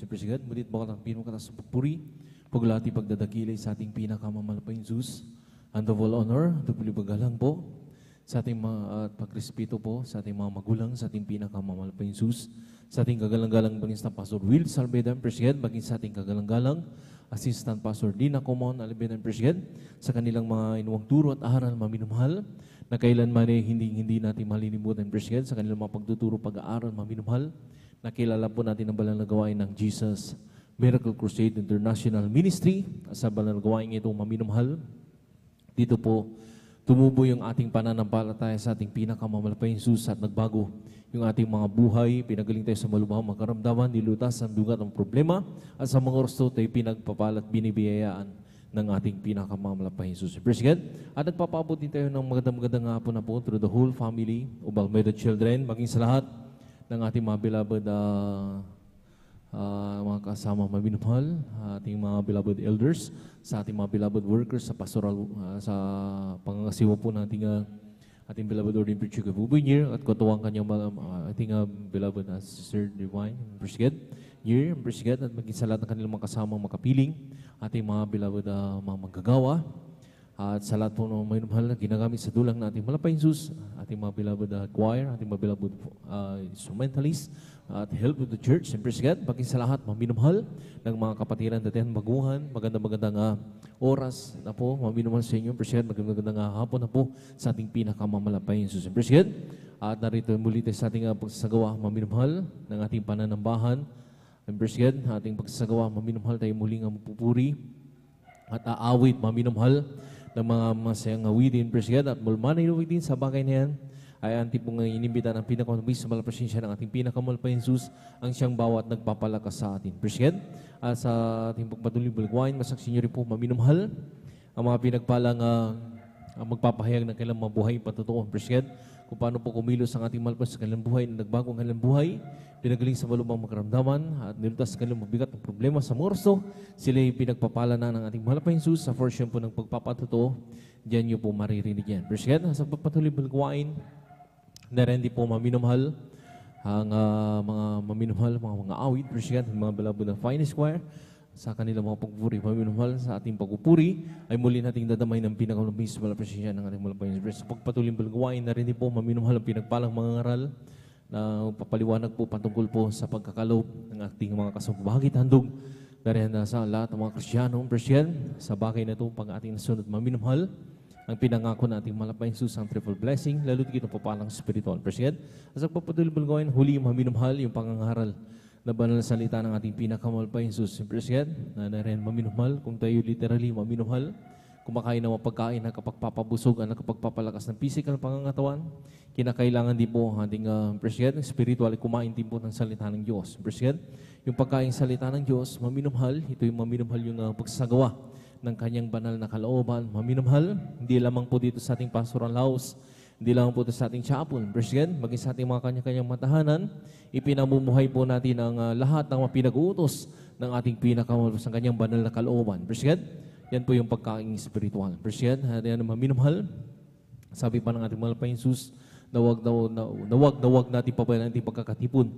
President. Mulit bakal ang pinakatas sa pagpuri, paglati pagdadakilay sa ating pinakamamalapay Diyos. And of all honor, pagpagalang po sa ating mga pagrespeto po sa ating mga magulang, sa ating pinakamamalapay Diyos, sa ating kagalang-galang Bangista Pastor Will Salvedan, President, maging sa ating kagalang-galang Assistant Pastor Dina Comon, Albedan, President, sa kanilang mga inuwang turo at aral maminumhal, na kailanman ay hindi natin malilimutan, President, sa kanilang mga pagtuturo, pag-aaral maminumhal, na kilala po natin ang banal na gawain ng Jesus Miracle Crusade International Ministry. Sa banal na gawain ito maminumhal, dito po tumubo yung ating pananampalataya sa ating pinakamamalapayang Jesus at nagbago yung ating mga buhay, pinagaling tayo sa malubhang makaramdaman, nilutas ang dugat ng problema, at sa mga oras tayo pinagpapalat, binibiyayaan ng ating pinakamamalapayang Jesus. President, at nagpapabot din tayo ng magandang hapon na po through the whole family of Almeida Children, maging sa lahat ng ating mga beloved mga kasama maminumhal, ating mga beloved elders, sa ating mga beloved workers sa pastoral, sa pangangasiwa po nating ating beloved Ordin Pichuga Bubinyer at katuwang kanyang ating beloved Sister Divine President Year, President, at maging sa lahat ng kanilang mga kasamang makapiling, ating mga beloved mga manggagawa, at sa lahat po ng maminumhal na ginagamit sa dulang na ating malapayang Jesus, ating mga beloved choir, ating mga beloved instrumentalists, at help of the church, and President, maging sa lahat maminumhal ng mga kapatiran datihan baguhan, magandang oras na po, maminumhal sa inyo, President, magandang hapon na po sa ating pinakamamalapayang Jesus, and President, at narito muli tayo sa ating pagsasagawa maminumhal ng ating pananambahan, and President, ating pagsasagawa maminumhal tayo muling mapupuri at aawit maminumhal ng mga masayang awitin, President, at mulmanay awitin sa bagay na yan, ay anti pong inimbita ng pinakamalapay sa malapresensya ng ating pinakamalapay Jesus ang siyang bawat nagpapalakas sa atin. President, at sa ating pagpatuloy balgwain, masaksi niyo rin po maminumhal ang mga pinagpalang magpapahayag ng kailang mabuhay patotoo. President, kung paano po kumilos ang ating malpas sa kanilang buhay, na nagbago ang kanilang buhay, pinagaling sa malubhang makaramdaman, at nilutas sa kanilang mabigat ng problema sa morso, sila ay pinagpapala na ng ating malapay Jesus sa portion po ng pagpapatotoo. Diyan niyo po maririnig yan. President, sa pagpatuloy balgwain, na rin di po maminumhal ang mga maminumhal, mga awit, President, mga beloved ng finest choir, sa kanilang mga pagpupuri, maminumhal sa ating pagpupuri, ay muli nating dadamay ng pinakamalapis sa presensya ng ating malapayang Jesus. Sa pagpatuloy balgawain na rin di po maminumhal ang pinagpalang mga ngaral na papaliwanag po patungkol po sa pagkakalob ng ating mga kasabahagit handog na rin sa lahat ng mga Kristiyano, President, sa bagay na ito pang ating nasunod maminumhal ang pinangako nating malapayang Jesus ang triple blessing, lalo dito papalang spiritual. President, sa pagpatuloy balgawain, huli maminumhal yung pangangaral na banal na salita ng ating pinakamalapayang Jesus. President, na rin maminumhal, kung tayo literally maminumhal, kumakain ng mapagkain na kapagpapabusog at kapagpapalakas ng physical pangangatawan, kinakailangan din po ang ating President, spiritual, kumain din po ng salita ng Diyos. President, yung pagkain salita ng Diyos, maminumhal, ito yung maminumhal yung pagsasagawa ng kanyang banal na kalooban, maminumhal, hindi lamang po dito sa ating pastoral house, hindi lamang po dito sa ating chapel, President, maging sa ating mga kanya-kanyang matahanan, ipinamumuhay po natin ang lahat ng mga pinag-uutos ng ating pinakamalapis ng kanyang banal na kalooban. President, yan po yung pagkain spiritual. President, yan ang maminumhal, sabi pa ng ating malapayang Jesus, na wag natin pabayaan ang ating pagkakatipon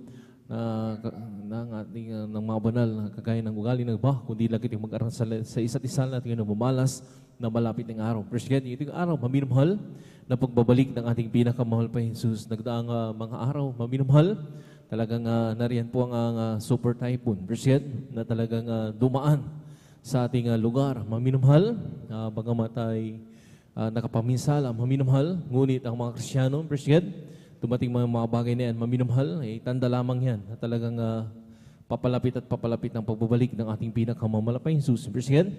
ng ating ng mga banal na kagaya ng ugali ng iba, kundi lagi tayong mag-aral sa isa't isa natin yung mamalas na malapit ng araw. President, ito yung araw, maminumhal, na pagbabalik ng ating pinakamahal pa Jesus. Nagdaang mga araw, maminumhal, talagang nariyan po ang super typhoon. President, na talagang dumaan sa ating lugar. Maminumhal, bagamat ay nakapaminsala, maminumhal, ngunit ang mga Kristiyano, President, dumating mga bagay na yan, maminumhal, tanda lamang yan na talagang papalapit at papalapit ng pagbabalik ng ating pinakamamalapayang Jesus. President,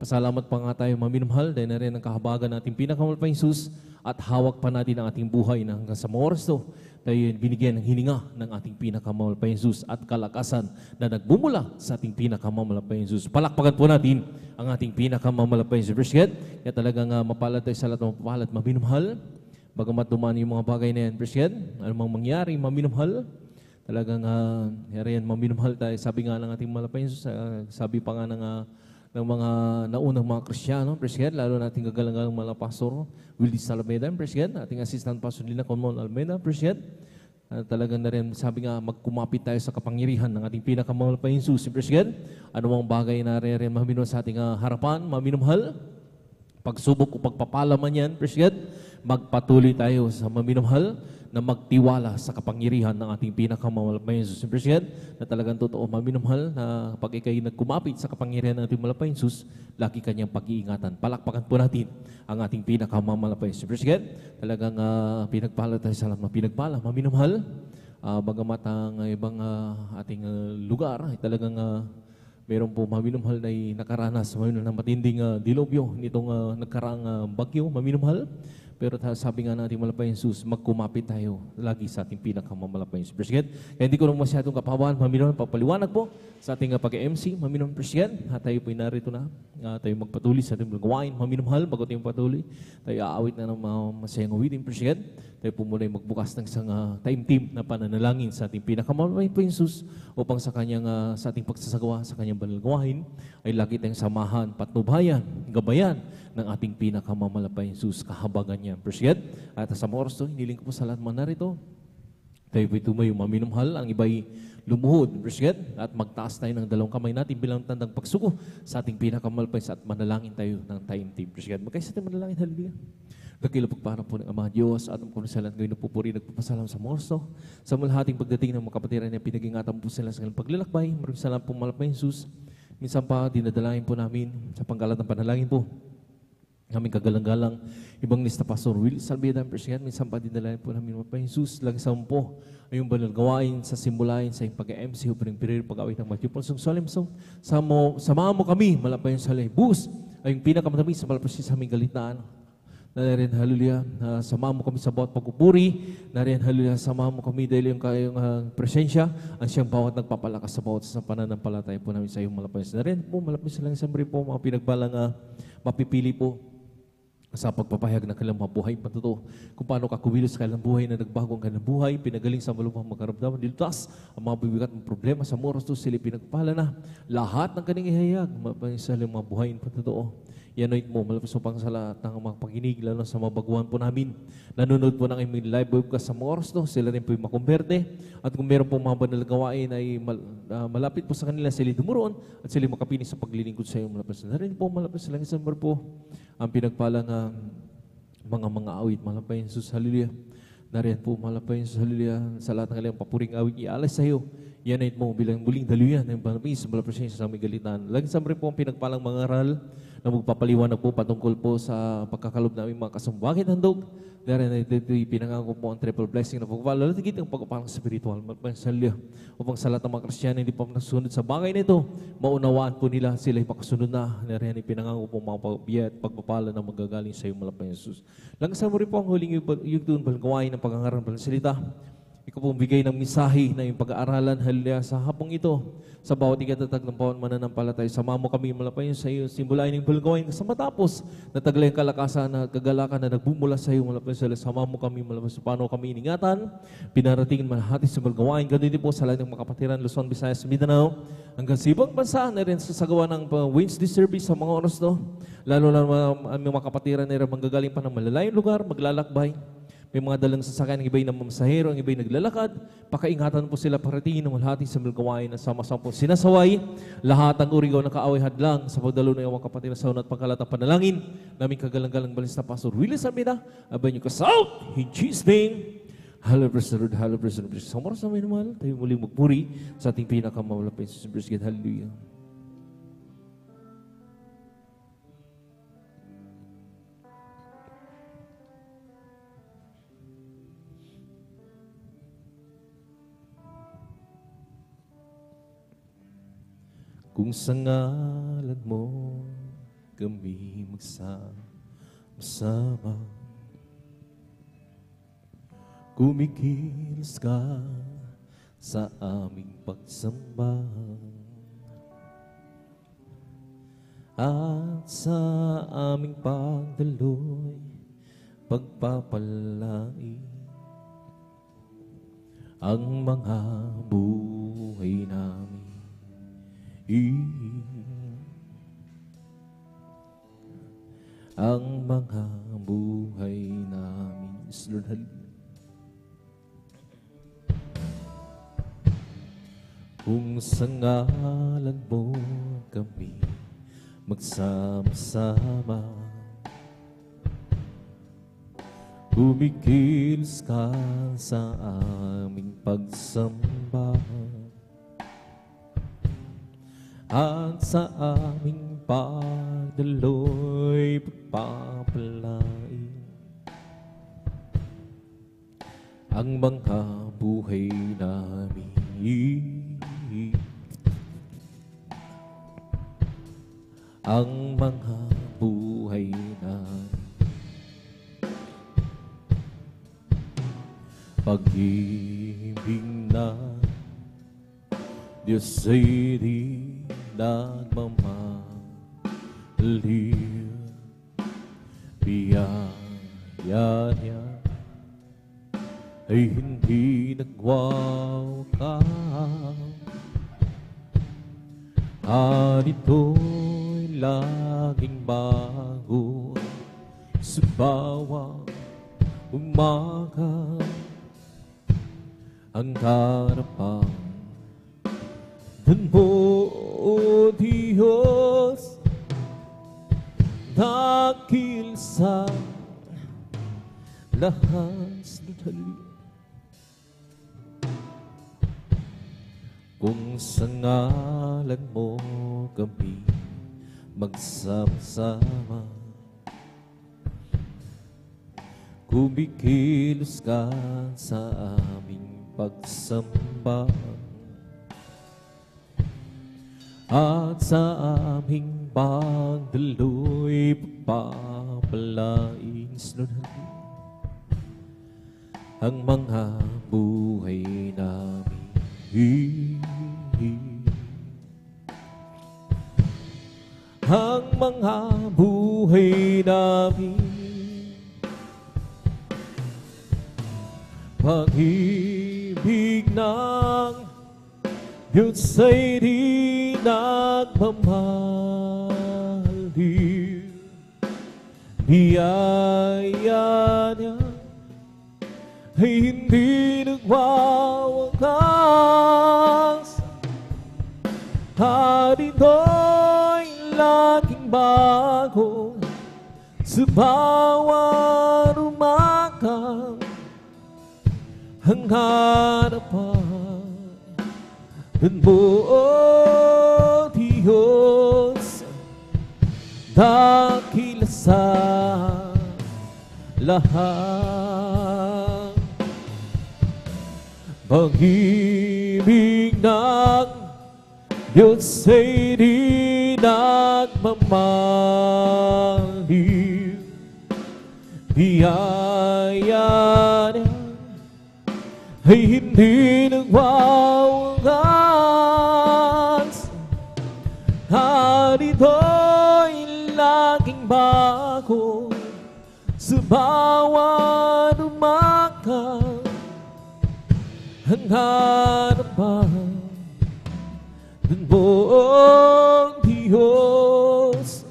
pasalamat pa nga tayo maminumhal dahil na rin ang kahabagan ng ating pinakamalapayang Jesus at hawak pa natin ang ating buhay na hanggang sa mga oras to, tayo binigyan ng hininga ng ating pinakamamalapayang Jesus at kalakasan na nagbumula sa ating pinakamamalapayang Jesus. Palakpakan po natin ang ating pinakamamalapayang Jesus. President, kaya talagang mapalad tayo sa lahat ng mapapalad maminumhal. Bagamat dumaan yung mga bagay na yan, President, anumang mangyari, maminumhal, talagang yan, maminumhal tayo. Sabi nga ng ating malapayang Jesus, sabi pa nga ng mga naunang mga Kristiyano, President, lalo nating gagalang-galang mga pastor, Willie Salveda, President, ating Assistant Pastor Lina Conmon Almeida, President, talagang na rin, sabi nga, magkumapit tayo sa kapangyarihan ng ating pinakamahal pa Jesus. Siyempre, anumang bagay na rin maminom sa ating harapan, maminumhal, pagsubok o pagpapala man yan, Presbyed, magpatuloy tayo sa maminumhal na magtiwala sa kapangyarihan ng ating pinakamahal pa Jesus. Presbyed, na talagang totoo maminumhal na pag ikay nagkumapit sa kapangyarihan ng ating mahal pa Jesus, lagi kanyang pag-iingatan. Palakpakan po natin ang ating pinakamahal pa Jesus. Presbyed, talagang pinagpala tayo sa alam na pinagpala, maminumhal, bagamat ang ibang ating lugar ay talagang meron po maminumhal na nakaranas ng matinding dilubyo nitong nagkaraang bagyo, maminumhal. Pero sabi nga natin malapay Jesus, magkumapit tayo lagi sa ating pinakamalapay Jesus. Kaya hindi ko nang masyadong kapawan, maminumhal, papaliwanag po sa ating pag-MC, maminumhal Presbyed. Tayo po narito na, tayo magpatuloy sa ating gawain, maminumhal, bago tayo patuloy. Tayo aawit na ng masayang awitin Presbyed. Tayo po muna magbukas ng isang time team na pananalangin sa ating pinakamalapay Jesus upang sa kanyang sa ating pagsasagawa, sa kanyang banal gawain, ay lagi tayong samahan, patnubayan, gabayan ng ating pinakamamalapay Jesus, kahabagan niya. Presbyed, at sa mga oras to, hiniling ko po sa lahat man narito, tayo po'y tumayo maminumhal, ang iba'y lumuhod, Presbyed, at magtaas tayo ng dalawang kamay natin bilang tandang pagsuko sa ating pinakamalapay at manalangin tayo ng time team. Presbyed, magkaisa tayo manalangin, hallelujah. Nagkila pagpara po ng Ama Diyos at ang kumisalan ngayon pupuri, nagpapasalam sa morso. Sa mulahating pagdating ng mga kapatiran niya, pinag-ingatan po sila sa kanilang paglalakbay. Maraming salamat po malapay Jesus. Minsan pa, dinadalangin po namin sa panggalat ng panalangin po. Aming kagalang-galang, ibang lista Pastor Will Salveda, Presbyed, minsan pa dinalain po namin mga Jesus, langsam po ay yung banal gawain sa simulain sa yung pag-MC, upring pirir, pag-awit ng Matthew Ponsong Solemn Song, samahan mo kami, malapay yung salay, bus, ay yung pinakamatamis sa malapasya sa aming galitaan, na rin, hallelujah, samahan mo kami sa bawat pagpupuri, na rin, hallelujah, samahan mo kami dahil yung kayong presensya, ang siyang bawat nagpapalakas sa bawat sa pananampalataya po namin sa iyong malapay. Na rin po, malapay sa lang isang po, mga pinagbalang mapipili po, sa pagpapahayag ng kanilang mga buhay patuto, kung paano kakumilos sa kanilang buhay na nagbago ang kanilang buhay, pinagaling sa malubhang magkaramdaman, nilutas ang mga bibigat ng problema sa oras to, sila pinagpala na lahat ng kanilang ihayag, sa mga buhay patuto. Yanoit mo, malapos mo pang sa lahat ng mga pakinig, lalo sa mga baguhan po namin. Nanonood po ng aming live webcast sa mga oras to, sila rin po yung makumberte. At kung meron po mga banal gawain ay malapit po sa kanila, sila dumuroon at sila makapinig sa paglilingkod sa iyo. Malapos na rin po, malapos sa langit sa po ang pinagpalang mga awit, malapay Jesus, hallelujah. Nariyan po, malapay Jesus, hallelujah, sa lahat ng kanilang papuring awit, ialay sa iyo. Yanait mo bilang muling daluyan ng panapis, malapos sa aming galitan. Lagi sa rin po ang pinagpalang mga aral na magpapaliwanag po patungkol po sa pagkakalob namin mga kasumbakit handog. Dahil ito pinangako po ang triple blessing na pagpapala. Latigit ang pagpapalang spiritual. Magpansalya. Upang sa lahat ng mga Kristiyano hindi pa nasunod sa bagay na ito, maunawaan po nila sila makasunod na. Dahil pinangako po mga pagpapala pagpapala na magagaling sa iyo malapay Jesus. Langsa mo rin po ang huling yung doon balgawain ng pag-angaral ng salita. Ikaw pong bigay ng misahe na yung pag-aaralan, hallelujah, sa hapong ito. Sa bawat ikatatag ng bawat mananampalataya, sama mo kami malapay sa iyo, simbulain ng balgawain sa matapos, nataglay ang kalakasan na kagalakan na nagbumula sa iyo malapay sa iyo, sama mo kami malapay sa paano kami iningatan, pinaratingin malahati sa balgawain, ganun din po sa lahat ng mga kapatiran, Luzon, Visayas, Mindanao, hanggang sa ibang bansa na rin sa sagawa ng Wednesday service sa mga oras to, lalo na ang mga kapatiran na rin manggagaling pa ng malalayong lugar, maglalakbay. May mga dalang sasakyan, ang iba'y namamsahero, ang iba'y naglalakad. Pakaingatan po sila paratingin ng malhati sa malgawain na sama-sama po sinasaway. Lahat ang urigaw ng kaaway hadlang sa pagdalo ng iyong kapatid sa unat pagkalat ng panalangin. Naming kagalang-galang balis na Pastor Willie Samida. Abay niyo ka-south in Jesus' name. Hello, President Lord. Hello, President Lord. Sa oras na may naman, tayo muling magpuri sa ating pinakamalapit sa President. Hallelujah. Kung sa ngalan mo kami magsama-sama, kumikilos ka sa aming pagsamba, at sa aming pagdaloy, pagpapalain ang mga buhay namin. Ang mga buhay namin. Lord, hallelujah. Kung sa ngalan mo kami magsama-sama, kumikilos ka sa aming pagsamba, at sa aming pagdaloy pagpapalain ang mga buhay namin. Ang mga buhay namin, pag-ibig na Diyos ay di nagmamaliw, biyaya niya ay hindi nagwawakas, at ito'y laging bago sa bawat umaga. Ang harapan mo, O Diyos, dakil sa lahat sandali. Kung sa ngalan mo kami magsama-sama, kumikilos ka sa aming pagsamba, at sa aming pagdaloy pagpapalain sunodin ang mga buhay namin. Ang mga buhay namin, pag-ibig ng Diyos ay di nagmamaliw, biyaya niya ay hindi nagwawakas, at ito'y laging bago sa bawat umaga. Ang harapan mo, O Diyos, dakil sa lahat. Pag-ibig ng Diyos ay di nagmamaliw, biyaya niya ay hindi nagwawakas, at ito'y laging bago sa bawat umaga. Ang harapan mo, O Diyos,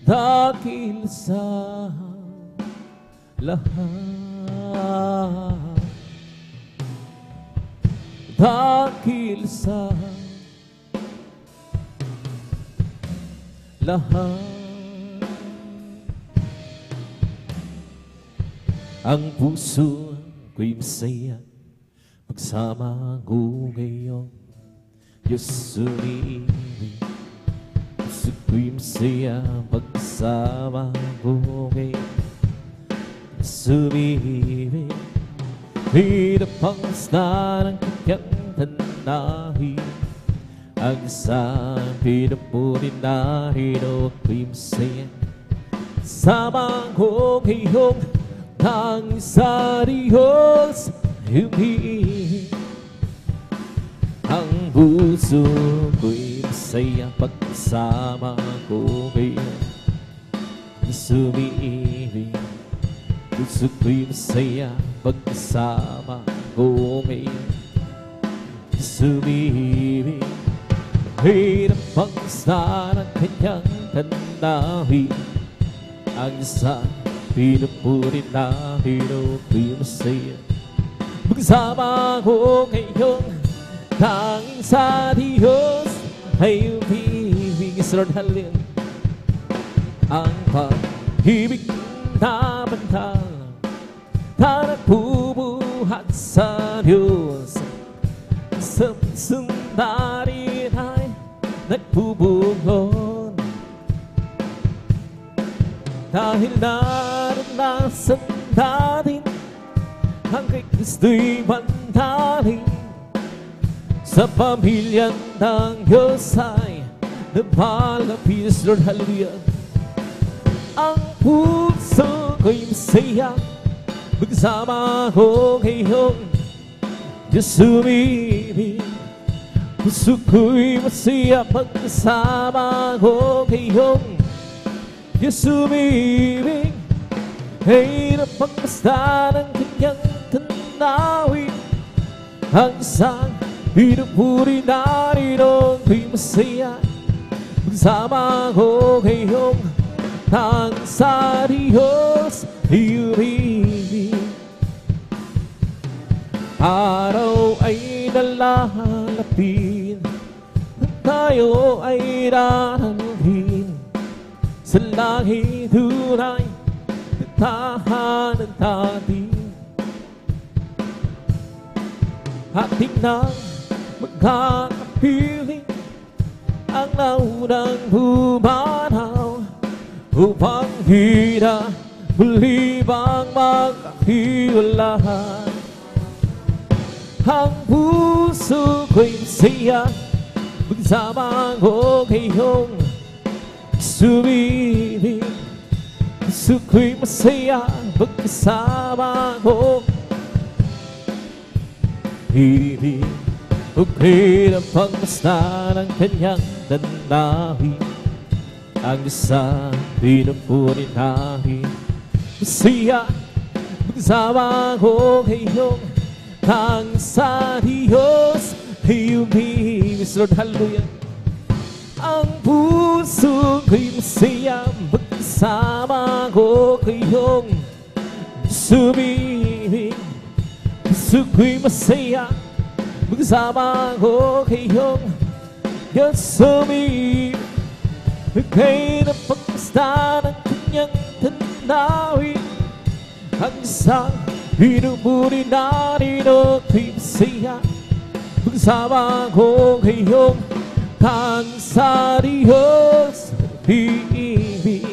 dakil sa lahat, dakil sa lahat. Ang puso ko'y masaya pagsama ko ngayon, Diyos umiibig. Puso ko'y masaya pagsama ko ngayon, Diyos umiibig. Pinapangstan ang kanyang tanahin, ang isang pinupunin na rin ako'y masaya. Sama ko ngayong ang sa Diyos umiibig. Ang puso ko'y masaya pagsama ko ngayon, Diyos umiibig. Puso ko'y masaya pagsama ko ngayon, Diyos umiibig. Hirap pangstan ang kanyang tanahin, ang isang pinupunin na hino ko'y masaya. Pagsama ko ngayon tanging sa Diyos ay umibig. Lord, hallelujah. Ang pag-ibig na bantal na nagbubuhat sa Diyos, sa sundari ay nagbubugon. Dahil naranasan natin ang kay Kristo'y mandaling, sa pamilyang ng Diyos ay napalapis. Lord, hallelujah. Ang puso ko'y masaya, magsama ko ngayong Diyos umibig. Puso ko'y masaya, magsama ko ngayong Diyos umibig. Ay napagpasta ng kanyang tanawin, ang isang pinupuri narito ko'y masaya, magsama ko ngayong ang sa Diyos ay umibig. Araw ay nalalapit, tayo ay darating sa langit tunay na tahanan natin. Ating nang magkakapiling ang naunang bumanaw, upang kita muli bang magkahiwalay. Ang puso ko'y masaya, magsama ko ngayong sumibig. Puso ko'y masaya, magkasama ko ibig. Okay na pagmasta ng kanyang dandahin, ang isang pinupuri natin. Masaya, magsama ko ngayong ang sa Diyos ay umibig. Lord, hallelujah. Ang puso ko'y masaya, magsama ko ngayong sumibig. Puso ko'y masaya, magsama ko ngayong Diyos umibig. Kay napagpasta ng kanyang tanawin, ang isang pinupuri narito ko'y masaya, magsama ko ngayong ang sa Diyos ibig.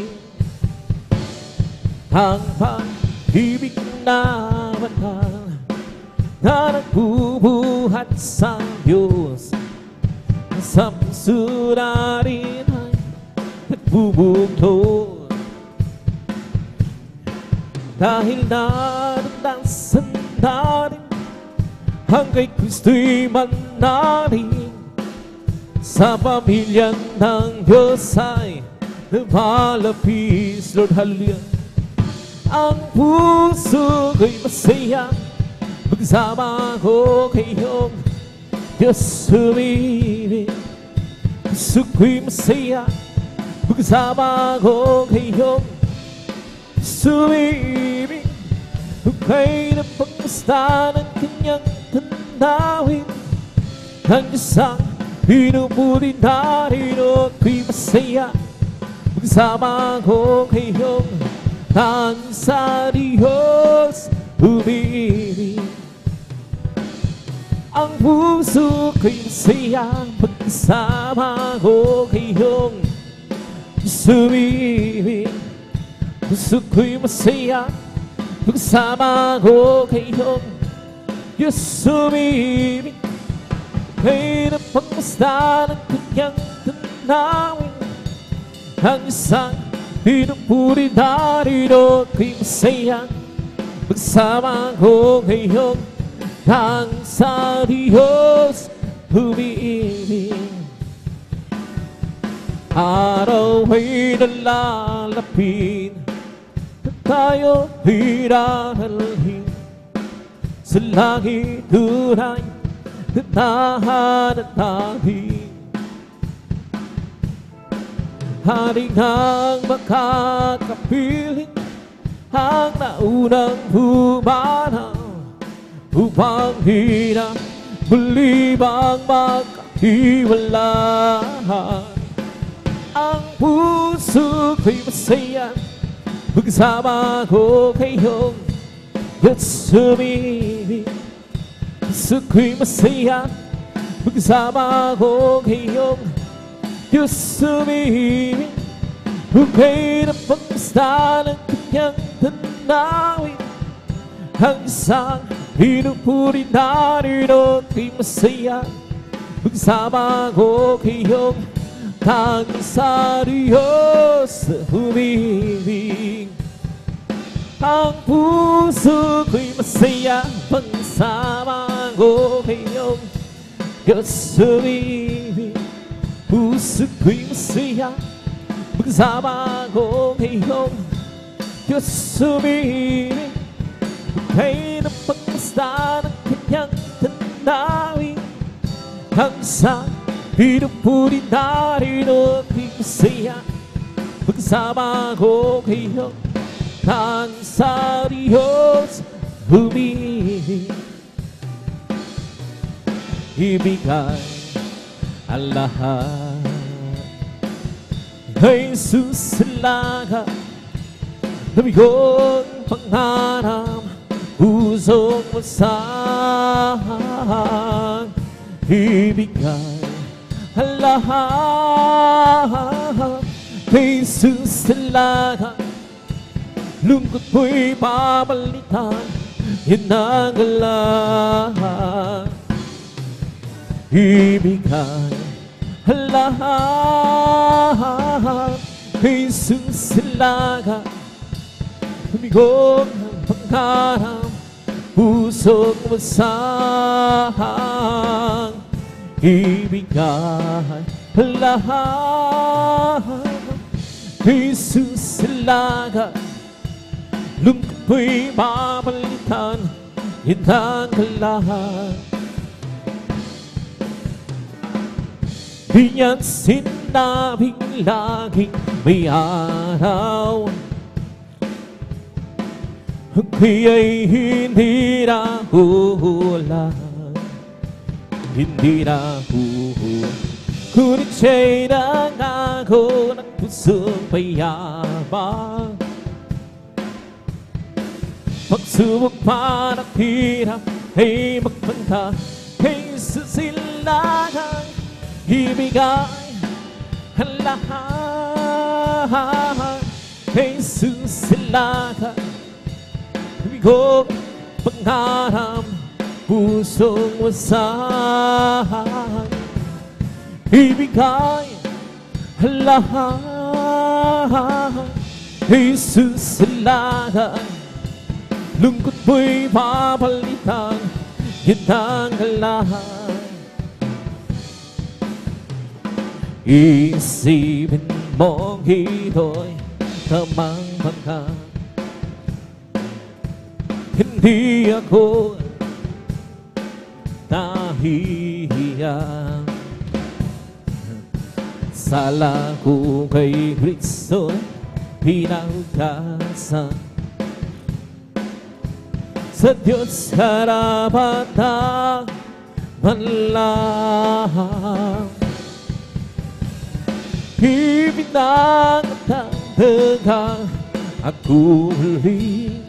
Ang pag-ibig na banal na nagbubuhat sa Diyos, sa puso natin ay nagbubuklod. Dahil naranasan natin ang kay Kristo'y manaling, sa pamilyang ng Diyos ay napalapis. Lord, hallelujah. Ang puso ko'y masaya, magsama ko ngayong Diyos umibig. Puso ko'y masaya, magsama ko ngayong sumibig. Kay napagpasta ng kanyang tanawin, ang isang pinupuri narito ko'y masaya, magsama ko ngayong ang sa Diyos umibig. Ang puso ko'y masaya, magsama ko ngayong sumibig. Puso ko'y masaya, magsama ko ngayong Diyos umibig. Kay napagpasta ng kanyang tanawin, ang isang pinupuri narito ko'y masaya, magsama ko ngayong ang sa Diyos umibig. Araw ay nalalapit, tayo ay darating sa langit tunay na tahanan natin. Haring nang makakapiling ang naunang bumanaw, upang kita muli bang magkahiwalay? Ang puso ko'y masaya magkasama ko kayong sumibig. Puso ko'y masaya magkasama ko kayong sumibig. Hukay na pagkasta ng kanyang tanawin, hanggang pinupuri narito ko'y masaya magkasama ko kayong hanggang sa Diyos umibig. Ang puso ko'y masaya pagsama ko kayong Diyos umibig. Puso ko'y masaya pagsama ko kayong Diyos umibig. Kay napagpasta ng kanyang tanawin, hanggang sa pinupuri narito ko'y masaya pagsama ko kayong hanggang sa Diyos umibig. Ibigay ang lahat kay Jesus salaga, dami kong pangarap, pusong masahang. Ibigay ang lahat kay Jesus talaga, lungkot mo'y papalitan, yan ang lahat. Ibigay ang lahat kay Jesus talaga, dami kong pangarap, pusong masahang. Ibigay ang lahat kay Jesus talaga, lungkot mo'y papalitan, yan ang lahat. Di niyan sinabing laging may araw, kaya'y hindi na huhulan, hindi na huhulan. Ngunit siya'y nangako ng pusong payabang, pagsubok pa ng hirap ay magpanta kay susilagan. Ibigay ang lahat kay susilagan, ibig kong pangarap, pusong wasahan. Ibigay ang lahat kay susilagan, lungkot mo'y papalitan, yan ang lahat. Isipin mong ito'y kamangmangha, hindi ako nahihiya. Sala ko kay Kristo'y pinagkasan, sa Diyos harapan na manlang. Ibinagtagdagang ako huli,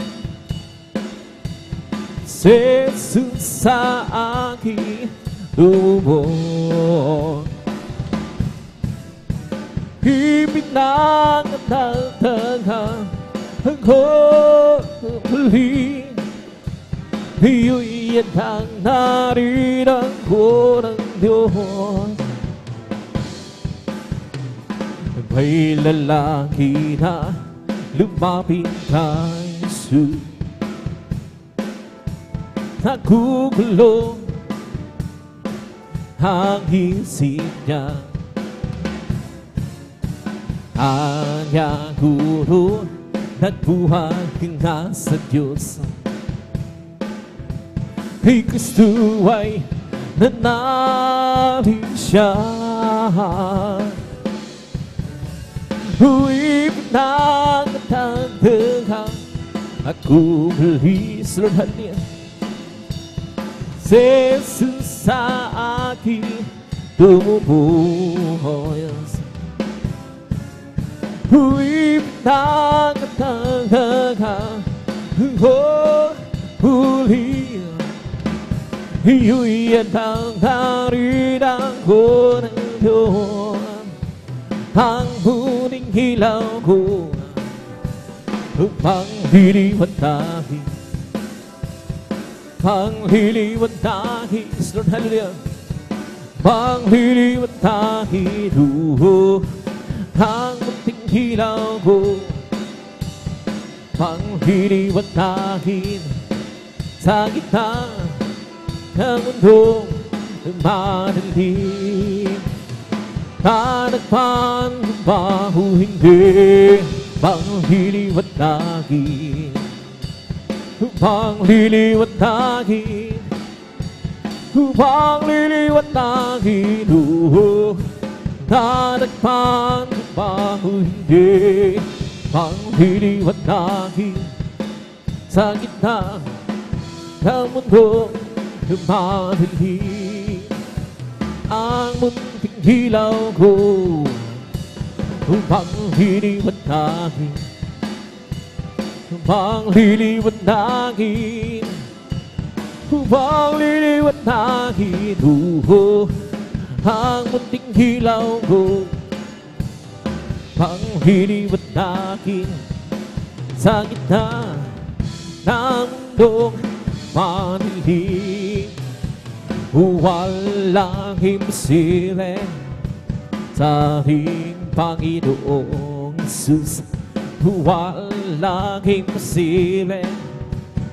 Jesus sa aking lubong. Ibinagtagdagang ako huli, iyo'y yatang narinang ko ng Diyos. May lalaki na lumapit kay Jesus, nagugulo ang isip niya. Anya guro, nagbuhay nga sa Diyos, kay Kristo ay nanalo siya. Ibinagtagdagang ako muli, saludhan niya, Jesus sa akin tumubuhay. Huwag nagtataga huli. Iuyan ang haritan ko ng Diyos, ang huling hilaw ko upang liliwanagin, pang liliwanagin, Lord, hallelujah, pang liliwanagin, ang munting hilaw ko, pang liliwanagin sa gitna ng mundong madilim. Hanagpan ba o hindi, pang liliwanagin, pang liliwanagin, pang liliwanagin. Hanagpan ba o hindi, pang liliwanagin sa gitna ng mundong madilim. Ang munting hilaw ko upang liliwanagin, upang liliwanagin, upang liliwanagin. Ang munting hilaw ko upang liliwanagin sa gitna ng mundong madilim. Walang imposible sa ating Panginoong Jesus. Walang imposible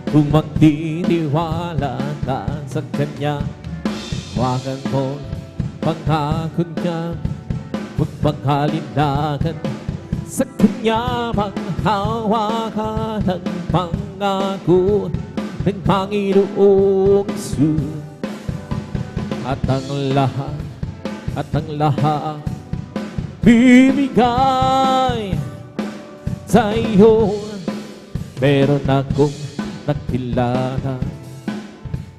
kung magtitiwala ka sa Kanya. Huwagan mo pangako niya, huwag maghalindagan sa Kanya. Maghawakan ang pangako ng Panginoong Jesus. At ang lahat bibigay sa iyo. Meron akong nakilala,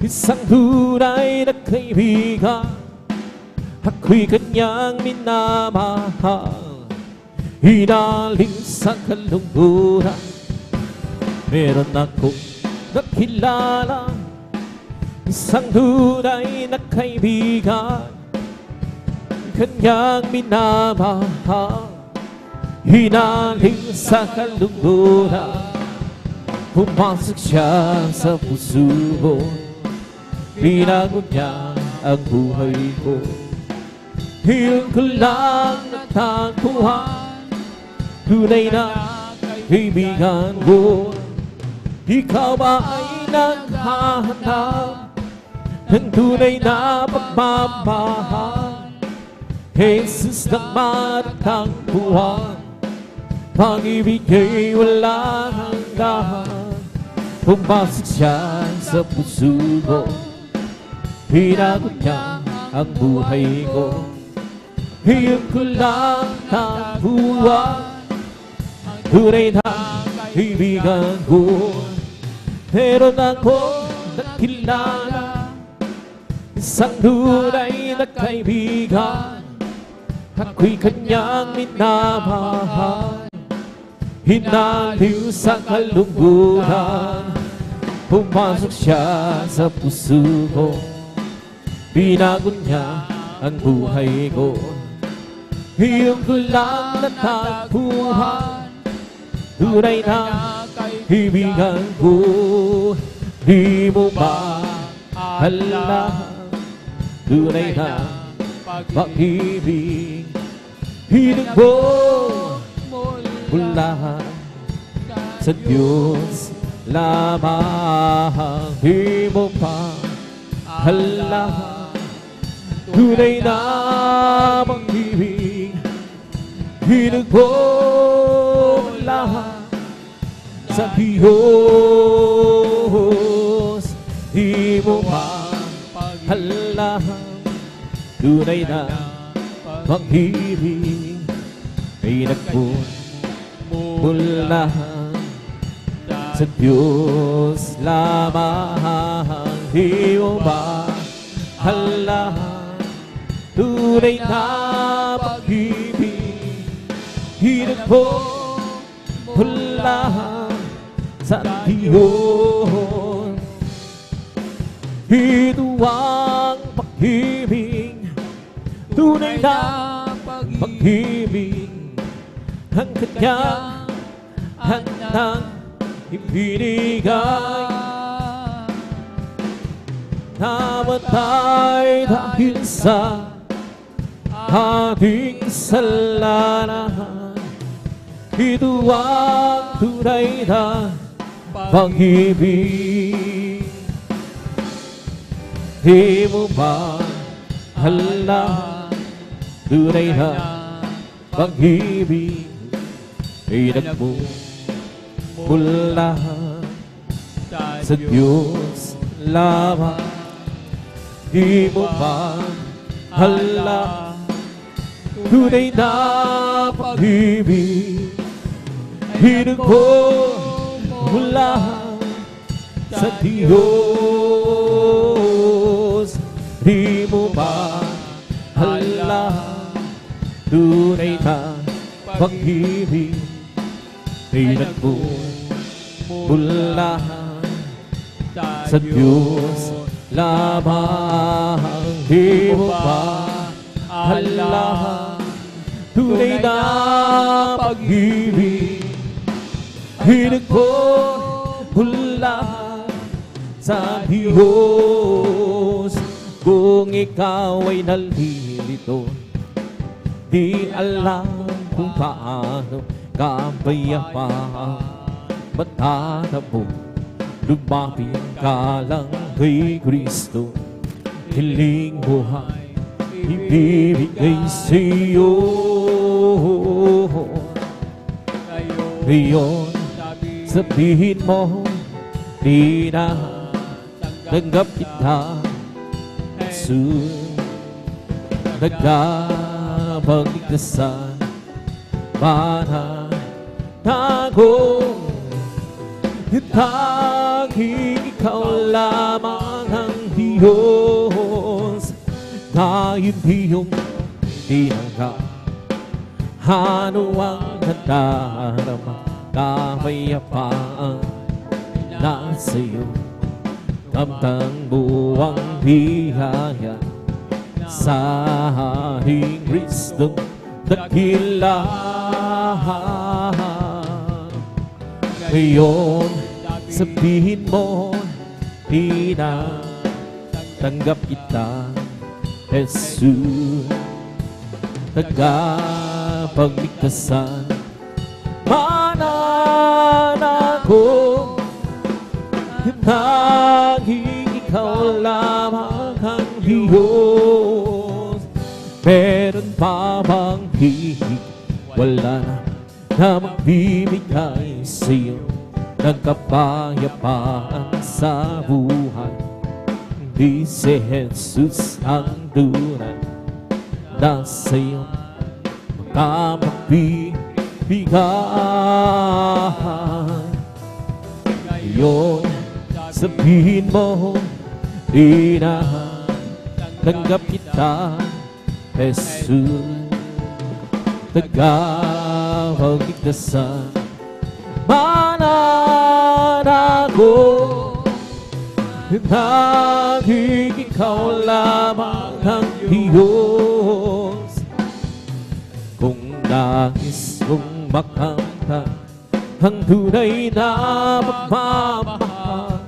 isang tunay na kaibigan, ako'y kanyang minamahal, hinaling sa kalungkutan. Meron akong nakilala, isang tunay na kaibigan, kanyang minamahal, hinaling sa kalungkutan. Pumasok siya sa puso ko, binago niya ang buhay ko. Ngayon ko lang natagpuan, tunay na kaibigan ko. Ikaw ba ay naghahanap ng tunay na pagmamahal? Jesus na matatagpuan, pag-ibig ay walang hanggan. Pumasok siya sa puso ko, binago niya ang buhay ko. Ngayon ko lang natagpuan, tunay na kaibigan ko. Meron akong nakilala, isang tunay na kaibigan, ako'y kanyang minamahal, hinaliw sa kalungkutan. Pumasok siya sa puso ko, binago niya ang buhay ko. Ngayon ko lang natagpuan, tunay na kaibigan ko. Di mo ba alam, tunay na pag-ibig, hinagbo mula sa Diyos lamang. Di mo pa alam, tunay na pag-ibig, hinagbo mula sa Diyos. Di mo pa alam, tunay na pag-ibig ay nagmula sa Diyos lamang. di mo mahalahan, tunay na pag-ibig, hinagpo mula sa Diyos. Ito ang pag-ibig, tunay na pag-ibig, ang kanyang handang ibinigay. Namatay dahil sa ating kasalanan. Ito ang tunay na pag-ibig. Di mo mahalahan, tunay na pag-ibig, inagpo mula sa Diyos lamang. Di mo mahalahan, tunay na pag-ibig, hinagpo mula sa Diyos. Di mo mahalahan, tunay na pag-ibig, hinagpo mula sa Diyos lamang. Di mo mahalahan, tunay na pag-ibig, hinagpo mula sa Diyos. Kung ikaw ay nalilito, di alam kung paano kapayapaan matatabo, lumapit ka lang kay Kristo. Hiling buhay ibibigay sa'yo. Ngayon sabihin mo, di na tanggap kita, Jesus. Nagkapagligtasan, manatago, tanging ikaw lamang ang Diyos. Ngayon iyong tinanggap, ano ang nadarama, kapayapaan nasa iyo. Kamtang buwang biyaya sa ating Kristong dakila. Ngayon sabihin mo, di na tanggap kita, Jesus. Tagapagligtasan, mananako, tanging ikaw lamang ang Diyos. Meron pa bang higit? Wala na magbibigay sa'yo ng kapayapaan sa buhay. Di si Jesus ang tunay na sa'yo magkamagbibigay. Ngayon sabihin mo, di na tanggap kita, Jesus. Tagapagligtasan, mananako, tanging ikaw lamang ang Diyos. Kung nais kong makamtan ang tunay na pagmamahal,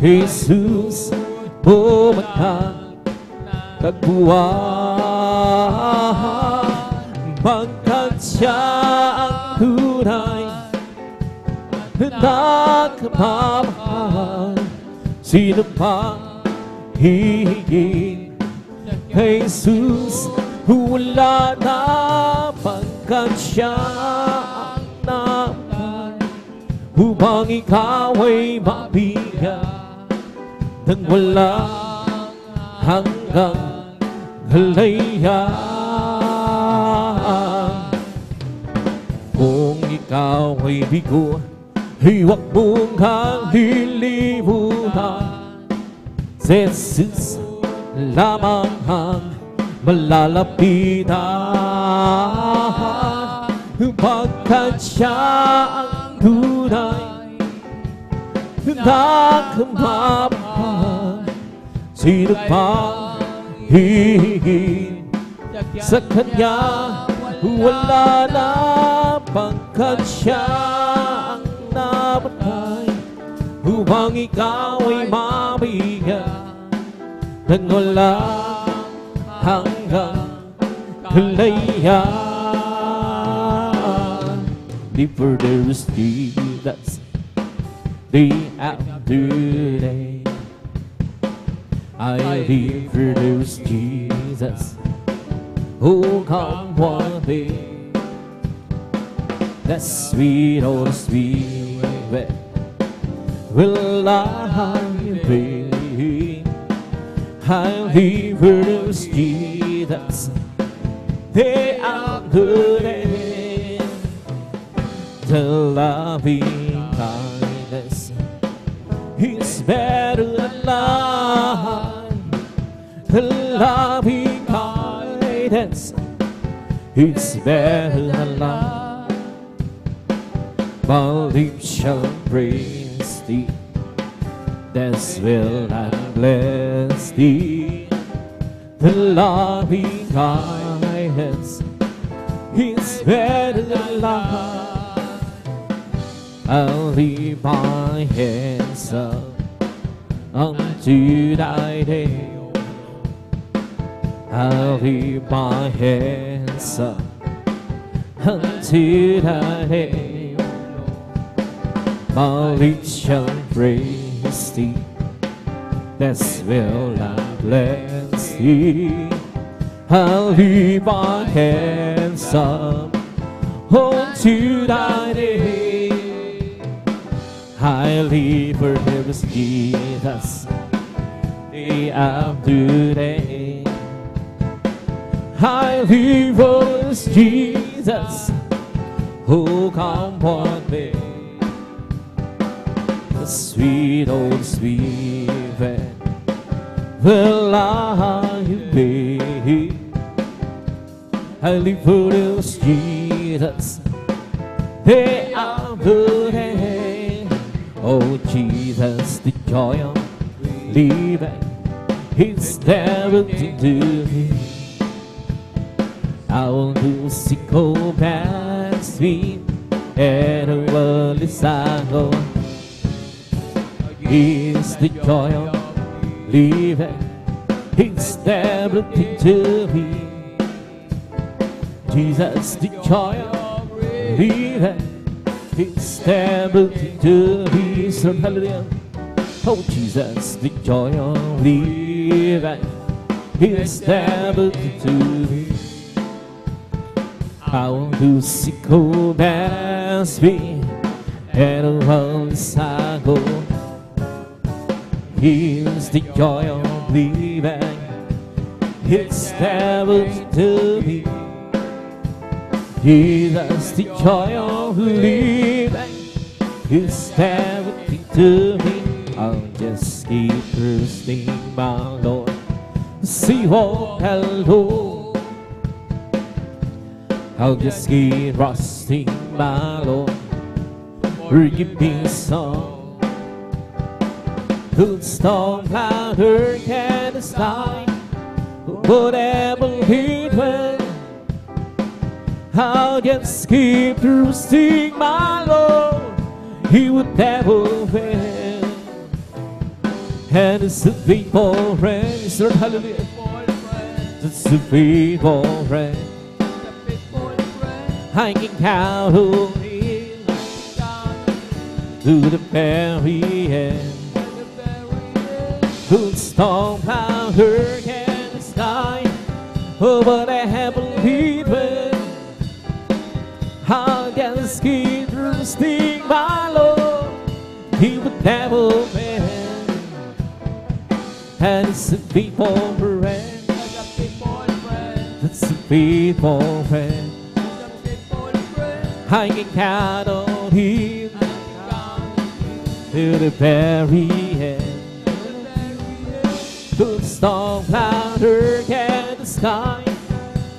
Jesus, magkatagpuan, pagkat siya ang tunay na kapamahal. Sino pa hihigit kay Jesus? Wala na, pagkat siya ang naman, upang ikaw ay mabigyan ng walang hanggang kalayaan. Kung ikaw ay bigo, ay huwag mong kalilimutan, Jesus lamang ang malalapitan, pagkat siya ang tunay na kamapaan. Sino pang hihigit sa kanya? Wala na, pagkat siya ang namatay upang ikaw ay mabigyan ng walang hanggang kalayaan. Deeper there is Jesus, day after day. I live for those Jesus who come one day. That sweet, oh sweet, will I be? I live for those Jesus, they are good and the loving kindness is better than life. The loving kindness is better than life. My lips shall praise thee, that's will I bless thee. The loving kindness is better than life. I'll leave my hands up unto thy day. I'll leave my hands up unto thy day. My lips shall praise thee, that's will I bless thee. I'll leave my hands up unto thy day. I live for there is Jesus, day after day. I live for this Jesus who come one day. The sweet, old sweet friend will I be. I live for this Jesus day after day. Oh Jesus, the joy of living is never to do me. I will do sickle past me and the world is go. Is the joy of living, it's everything to me. Jesus, the joy of living, it's everything to me. So hallelujah. Oh Jesus, the joy of living, it's everything to me. I will do sickle past me and the world is go. Here's the joy of living, it's never to be. Jesus, the joy of living, it's never to be. I'll just keep trusting my Lord, see what I'll do. I'll just keep trusting my Lord, forgive me some. Good storm, cloud, hurricane, the sky, whatever it will, I'll just keep trusting my Lord, He would never fail. And it's a faithful friend, it's a hallelujah. It's a faithful friend, I can count on Him to the very end. Good storm, cloud, hurricane, the sky, oh, but I haven't believed. I'll just keep trusting my Lord, He would never fail. And it's a faithful friend, it's a faithful friend, I can count on Him to the very end. The storm louder than the sky,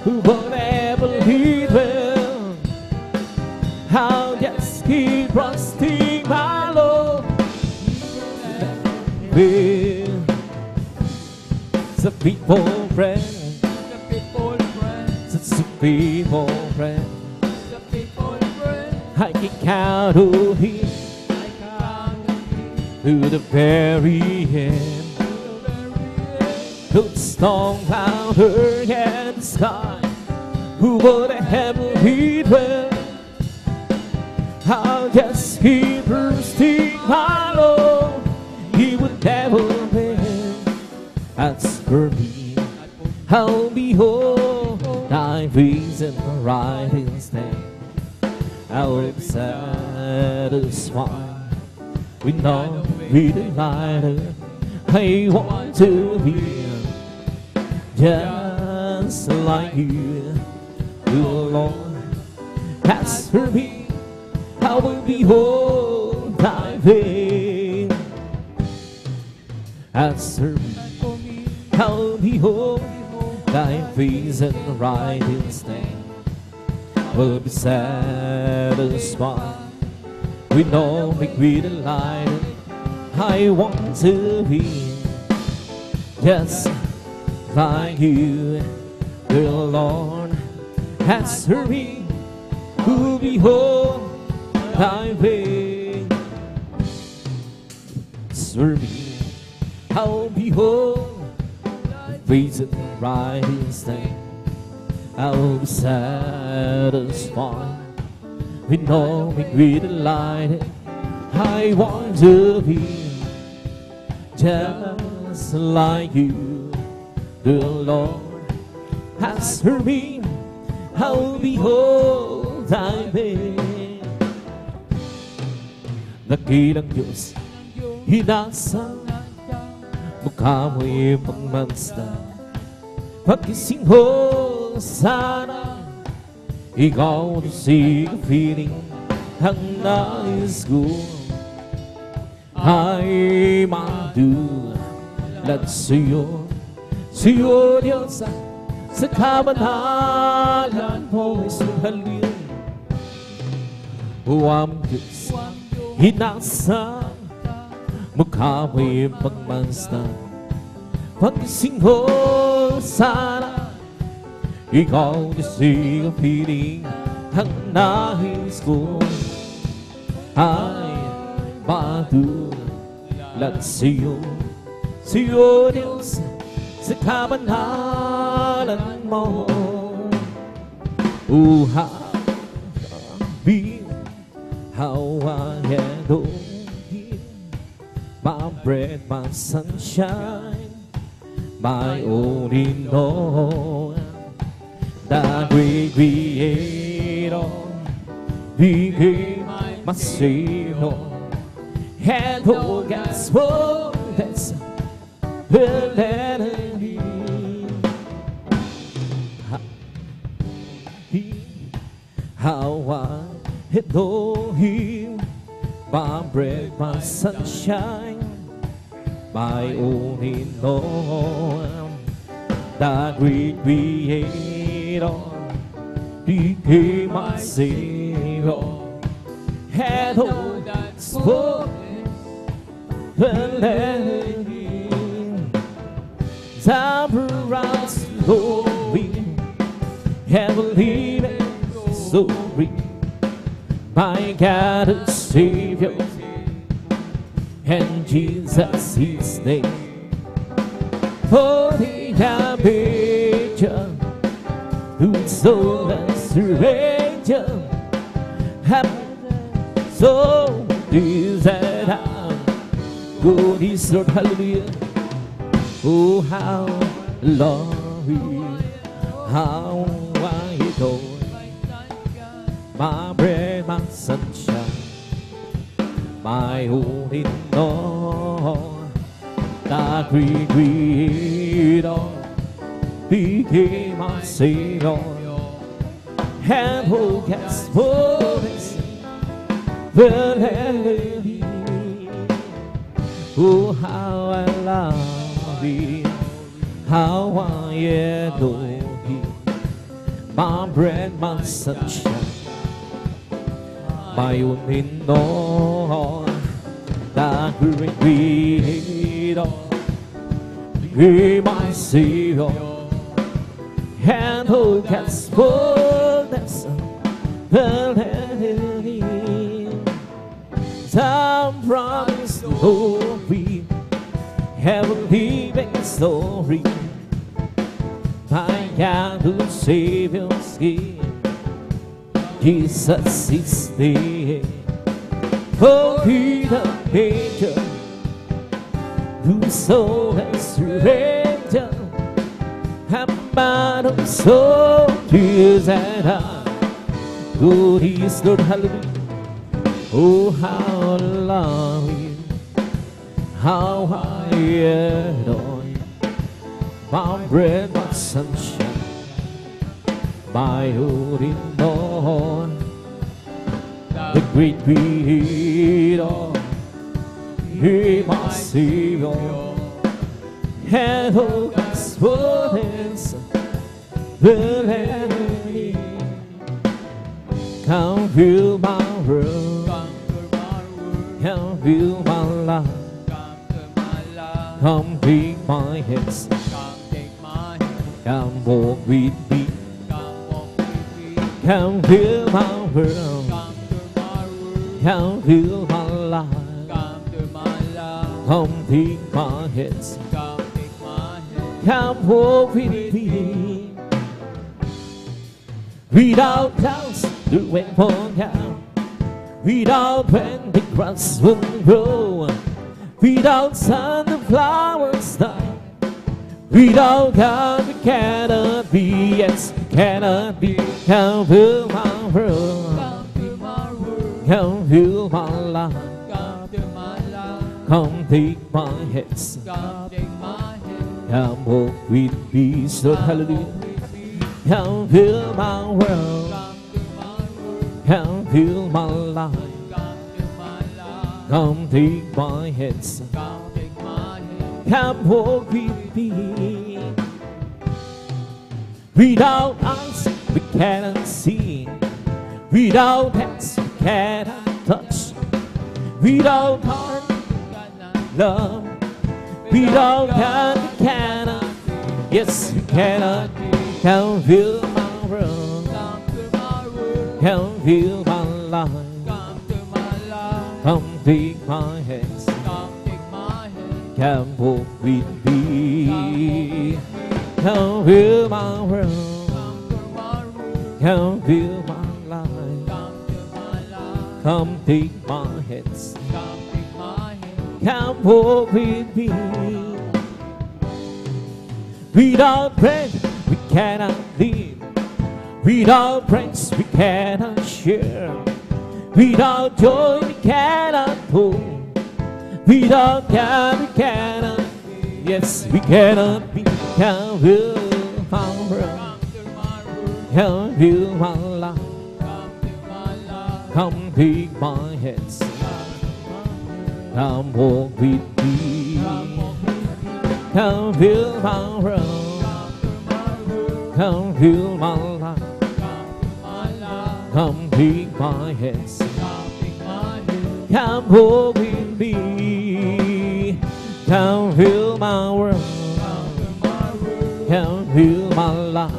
who will ever lead well? How just keep trusting my Lord. With the people friend, the people friend, I can count on Him to the very end. The storm louder than the sky, who would ever lead well? I'll just keep trusting my Lord. He would never fail. As for me, I'll behold Thy face in the rising stand. I'll be satisfied with all we delighted. I want to be just like You, the Lord. As for me, I will behold Thy face. As for me, I will behold Thy face and the rising stand. Will be satisfied with all that we delighted. I want to be just like You, the Lord. As for me, who behold Thy face. As for me, I'll behold Thy face and the rising stand. I'll be satisfied with all that we delighted. I want to be just like You, the Lord. As for me, I'll behold Thy face. Dakilang Diyos, hinasa mukha mo'y pagmasdan. Pagkising ko sana, ikaw na sigapiling ang nais ko ay madulad sa'yo. Sa'yo, Diyos, sa kabanalan mo isuhalin. O ang Diyos, hinasa mukha mo'y pagmasdan. Pagkising ko sana, ikaw na sigapiling ang nais ko ay madulad sa'yo. Sa'yo, Diyos, sa kabanalan mo. Oh, how I adore Him, my bread, my sunshine, my only Lord. The great Creator became my Savior, and all God's fullness will let Him. How I adore Him, my bread, my sunshine, my only Lord. The great Creator became my Savior, and all God's fullness will let Him. Temperance, glory, heavenly story. My God and Savior, and Jesus His name. For the Manger, whose soul and surrender, so is that I'm good is Lord, hallelujah. Oh, how lovely, how I adore my bread, my sunshine, my only Lord. The great Creator became my Savior, and who gets fullness will let Him. Oh, how I love Him. how I adore Him. My bread, my sunshine, my only in all, the great Creator, He my Savior, and who can fullness the land. Some promise glory, heavenly living story. My God who Savior's King, Jesus is there. Oh, He the Maker, whose soul has surrendered, and my soul is at heart. Good is Lord, hallelujah. Oh, how I love You, how I adore You. My bread, my sunshine, my all in all, the great Creator, He my Savior, and all God's fullness will have me. Come fill my world, come fill my life, come take my hands, come walk with me, come fill my world, come fill my life, come take my hands, come walk with me. Without clouds the rain won't come, without rain the grass won't grow, without sun the flowers die, without God we cannot be, yes, cannot be. Come fill my world, come fill my life, come take my hands, come walk with me, so hallelujah. Come fill my world, come fill my life, come take my hands, come walk with me. Without eyes we cannot see, without hands we cannot touch, without heart love, without God we cannot, yes we cannot. Come fill my world, come fill my life, come take my hands, come walk with me. Come fill my world, come fill my life, come take my hands, come walk with me. Without bread we cannot live, without praise we cannot share, without joy we cannot hold, without God we cannot, yes we cannot be. Come fill my world, come fill my life, come take my hands, come walk with me. Come fill my world, come fill my life, come take my hands, come walk with me. Come fill my world, come fill my life,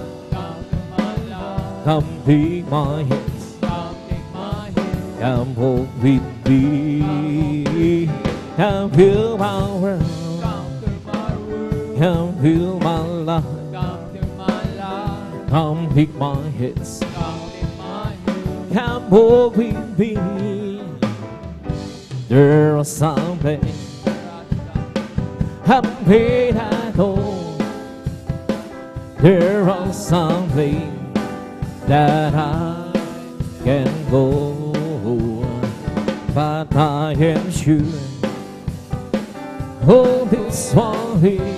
come take my hands, come walk with me. Come fill my world, come fill my life, come take my hands, come walk with me. There are some things I'm paid at all. There are some things that I can go, but I am sure, oh, this one here,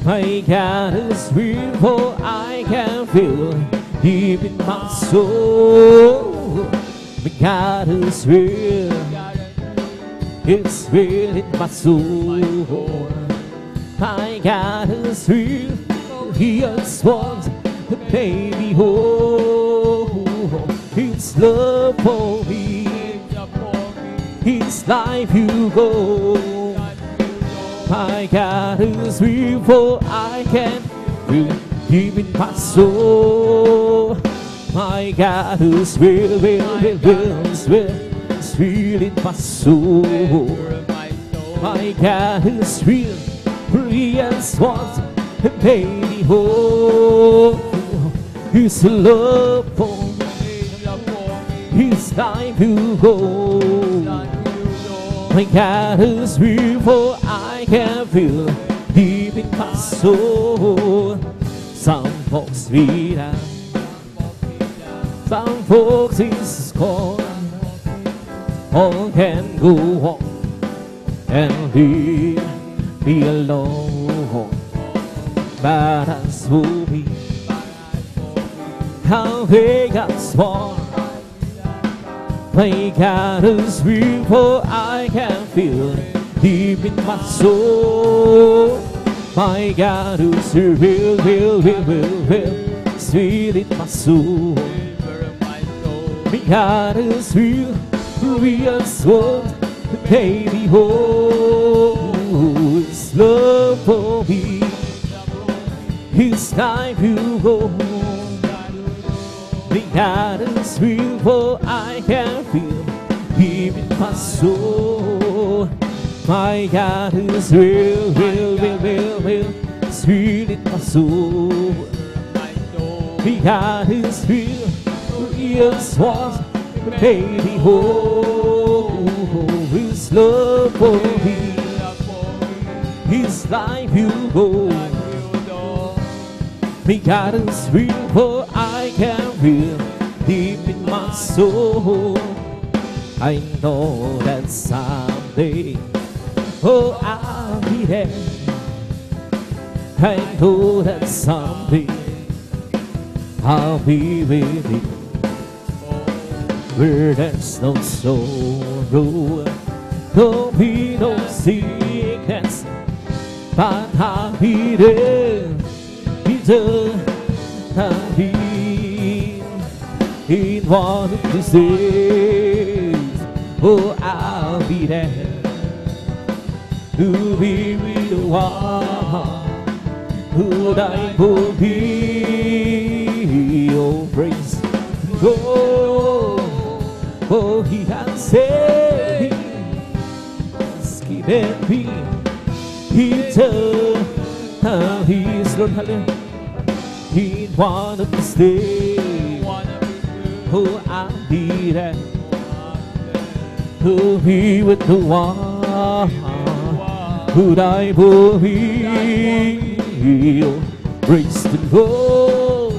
my God is real, for I can feel deep in my soul. My God is real, it's real in my soul. My God is real. He just wants the baby home. His love for me, His life you go. My God is real, for I can feel Him in my soul. My God is real, is real in my soul. My God is real, He just wants a baby home. His love for me, His life you go. My God is real, for I can feel deep in my soul. Some folks beat down, some folks is scorn. All can go on and leave me alone. But as for me, how they got sworn. My God is real, for I can feel deep in my soul. My God is real, sweet in my soul. My God is real, just want the baby home. His love for me, His life you go. My God is real, for I can feel Him in my soul. My God is real, sweet in my soul. My God is real, just wants the baby home. His love for me, His life you go. My God is real, for I can feel deep in my soul. I know that someday, oh, I'll be there. I know that someday I'll be with you, where there's no sorrow, there'll be no sickness, but I'll be there. I'll be in one of these days. Oh, I'll be there to be with the one who died for me. Oh, praise God, for He has saved me, He's given me eternal peace. Lord, hallelujah. In one of these days, oh, I'll be there to be with the one who died for me. Oh, praise the Lord,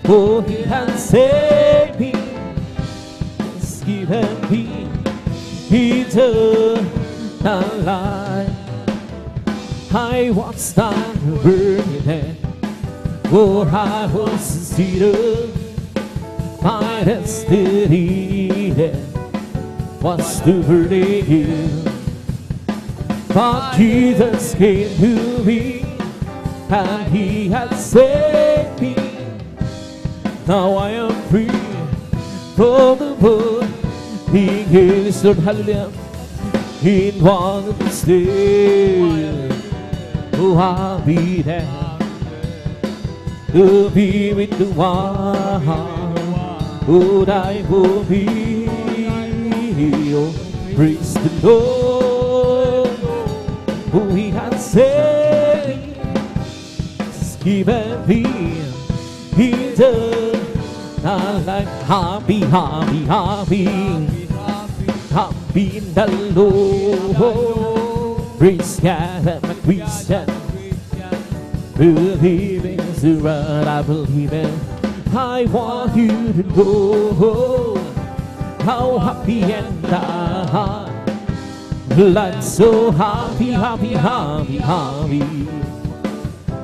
for He has saved me, He's given me eternal life. I once died burning, for I was seated. My destiny was to burn. But Jesus came to me, and He has saved me. Now I am free from the burning hills. Lord, hallelujah. In one of these days, oh, I'll be there to be with the one who died for me. Oh, praise the Lord, who He has saved, He's given me eternal life. Happy, happy, happy, happy in the Lord. Praise God, I'm a Christian, believing is the right, I believe it. I want you to know how happy and I am so happy, happy, happy, happy,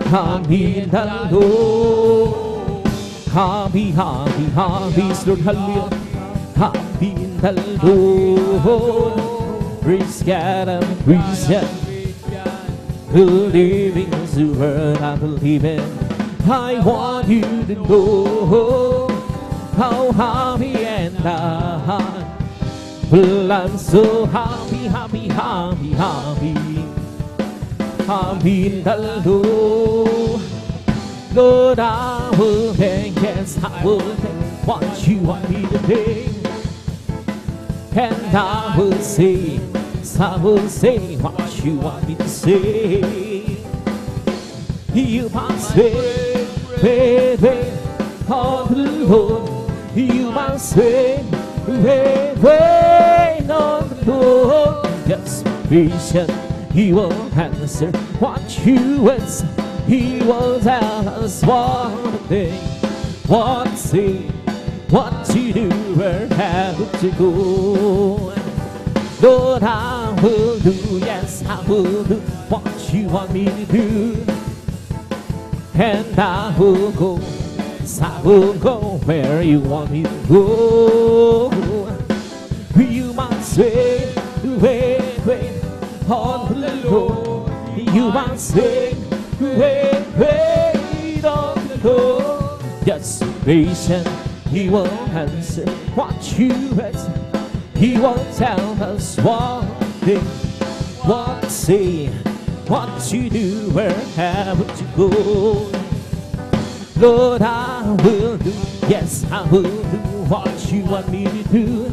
happy in the Lord. Happy, happy, happy, Lord, hallelujah. Happy in the Lord. Praise God, I'm a Christian, Believing is the word I believe in. I want you to know how happy and well, I'm so happy, happy, happy, happy. Happy in the Lord. Lord, I will thank, yes, I will thank what you want me to do. And I will say what you want me to say. You must wait on the Lord. You must wait on the Lord. Just be patient, He will answer what you ask. He will tell us one thing, what say, what to do, where have to go. Lord, I will do, yes, I will do what you want me to do. And I will go, yes, I will go where you want me to go. You must wait on the Lord. You must wait on the Lord. Just be patient, He will answer what you ask. He will tell us one thing, what to say, what to do, where have to go. Lord, I will do, yes, I will do what you want me to do.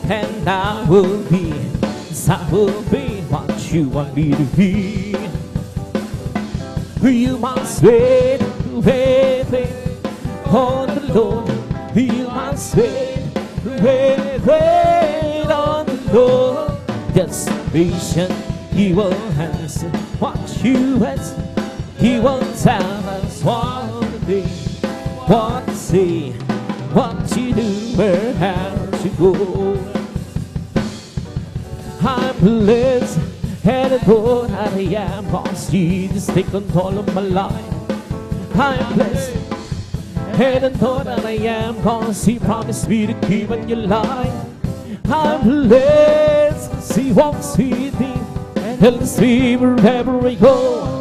And I will be, yes, I will be what you want me to be. You must wait on the Lord. You must wait on the Lord. Just be patient, He will answer what you ask. He will tell us what to do, what to say, what to do, where how to go. I'm blessed and adored that I am, cause Jesus take control of my life. I'm blessed and adored that I am, cause He promised me to keep on your life. I'm blessed cause He walks with me and helps me wherever I go.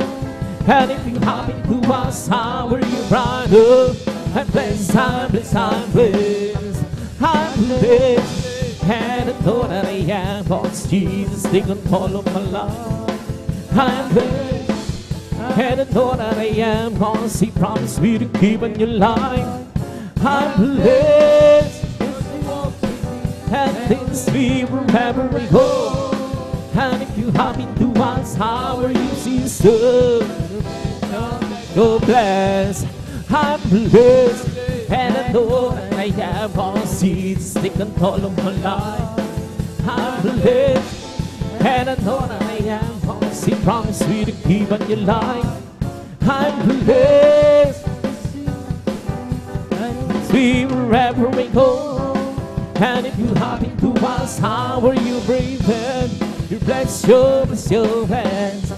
And if you happen to us, how are you, brother? I'm blessed, I'm blessed, I'm blessed. I'm blessed and adored that I am, cause Jesus take control of my life. I'm blessed and adored that I am, cause He promised me to keep on your life. I'm blessed and things me wherever I go. And if you happen to us, how are you, sister? God bless. I'm blessed and I know that I am, cause Jesus take control of my life. I'm blessed and I know that I am, cause He promised me to keep on your life. I'm blessed and see wherever we go. And if you happen to ask, how are you breathing? You bless your hands.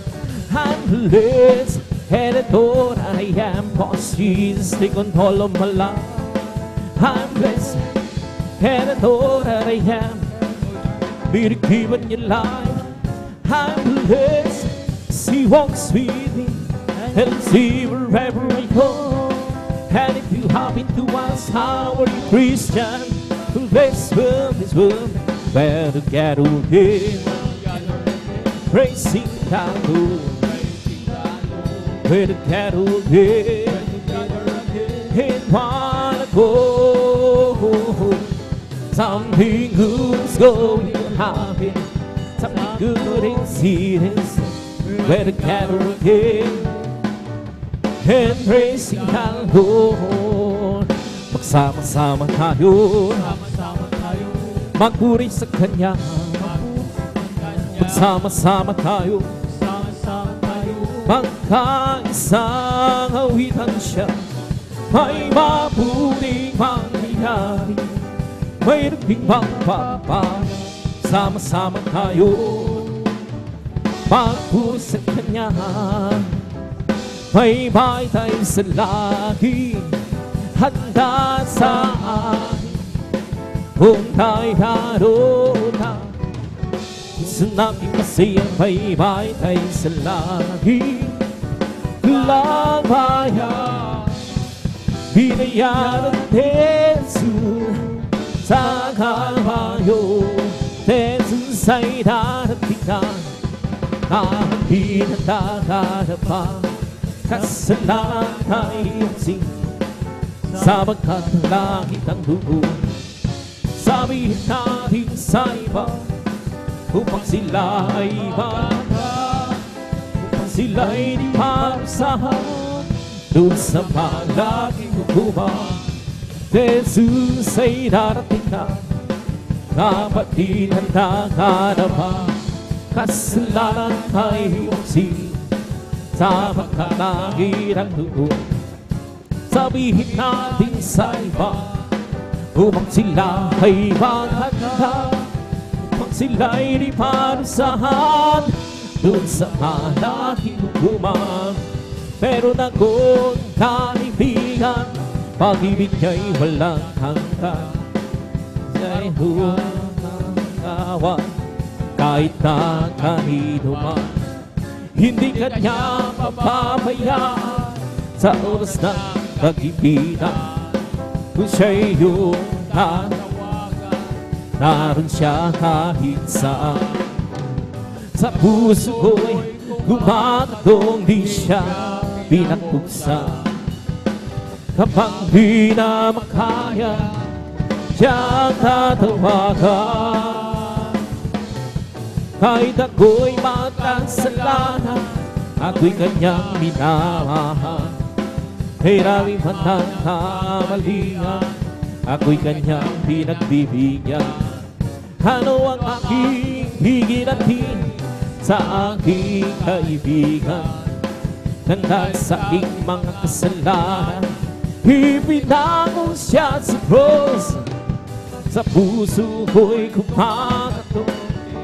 I'm blessed and I know that I am, cause Jesus take control of my life. I'm blessed and I know that I am, be to keep on your life. I'm blessed, He walks with me and see wherever I go. And if you happen to ask, how are you, Christian? This world, where to get away. Praising the Lord, where to get away. In one go, something good's going to happen. Something good is here, where to get away. And praising the Lord, magsama-sama tayo, magpuri sa Kanya. Magsama-sama tayo, magkaisang awitan siya. May mabuting mangyayari, may naging magpapal. Sama-sama tayo, magpuri sa Kanya. May bahay tayo sa lagi, handa sa akin. Kung tayo naroon na Puso namin masayang baybay tayo sa langit lang bayan. Binayaran Jesus sa Kalbaryo. Jesus ay darating na hindi na dadarapa. Kasalanan ay iwasin sapagkat ang langit ang doon. Sabihin natin sa iba upang sila ay bata, upang sila ay di parusahan doon sa malaking hukuman. Jesus ay darating na, dapat di handa ka na ba? Kasalanan ay iwasin sapagkat langit ang doon. Sabihin natin sa iba upang sila ay maghanda, upang sila ay di parusahan doon sa malaking hukuman. Pero nagon kaibigan, pag-ibig niya'y walang hanggan. Siya'y humangawan kahit na kanino man. Hindi ka niya mapabayaan sa oras ng pag-ibigan. Kung siya'y iyong nanawagan, naroon siya kahit saan. Sa puso ko'y gumagatong di siya pinagpuksa. Kapag di na makaya, siyang tatawagan. Kahit ako'y magkasalanan, ako'y kanyang minamahal. Hirami man ang kamalian, ako'y kanyang pinagbibigyan. Ano ang aking higilatin sa aking kaibigan? Nandang sa aking mga kasalanan, ipinako siya sa cross. Sa puso ko'y kumakato,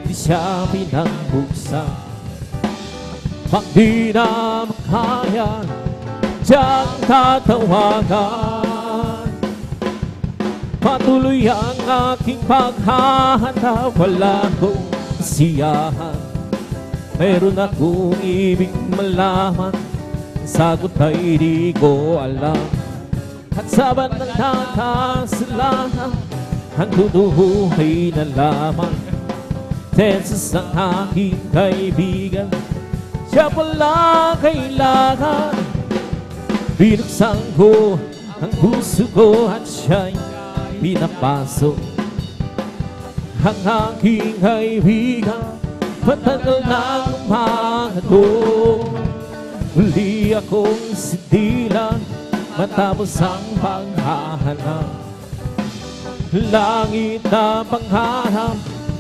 di siya pinambuksan. Pag di na makaya, siyang tatawagan. Patuloy ang aking paghahanda, wala kong kasiyahan. Meron akong ibig malaman, sagot ay di ko alam. At sa bandang nakasalanan, ang tutuhay na lamang. Jesus ang aking kaibigan, siya pala kailangan. Binuksan ko ang puso ko at siya'y pinapasok. Ang aking kaibigan, matagal na umagatong. Muli akong sindilan matapos ang paghahanap. Langit na pangharap,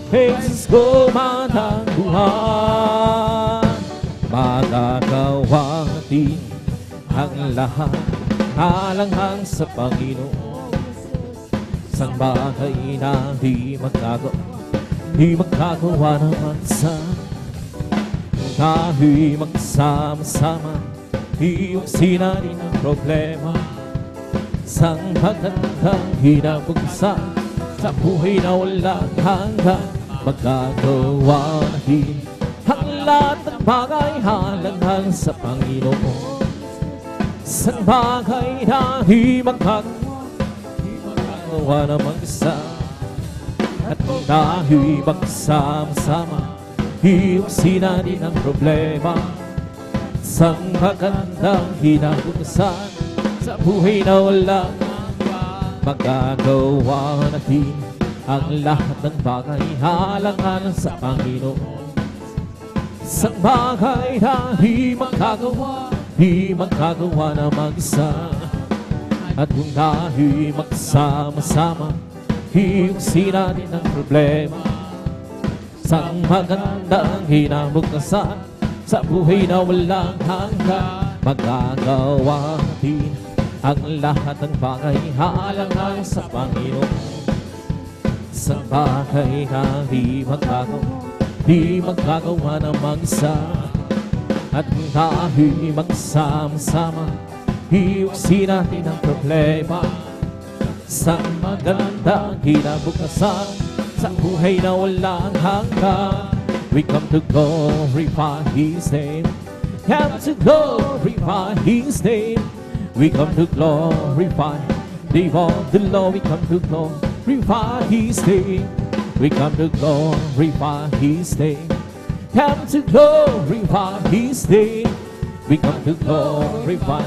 Jesus ko matangguhan. Magagawa natin ang lahat, alanghang sa Panginoon. Isang bagay na di magagawa naman sa tayo'y magsama-sama, iusin natin ang problema. Isang magandang hinabukasan sa buhay na walang hanggan. Magagawa natin ang lahat ng bagay, alanghang sa Panginoon. Isang bagay na di magagawa na mag-isa, at tayo'y magsama-sama, iusin natin ang problema. Isang magandang hinabukasan sa buhay na walang hanggan. Magagawa natin ang lahat ng bagay, alanghang sa Panginoon. Isang bagay na di magagawa na mag-isa, at kung tayo'y magsama-sama, iusin natin ang problema. Isang magandang hinabukasan sa buhay na walang hanggan. Magagawa natin ang lahat ng bagay, alanghang sa Panginoon. Isang bagay na di magagawa na mag-isa, at kung tayo'y magsama-sama, iusin natin ang problema. Sa magandang kinabukasan sa buhay na walang hanggan. We come to glorify His name. Come to glorify His name. We come to glorify the Lord. We come to glorify His name. We come to glorify His name. Come to glorify His name. We come to glorify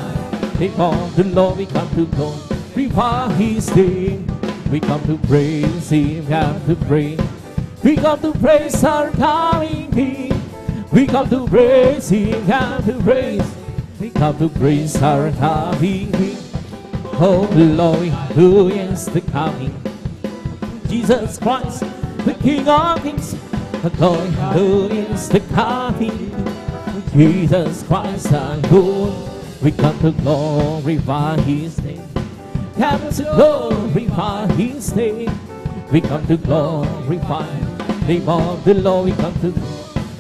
the Lord. We come to glorify His name. We come to praise Him. Come to praise. We come to praise our coming King. We come to praise Him. Come to praise. We come to praise our coming King. Oh glory, who is the coming? Jesus Christ, the King of Kings. Glory, who is the coming? Jesus Christ, our Lord. We come to glorify His name. Come to glorify His name. We come to glorify the name of the Lord. We come to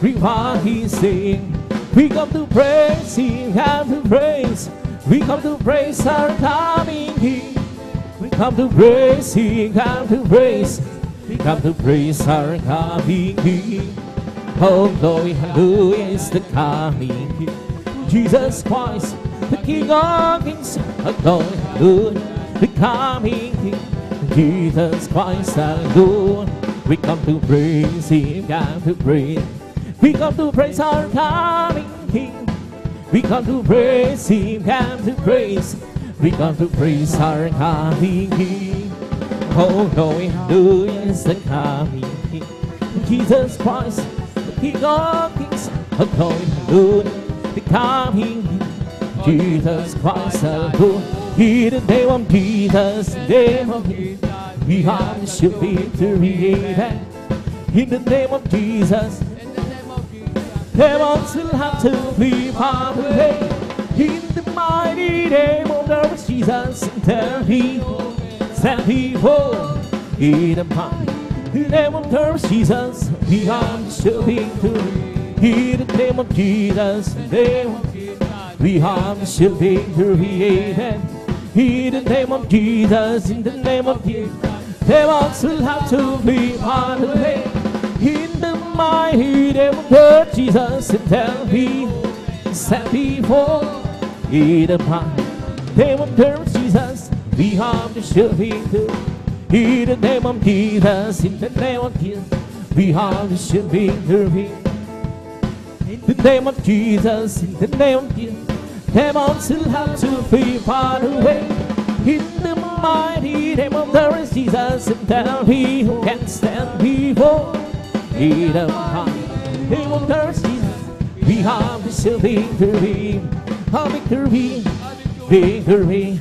glorify His name. We come to praise Him. Come to praise. We come to praise our coming King. We come to praise Him. Come to praise. We come to praise our coming King. Oh glory, who is the coming King? Jesus Christ, the King of Kings. Oh glory, who is the coming King? Jesus Christ our Lord. We come to praise Him. Come to praise. We come to praise our coming King. We come to praise Him. Come to praise. We come to praise our coming King. Oh glory, who is the coming King? Jesus Christ, the King of Kings. Oh glory, who is the coming King? Jesus Christ, our Lord. In the name of Jesus, in the name of Jesus, we have the victory. In the name of Jesus, demons will have to flee far away. In the mighty name of the Lord Jesus, tell people, stand people. In the mighty name of the Lord Jesus, we have the victory. In the name of Jesus, we have the victory. In the name of Jesus, in the name of Jesus, demons will have to flee far away. In the mighty name of the Jesus, and tell me, set people. In the mighty name of the Jesus, we have the victory. In the name of Jesus, in the name of Jesus, we have the victory. In the name of Jesus, in the name of Jesus, demons will have to flee far away. In the mighty name of the Lord Jesus, and tell me who can stand before. In the mighty name of the Lord Jesus, we have the victory. A victory, victory.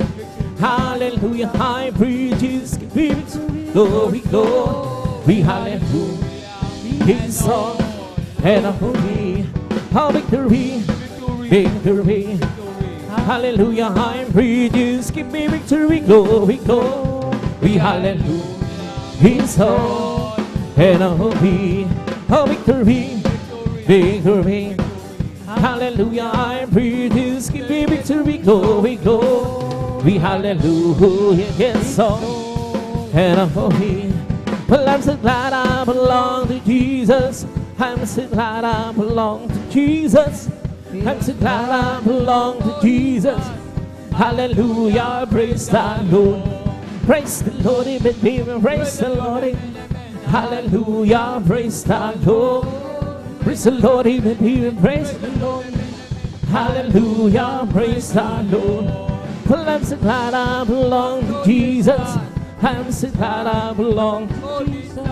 Hallelujah, high preaches victory. Glory, glory, hallelujah. His song and a holy, a victory, victory. Hallelujah, I'm preaches, give me victory, glory, glory, hallelujah. His song and a holy, a victory, victory. Hallelujah, I'm preaches, give me victory, glory, glory, hallelujah. His song and a holy. Well, I'm so glad I belong to Jesus. I'm so glad I belong to Jesus. I'm so glad I belong to Jesus. Hallelujah, praise the Lord. Praise the Lord, amen, praise the Lord. Hallelujah, praise the Lord. Praise the Lord, amen, praise the Lord. Hallelujah, praise the Lord. Well, I'm so glad I belong to Jesus. I'm so glad I belong to Jesus.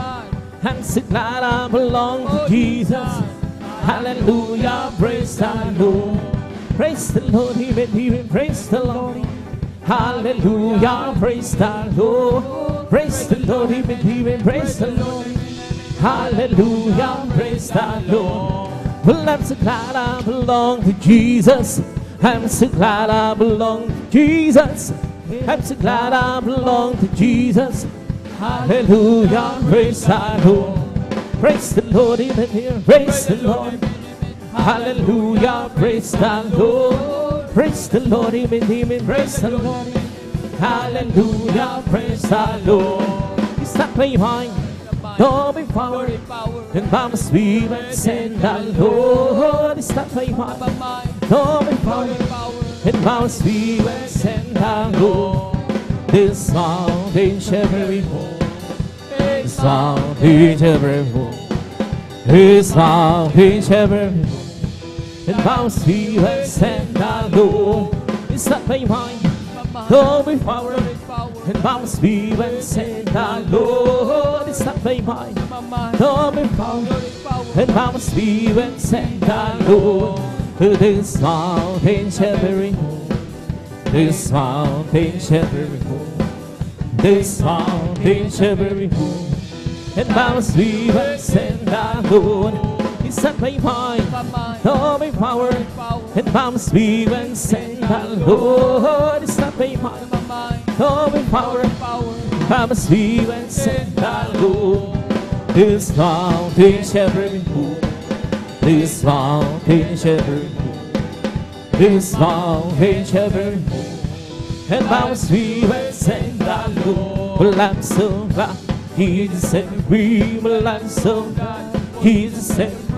I'm so glad I belong to Jesus. Hallelujah, praise the Lord. Praise the Lord, even praise the Lord. Hallelujah, praise the Lord. Praise the Lord, even praise the Lord. Hallelujah, praise the Lord. Well, I'm so glad I belong to Jesus. I'm so glad I belong to Jesus. I'm so glad I belong to Jesus. Hallelujah, praise the Lord. Praise the Lord, even here, praise the Lord. Hallelujah, praise the Lord. Praise the Lord, even praise the Lord. Hallelujah, praise the Lord. Is that behind? All my power and by my spirit send the Lord is not my mind. All my power and by my spirit send the Lord. This mountain shall be removed. This mountain shall be removed. This mountain shall be removed. And by my spirit send the Lord. It's not my mind. All my power and by my spirit send the Lord. It's not my mind. All my power and by my spirit send the Lord. This mountain shall be removed. This mountain shall be removed. This mountain shall be removed. And by my spirit send the Lord. It's not my mind. All my power and by my spirit send the Lord. It's not my mind. All my power by my spirit send the Lord. This mountain shall be removed. This mountain shall be removed. This mountain shall be removed. And by my spirit send the Lord. Well, I'm so glad He set me free. Well, I'm so glad He set me free.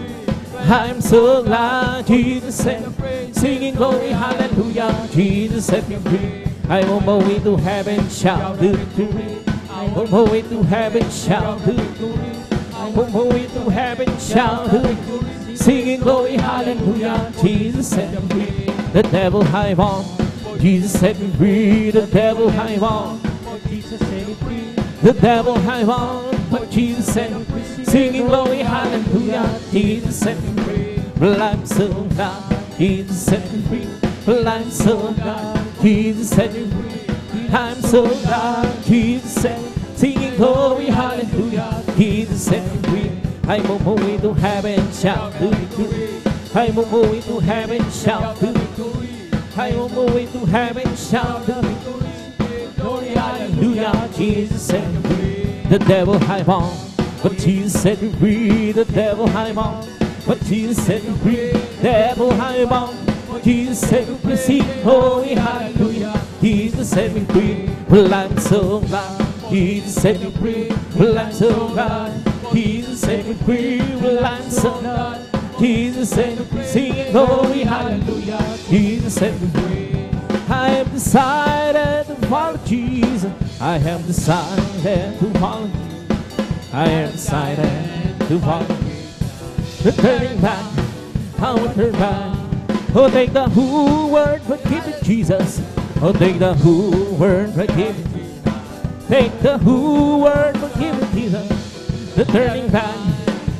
I'm so glad Jesus set me free. Singing glory, hallelujah, Jesus set me free. I'm on my way to heaven, shout the victory. I'm on my way to heaven, shout the victory. I'm on my way to heaven, shout the victory. Singing glory, hallelujah, Jesus set me free. The devil I won, Jesus set me free. The devil I won, Jesus set me free. The devil I won, but Jesus set me free. Singing glory, hallelujah, Jesus set me free. Well, I'm so glad Jesus set me free. Well, I'm so glad Jesus set me free. I'm so glad Jesus set me free. Singing glory, hallelujah, Jesus set me free. I'm on my way to heaven, shout the victory. I'm on my way to heaven, shout the victory. I'm on my way to heaven, shout the victory. Glory, hallelujah, Jesus set me free. The devil I won, but Jesus set me free. The devil I won, but Jesus set me free. The devil I won, but Jesus set me free. Sing glory, hallelujah, Jesus set me free. Well, I'm so glad Jesus set me free. Well, I'm so glad Jesus set me free. Well, I'm so glad Jesus set me free. Sing glory, hallelujah, Jesus set me free. I have decided to follow Jesus. I have decided to follow Jesus. I have decided to follow Jesus. The turning back, I won't turn back. Oh, take the whole word, but give it Jesus. Oh, take the whole word, but give it Jesus. Take the whole word, but give it Jesus. The turning back,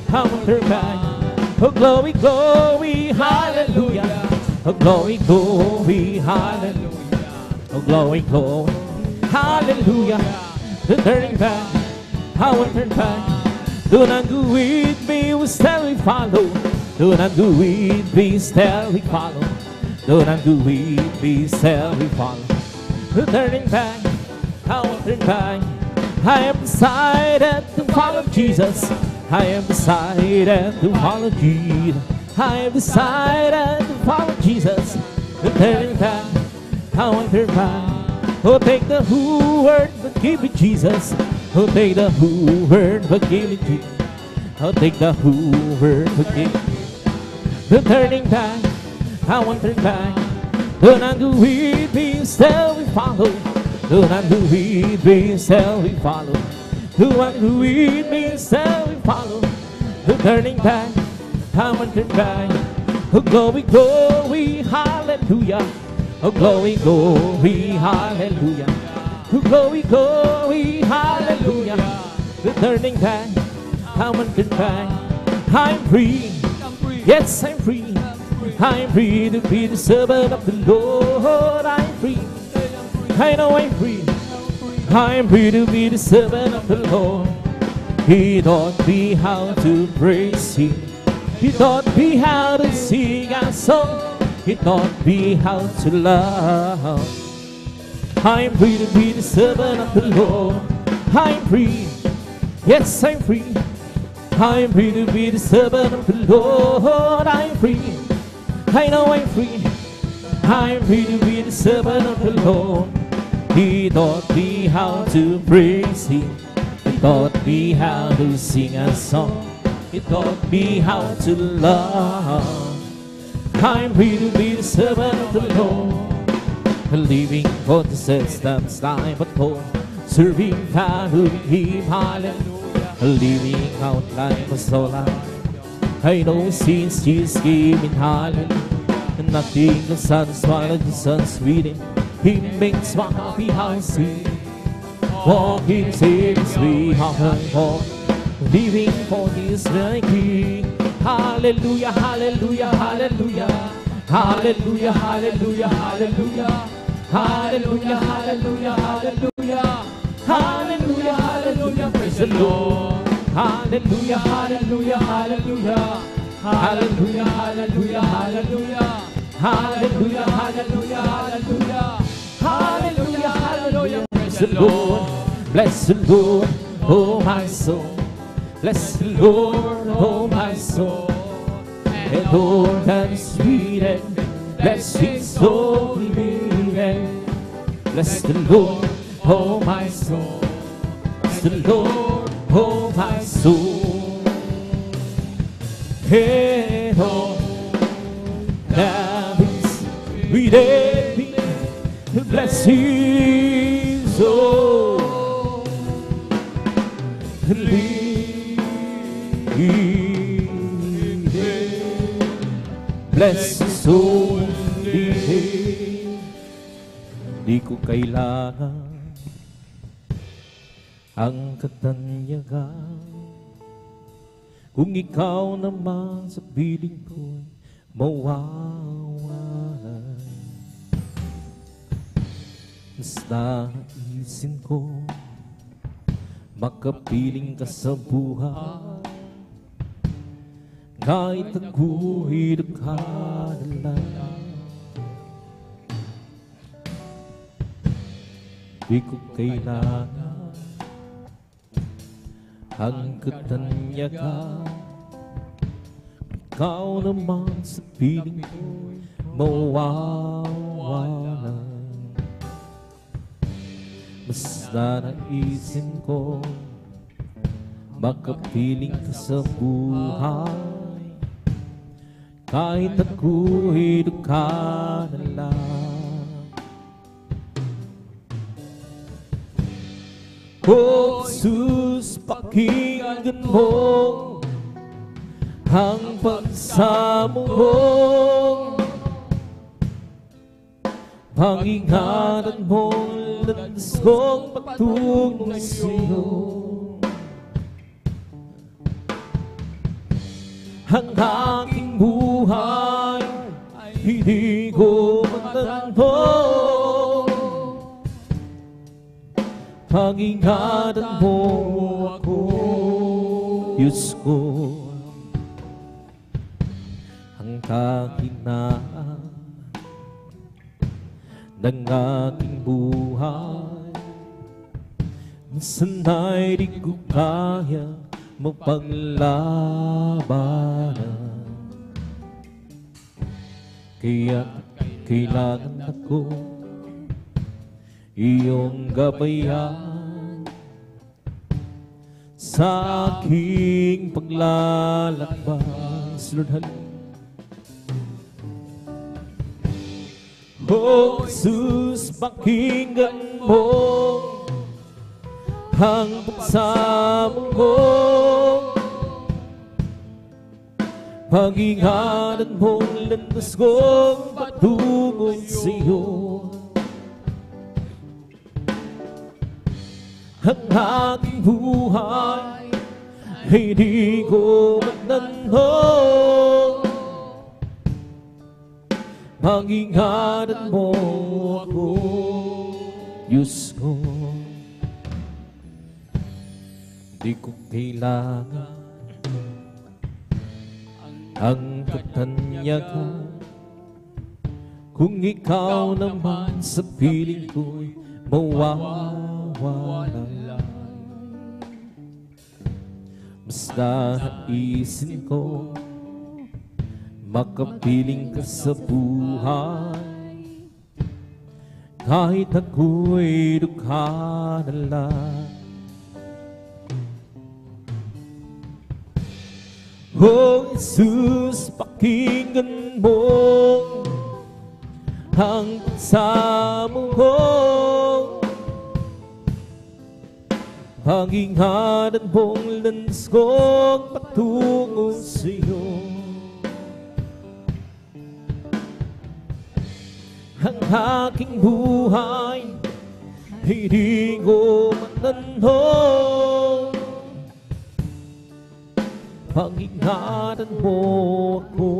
I won't turn back. Oh, glory, glory, hallelujah. Oh, glory, glory, hallelujah. Oh, glory, glory, hallelujah. The turning back, I won't turn back. Do not go with me, we still we follow. Do not go with me, still we follow. Do not go with me, still we follow. The turning back, I won't turn back. I have decided to follow Jesus. I have decided to follow Jesus. I have decided to follow Jesus. The turning back, I won't turn back. Oh, take the whole word, but give it Jesus. Oh, take the whole word, but give it Jesus. Oh, take the whole word, but give it Jesus. The turning back, I won't turn back. Do not go with me, still we follow. Do not go with me, still we follow. Do not go with me, still we follow. The turning back, I won't turn back. Oh, glory, glory, hallelujah. Oh, glory, glory, hallelujah. Oh, glory, glory, hallelujah. The turning back, I won't turn back. I'm free, yes, I'm free. I'm free to be the servant of the Lord. I'm free, I know I'm free. I'm free to be the servant of the Lord. He taught me how to praise Him. He taught me how to sing a song. He taught me how to love. I'm free to be the servant of the Lord. I'm free, yes, I'm free. I'm free to be the servant of the Lord. I'm free, I know I'm free. I'm free to be the servant of the Lord. He taught me how to praise Him. He taught me how to sing a song. It taught me how to love. I'm free to be the servant of the Lord, living for the systems time but for serving family Him, hallelujah. Living out life for so long. I know since Jesus came in, hallelujah. Nothing can satisfy Jesus within. He makes my happy house sweet. Walking His way, hallelujah. Living for His very King. Hallelujah, hallelujah, hallelujah. Hallelujah, hallelujah, hallelujah. Hallelujah, hallelujah, hallelujah. Hallelujah, hallelujah, praise the Lord. Hallelujah, hallelujah, hallelujah. Hallelujah, hallelujah, hallelujah. Hallelujah, hallelujah, hallelujah. Hallelujah, hallelujah, praise the Lord. Bless the Lord, oh my soul. Bless the Lord, oh my soul. And all that is sweet and bless His holy name. Bless the Lord, oh my soul. Bless the Lord, oh my soul. And all that is within me, bless His holy. Bless His holy name. Di ko kailangan ang katanyagan, kung ikaw naman sa piling ko'y mawawalan. Mas naisin ko makapiling ka sa buhay, kahit ako'y dukha na lang. Di ko kailangan ang katanyagan, ikaw naman sa piling ko'y mawawalan. Basta naisin ko makapiling ka sa buhay, kahit ako'y dukha na lang. O Jesus, pakinggan mo ang pagsamo ko, pangingatan mo landas kong patungong sa'yo. Ang aking buhay ay hindi ko matanpo, pangingatan mo ako, Diyos ko. Ang kahinaan ng aking buhay, minsan ay di ko kaya mapaglabanan, kaya kailangan ako iyong gabayan sa aking paglalakbay. Lord, oh Jesus, pakinggan mo ang pagsamo ko, pag-ingatan mong landas kong patungong sa'yo. Ang aking buhay ay di ko matanong, pag-ingatan mo ako, Diyos ko. Di ko kailangan ang katanyagan, kung ikaw naman sa piling ko'y mawawalan. Basta naisin ko makapiling ka sa buhay, kahit ako'y dukha na lang. Oh Jesus, pakinggan mo ang pagsamo ko, pag-ingatan mong landas kong patungo sa'yo. Ang aking buhay hindi ko mananong, pag-ingatan mo ako.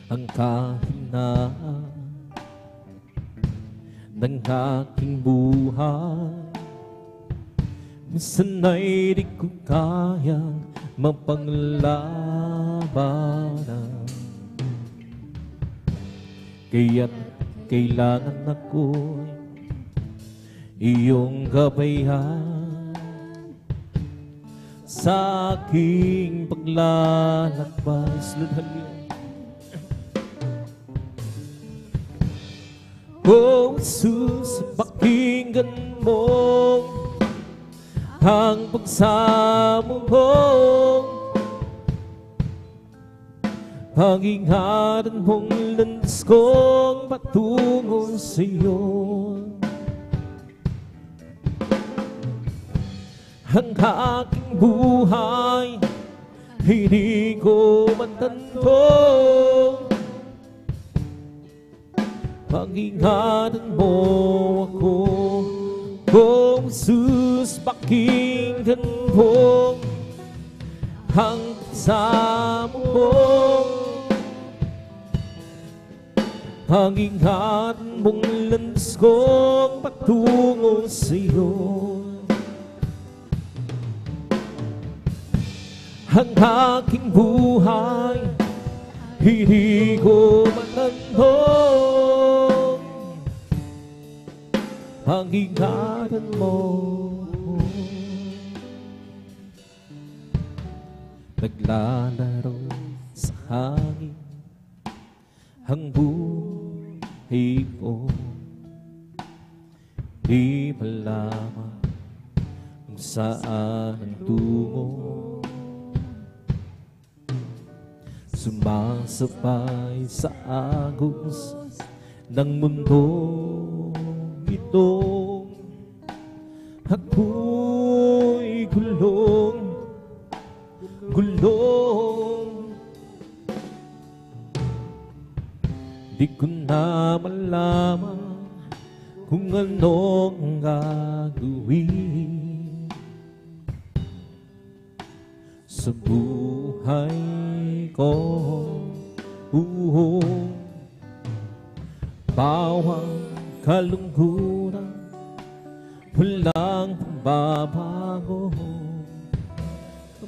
Ang kahinaan ng aking buhay, minsan ay di ko kayang mapanglabanan, kaya't kailangan ako'y iyong gabayan sa aking paglalakbay. Saludhan. Oh Jesus, pakinggan mo ang pagsamo ko, pag-ingatan mong landas kong patungo sa'yo. Ang aking buhay hindi ko matanto, pag-ingatan mo ako. Oh Jesus, pakinggan mo ang pagsamo ko, pag-ingatan mong landas kong patungo sa'yo. Ang aking buhay hindi ko matanong, pag-ingatan mo. Naglalaro sa hangin ang buhay ko, di malaman kung saan ang tungo, sumasabay sa agos ng mundo ito. Ako'y gulong, di ko na malaman kung anong gagawin sa buhay ko. Bawang kalungkutan, walang pagbabago,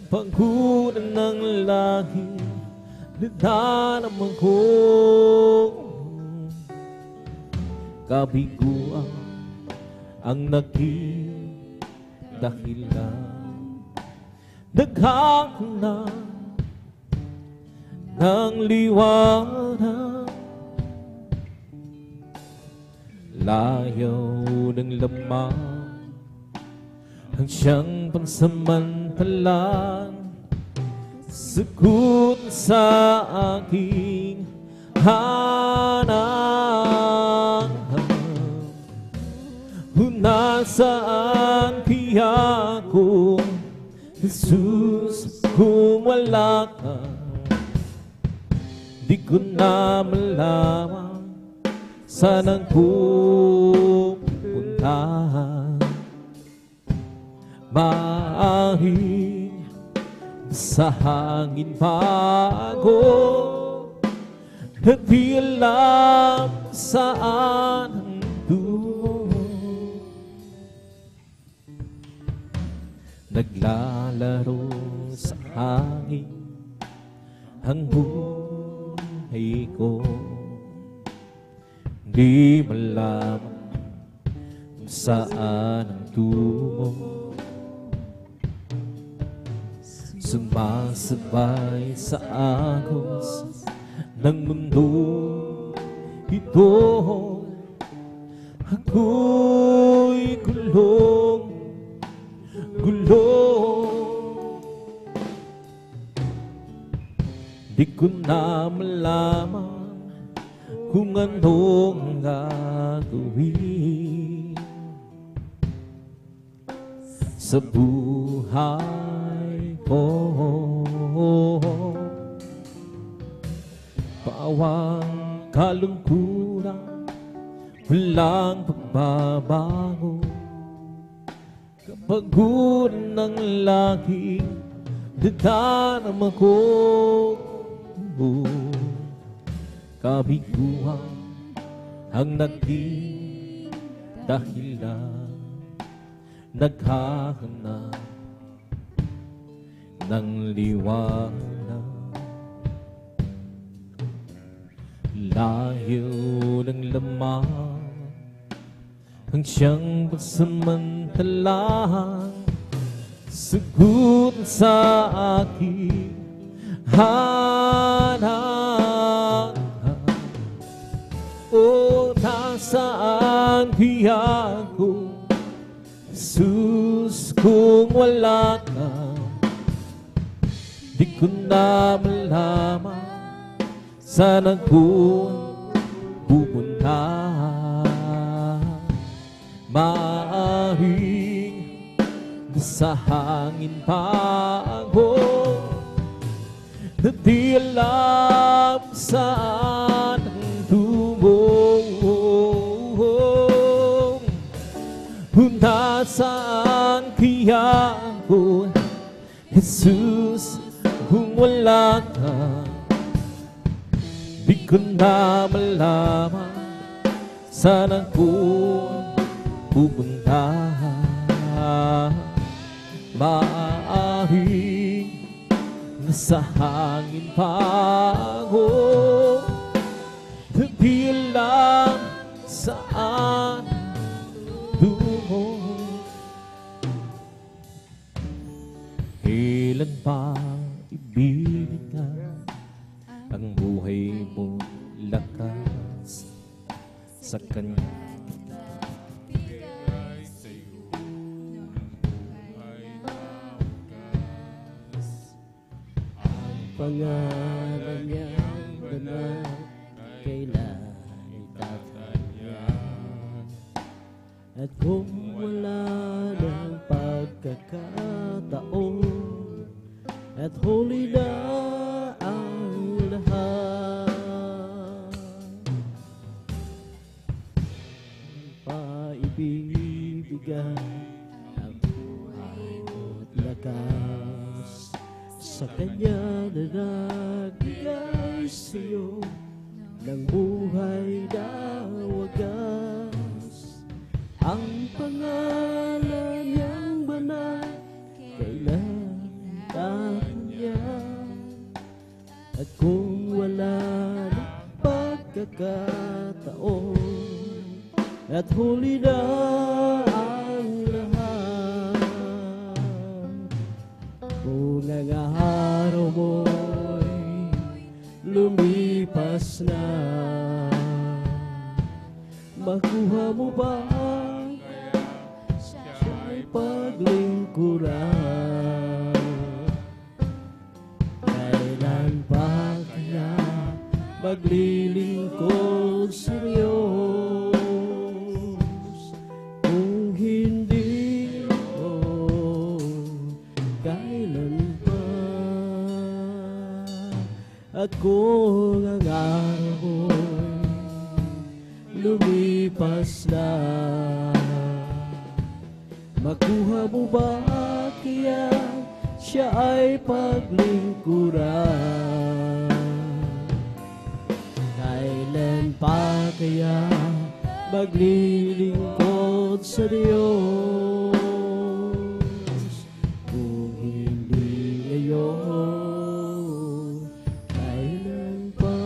pagkunan ng lahi, nadanaman ko. Kabiguan ang naging dahilan, daghang na ng liwanag, layaw ng lamang ang siyang pansamantalang sagot sa aking hanap. Nasaan kaya ako, Jesus, kung wala ka? Di ko na malaman saan ang pupunta. Maahing sa hangin pa ako, at di alam saan ang tungo. Naglalaro sa hangin ang buhay ko, di malaman kung saan ang tungo, sumasabay sa agos ng mundo ito. Ako'y gulong Di ko na malaman kung anong gagawin sa buhay ko. Pawang kalungkutan, walang pagbabago. Kapaguran ng laging dadarama ko. Kabiguan ang naging dahilan, naghahanap ng liwanag. Layo ng lamang ang siyang pansamantalang sagot sa aking hanap. O nasaan kaya ako, Jesus, kung wala ka? Di ko na malaman saan ako pupunta. Maaaring sa hangin pa ako, na di alam saan ang tungo. Nasaan kaya ako, Jesus, kung wala ka? Di ko na malaman saan ako pupunta. Maaaring nasa hangin pa ako, di alam saan tungo. Kailan pa ibibigay ang buhay mo lakas sa Kanya? Pangalan niyang banal, kailan itatagyan? At kung wala ng pagkakataon, at huli na ang lahat, paibibigay ang buhay mo't lakas sa Kanya na nagbigay sa'yo ng buhay na wagas. Ang pangalan niyang banal, kailan tatagyan? At kung wala na pagkakataon, at huli na ang lahat, kung ang araw mo'y lumipas na, makuha mo ba siya'y paglingkuran? Kailan pa kaya maglilingkod sa Diyos? Kung hindi mo, kailan pa? At kung ang araw mo'y lumipas na, makuha mo ba kaya siya ay paglingkuran? Kailan pa kaya maglilingkod sa Diyos? Kung hindi ngayon, kailan pa?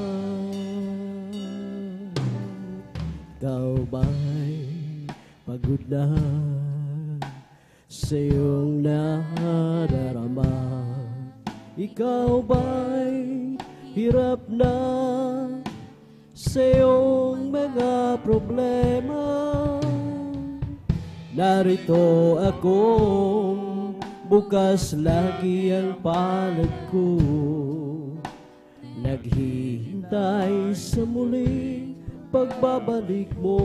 Ikaw ba'y pagod na sa iyong nadarama? Ikaw ba'y hirap na sa iyong mga problema? Narito ako, bukas lagi ang palad ko. naghihintay sa muling pagbabalik mo.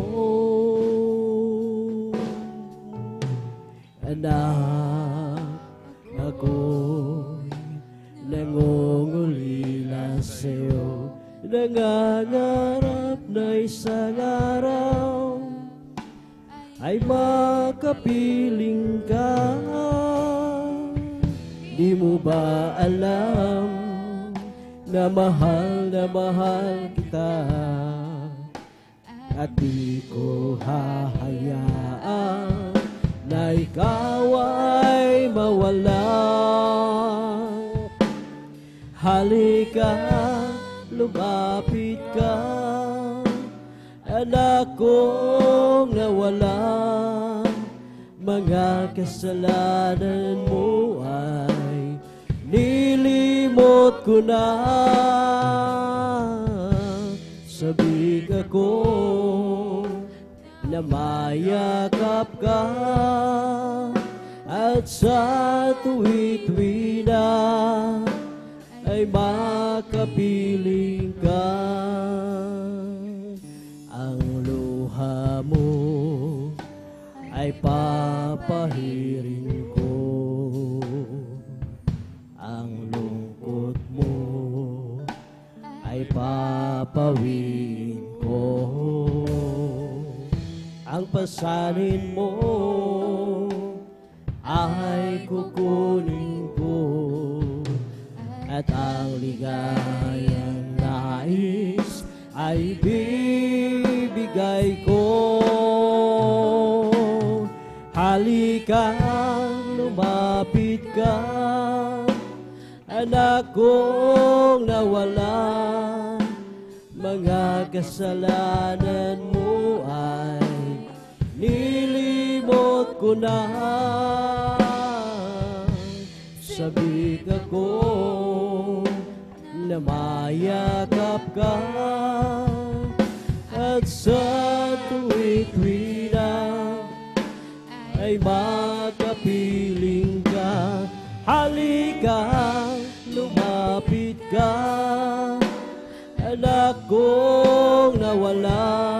Anak, ako'y nangungulila sa'yo, nangangarap na isang araw ay makapiling ka. Di mo ba alam na mahal kita, at di ko hahayaan na ikaw ay mawala. Halika, lumapit ka, anak kong nawala. Mga kasalanan mo ay nilimot ko na. Sabik ako na mayakap ka, at sa tuwi-tuwi na ay makapiling ka. Ang luha mo ay papahirin ko, ang lungkot mo ay papawin ko. Ang pasanin mo ay kukunin ko, at ang ligayang nais ay bibigay ko. Halika, lumapit ka, anak kong nawala. Mga kasalanan mo ay nilimot ko na. Sabik ako na mayakap ka, at sa tuwi-tuwi na ay makapiling ka. Halika, lumapit ka, anak kong nawala.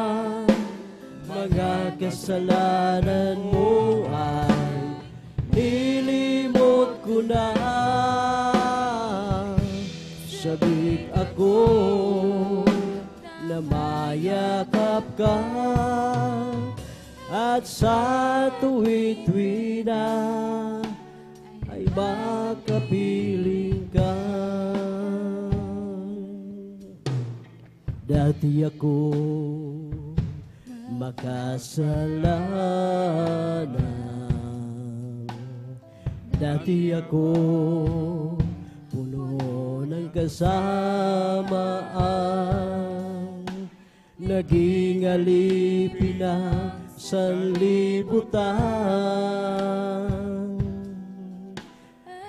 Mga kasalanan mo ay nilimot ko na. Sabik ako na mayakap ka, at sa tuwi-tuwi na ay makapiling ka. Dati ako makasalanan, dati ako puno ng kasamaan, naging alipin na sanlibutan,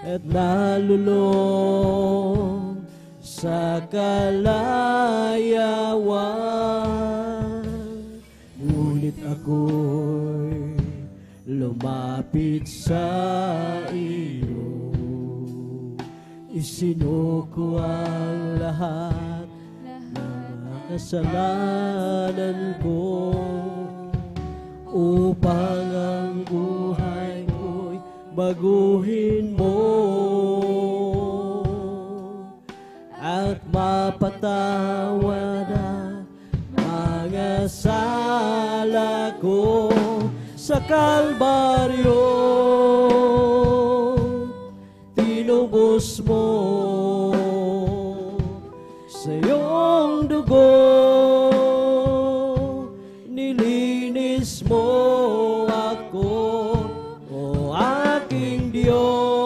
at nalulong sa kalayawan. Ngunit ako'y lumapit sa iyo, isinuko ang lahat ng kasalanan ko, upang ang buhay ko'y baguhin mo, at mapatawad ang mga sala ko sa Kalbaryo. Tinubos mo sa iyong dugo, nilinis mo ako, o aking Diyos,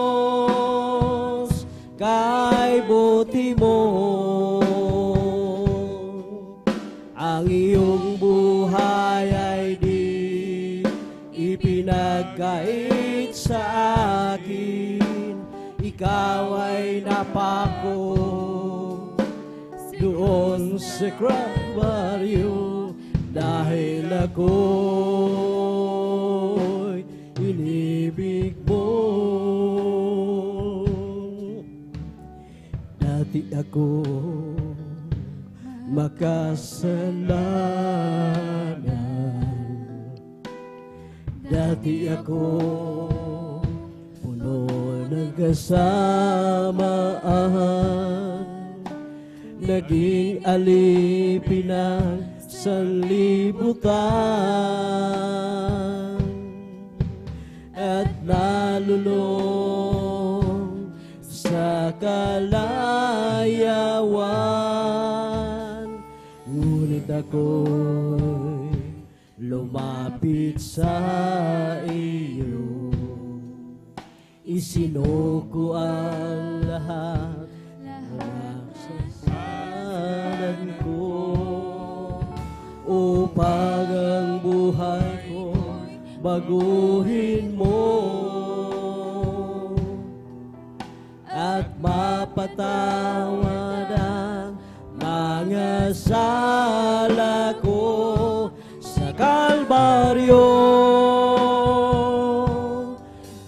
kay buti mo. Ang iyong buhay ay di ipinagkait sa akin, ikaw ay napako doon sa Kalbaryo, dahil ako'y inibig mo. Dati ako kasalanan. Dati ako puno ng kasamaan, naging alipin ng sanlibutan, at nalulong sa kalayawan. Ngunit ako'y lumapit sa iyo, isinuko ang lahat ng kasalanan ko, upang ang buhay ko baguhin mo at mapatawad ang mga sala ko. Sa Kalbaryo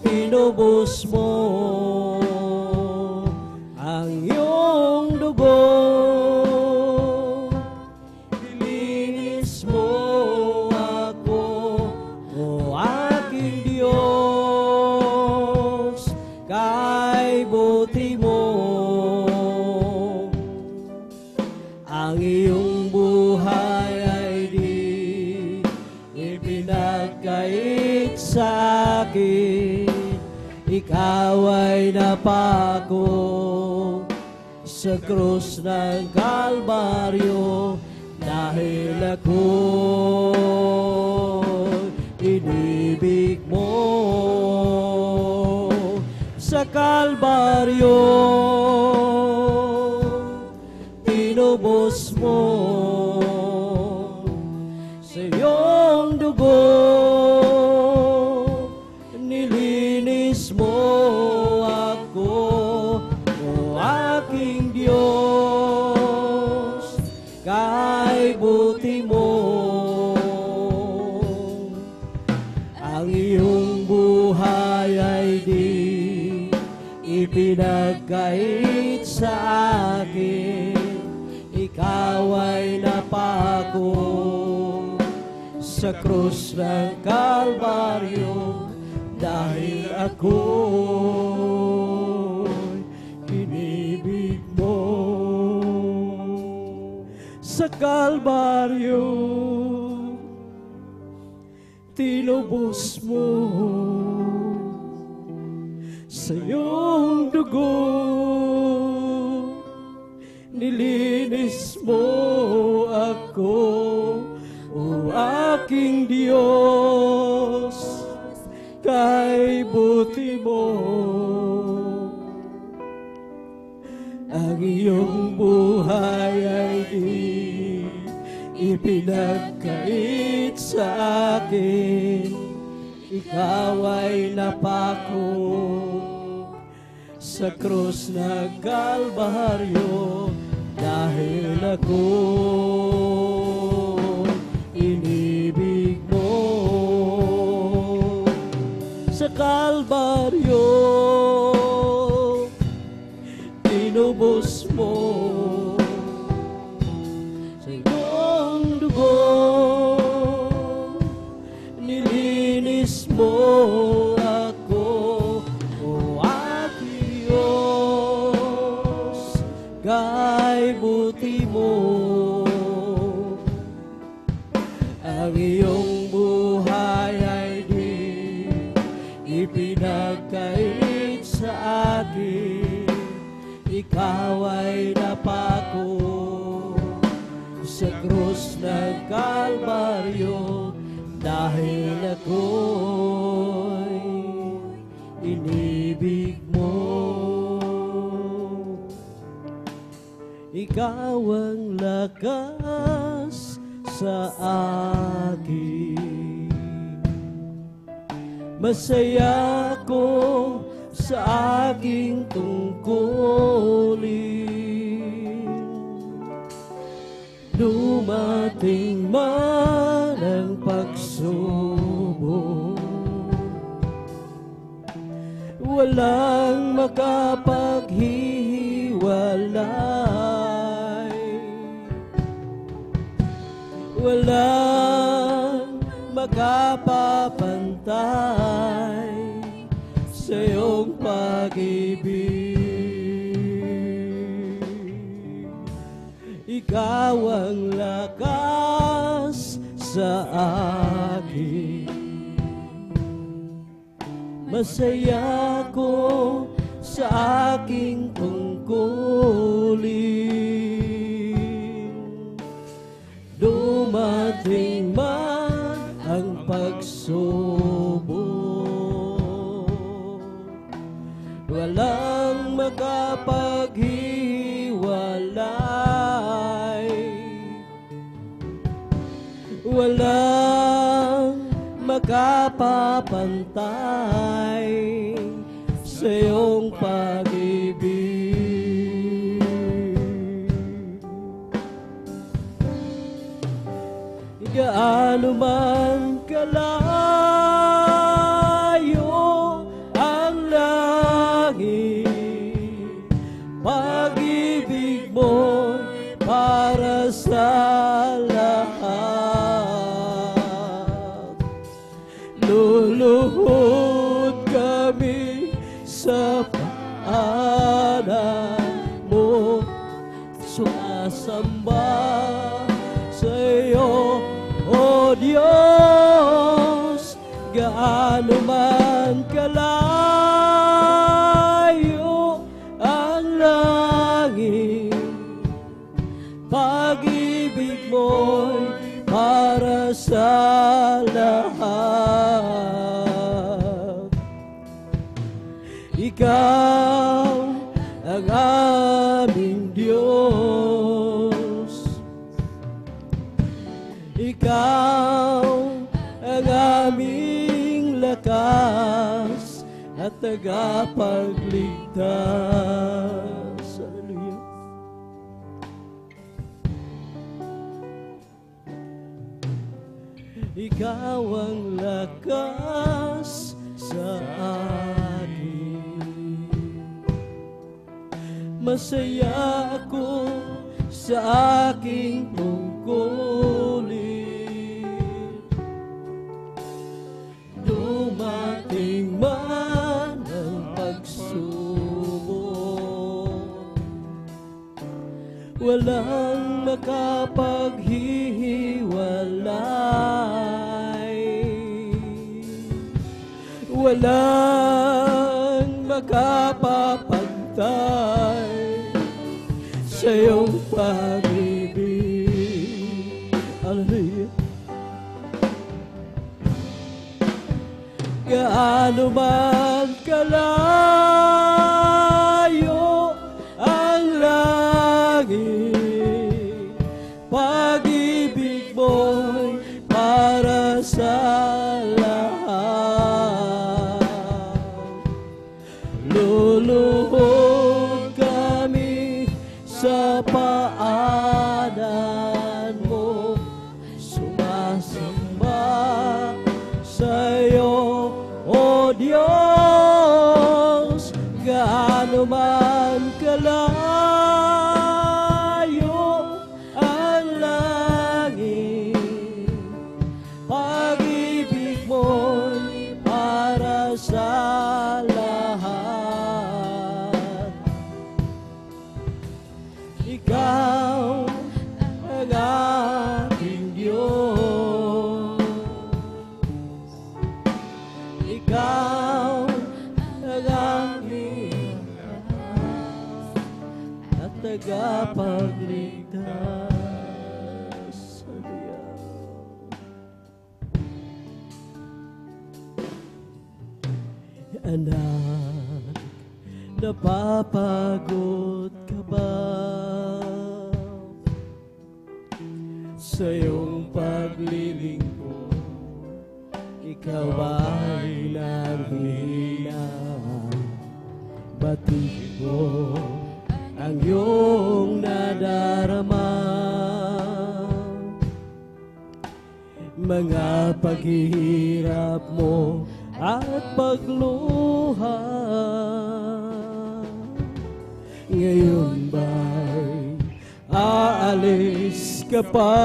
tinubos mo ang iyong dugo, nilinis mo ako, o aking Diyos, kay buti mo. Ang iyong buhay ay di ipinagkait sa akin, ikaw ay napako sa krus ng Kalbaryo, dahil ako inibig mo. Sa Kalbaryo tinubos mo sa iyong dugo, nilinis mo ako, o aking Diyos, kay buti mo. Ang iyong buhay ay di ipinagkait sa akin, ikaw ay napako sa krus ng Kalbaryo, dahil ako inibig mo. Sa Kalbaryo tinubos mo sa iyong dugo, nilinis mo ako, o aking Diyos, kay buti mo. Ang iyong buhay ay di ipinagkait sa akin, ikaw ay napako sa krus ng Kalbaryo, dahil ako inibig mo. Sa Kalbaryo tinubos mo sa iyong dugo, nilinis mo ako, o aking Diyos, kay buti mo. Ang iyong buhay ay di ipinagkait sa akin, ikaw ay napako sa krus ng Kalbaryo, dahil ako'y inibig mo. Ikaw ang lakas sa akin, masaya ako sa aking tungkulin. Dumating man ang pagsubok, walang makapaghihiwalay. walang makapapantay sa iyong pag-ibig. Ikaw ang lakas sa akin, masaya ko sa aking tungkulin. Dumating man ang pagsubok, walang makapaghiwalay, walang makapapantay sa iyong pag-ibig. Gaano man kalayo ang langit, pag-ibig mo para sa lahat. Luluhod kami sa paanan mo, sumasamba sa iyo, O Diyos. Gaano man kalayo ang langit, pag-ibig mo'y para sa lahat. Ikaw ang aming Diyos, ikaw ang aming lakas at tagapagligtas. Hallelujah. Ikaw ang lakas sa akin, masaya ako sa aking tungkulin. Dumating man ang pagsubok, walang makapaghihiwalay, walang makapapantay sa iyong pag-ibig. Hallelujah. Gaano man kalayo ang langit, pag-ibig mo'y para sa lahat. Luluhod kami sa paanan mo, sumasamba sa iyo, O Diyos. Gaano man kalayo ang langit, pag-ibig mo'y para sa lahat. Ikaw ang aking Diyos, ikaw ang aming lakas at tagapagligtas. Anak, napapagod ka ba sa iyong paglilingkod? Ikaw ay nanghina, batid mo ang iyong nadarama. Mga paghihirap mo at pagluha, ngayon ba'y aalis ka pa.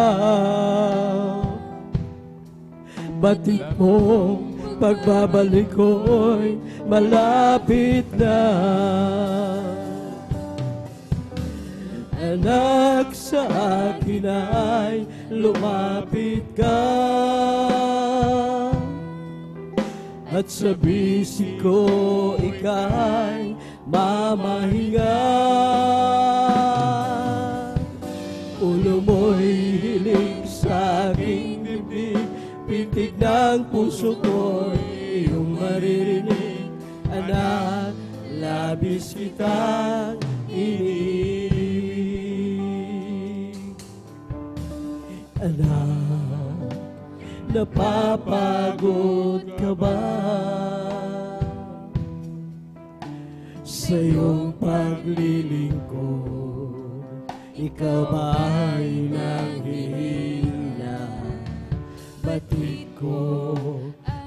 Batid mo, pagbabalik ko'y malapit na. Anak, sa akin ay lumapit ka. At sa bisig ko ika'y mamahinga. Ulo mo'y hilig sa aking bibig, pitig ng puso ko'y iyong maririnig. Anak, labis kitang iniibig. Anak, napapagod ka ba sa iyong paglilingkod? Ikaw ba'y nanghihina? Batid ko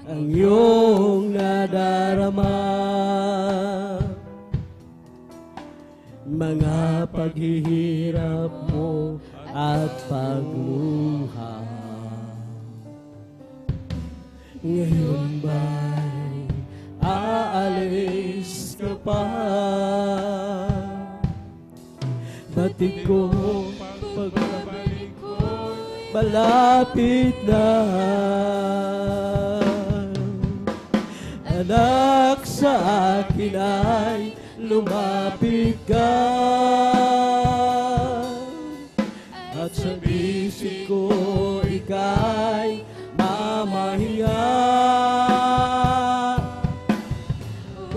ang iyong nadarama. Mga paghihirap mo at pagluha, ngayon ba'y aalis ka pa? Batid ko, pagbabalik ko, malapit na. Anak, sa akin ay lumapit ka. At sa bisig ko ika'y mamahinga.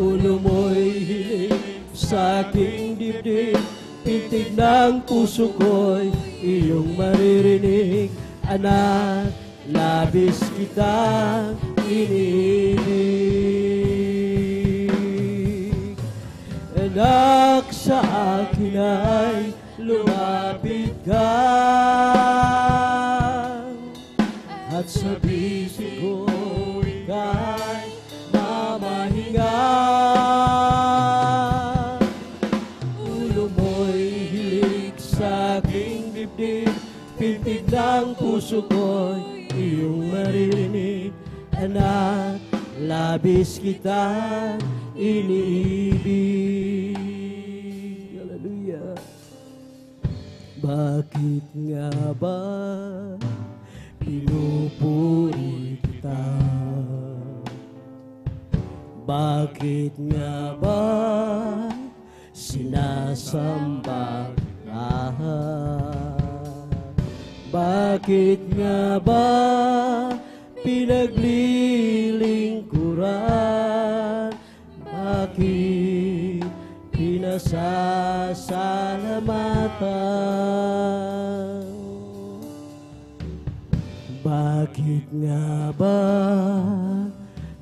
Ulo mo'y hilig sa aking dibdib, pitig ng puso ko'y iyong maririnig. Anak, labis kitang iniibig. Anak, sa akin ay lumapit ka. At sa bisig ko ika'y mamahinga. Ulo mo'y hilig sa aking dibdib, pitig ng puso ko'y iyong maririnig. Anak, labis kitang iniibig. Hallelujah. Bakit nga ba pinupuri kita? Bakit nga ba sinasamba ka? Bakit nga ba pinaglilingkuran? Bakit pinasasalamatan? Bakit nga ba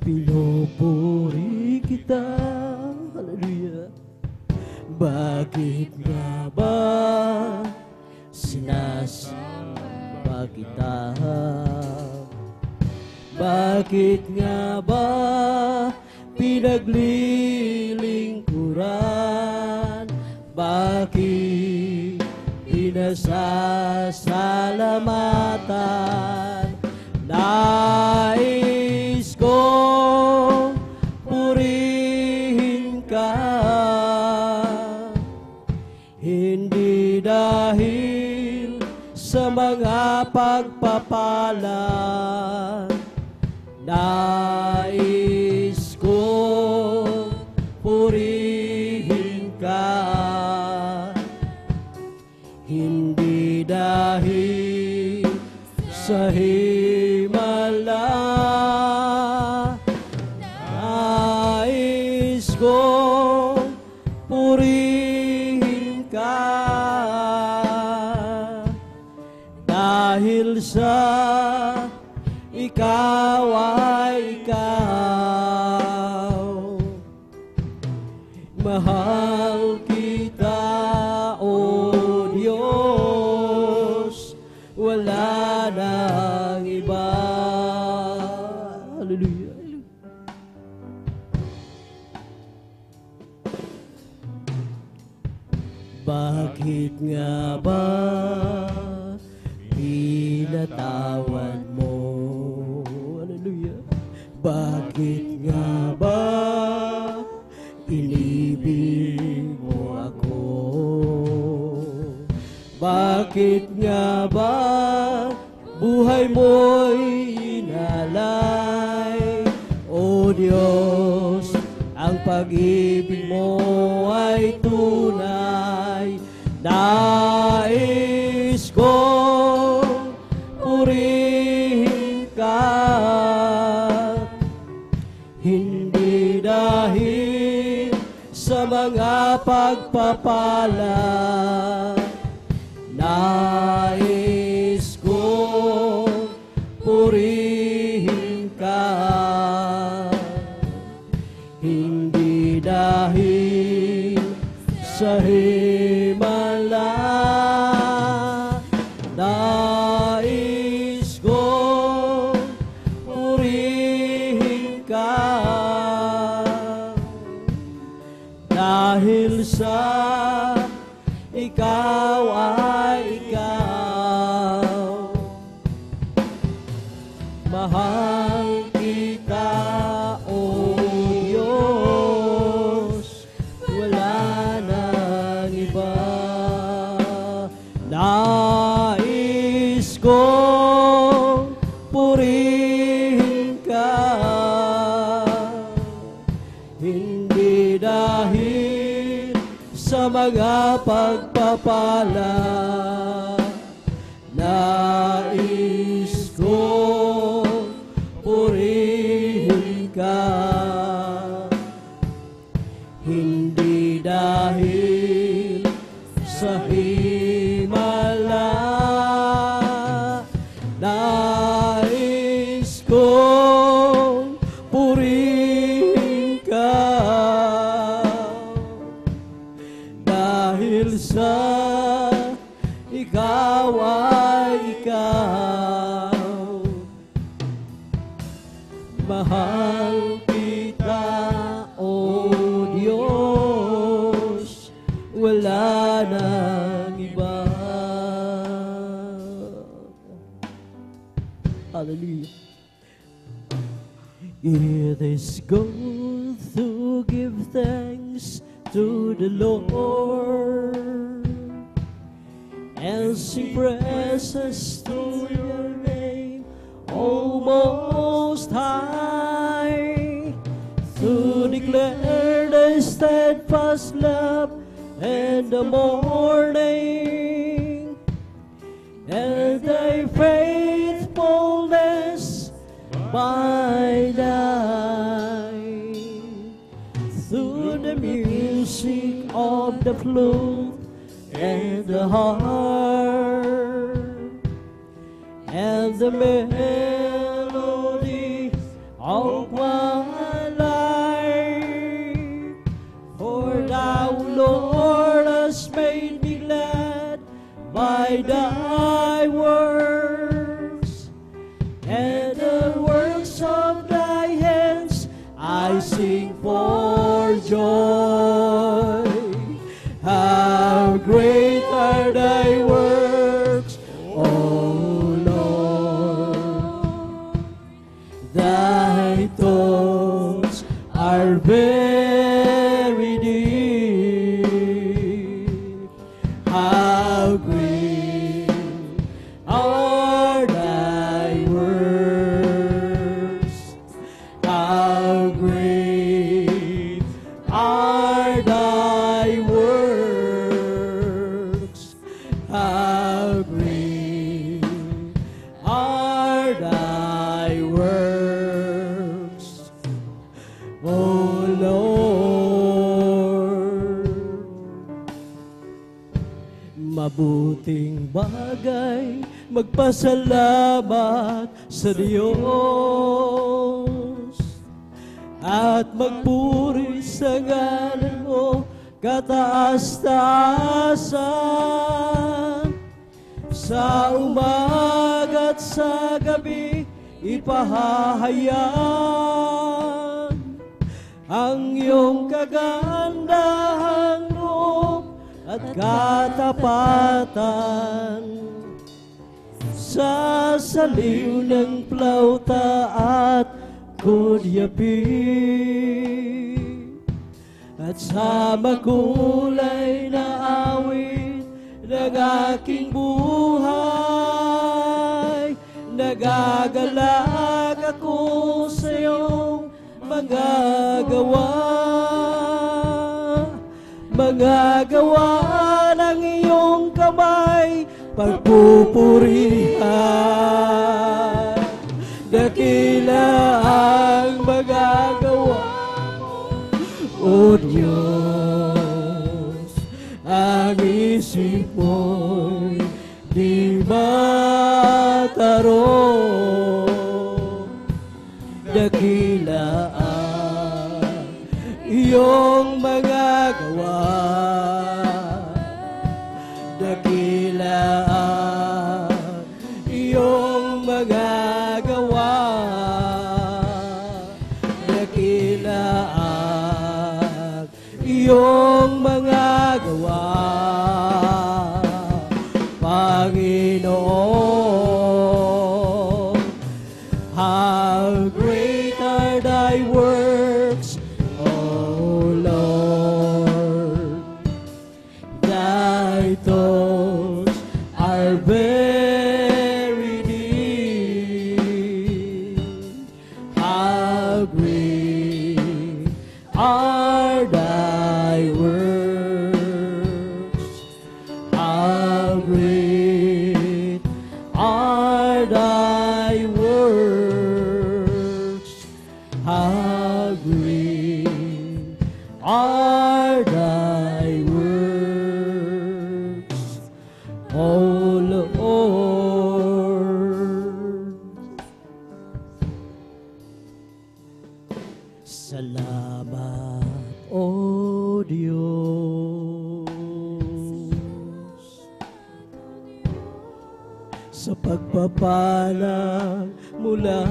pinupuri kita? Hallelujah. Bakit nga ba sinasamba kita? Bakit nga ba pinaglilingkuran? Bakit pinasasalamatan? Nais kong purihin ka, hindi dahil sa mga pagpapala. Nais kong purihin ka, hindi dahil sa himala. Nais kong purihin ka, dahil sa ikaw ay ikaw. Mahal kita, O Diyos, wala nang iba. Hallelujah. Bakit nga ba pinatawad mo. Hallelujah. Bakit nga ba inibig mo ako? Bakit nga ba buhay mo'y inalay? O Diyos, ang pag-ibig mo ay tunay. Nais kong purihin ka, hindi dahil sa mga pagpapala. Nais kong purihin ka, hindi dahil sa himala. Nais kong purihin ka, dahil sa ikaw ay ikaw. Mahal kita, O Diyos, wala nang iba. Nais kong purihin ka, hindi dahil sa mga pagpapala. Nais kong purihin ka, hindi dahil sa himala. Nais kong purihin ka, dahil sa ikaw ay ikaw. Mahal kita, O Diyos, wala nang iba. Hallelujah. It is good to give thanks to the Lord and sing praises to your name, O Most High, to declare the steadfast love and the morning, and thy faithfulness by night. Through the music of the flute and the harp and the melody of my life, for thou, Lord, hast made me glad by thy works, and the works of thy hands I sing for joy. How great are thy works, O Lord! Thy thoughts are very deep. How great are thy works! How great are thy works! How great are thy works, O Lord! Mabuting bagay magpasalamat sa Diyos at magpuri sa ngalan mo kataas-taasan. Sa umaga at sa gabi ipahahayag ang iyong kagandahang loob at katapatan. Nagsasaliw ng plauta at kudyapi, at sa makulay na awit ng aking buhay, nagagalag ako sa iyong mga gawa ng iyong kamay, pagpupurihan. Dakila ang magagawa mo, O Diyos. Ang isip mo'y di matarong. Dakila ang iyong mga gawa, dakila ang iyong mga gawa, dakila ang iyong mga gawa, Panginoon. How great are thy works, O Lord. Thy thoughts are very deep. How great are thy works. How great are thy works. How great are thy works, O Lord. Salamat, O Diyos, sa pagpapalang mula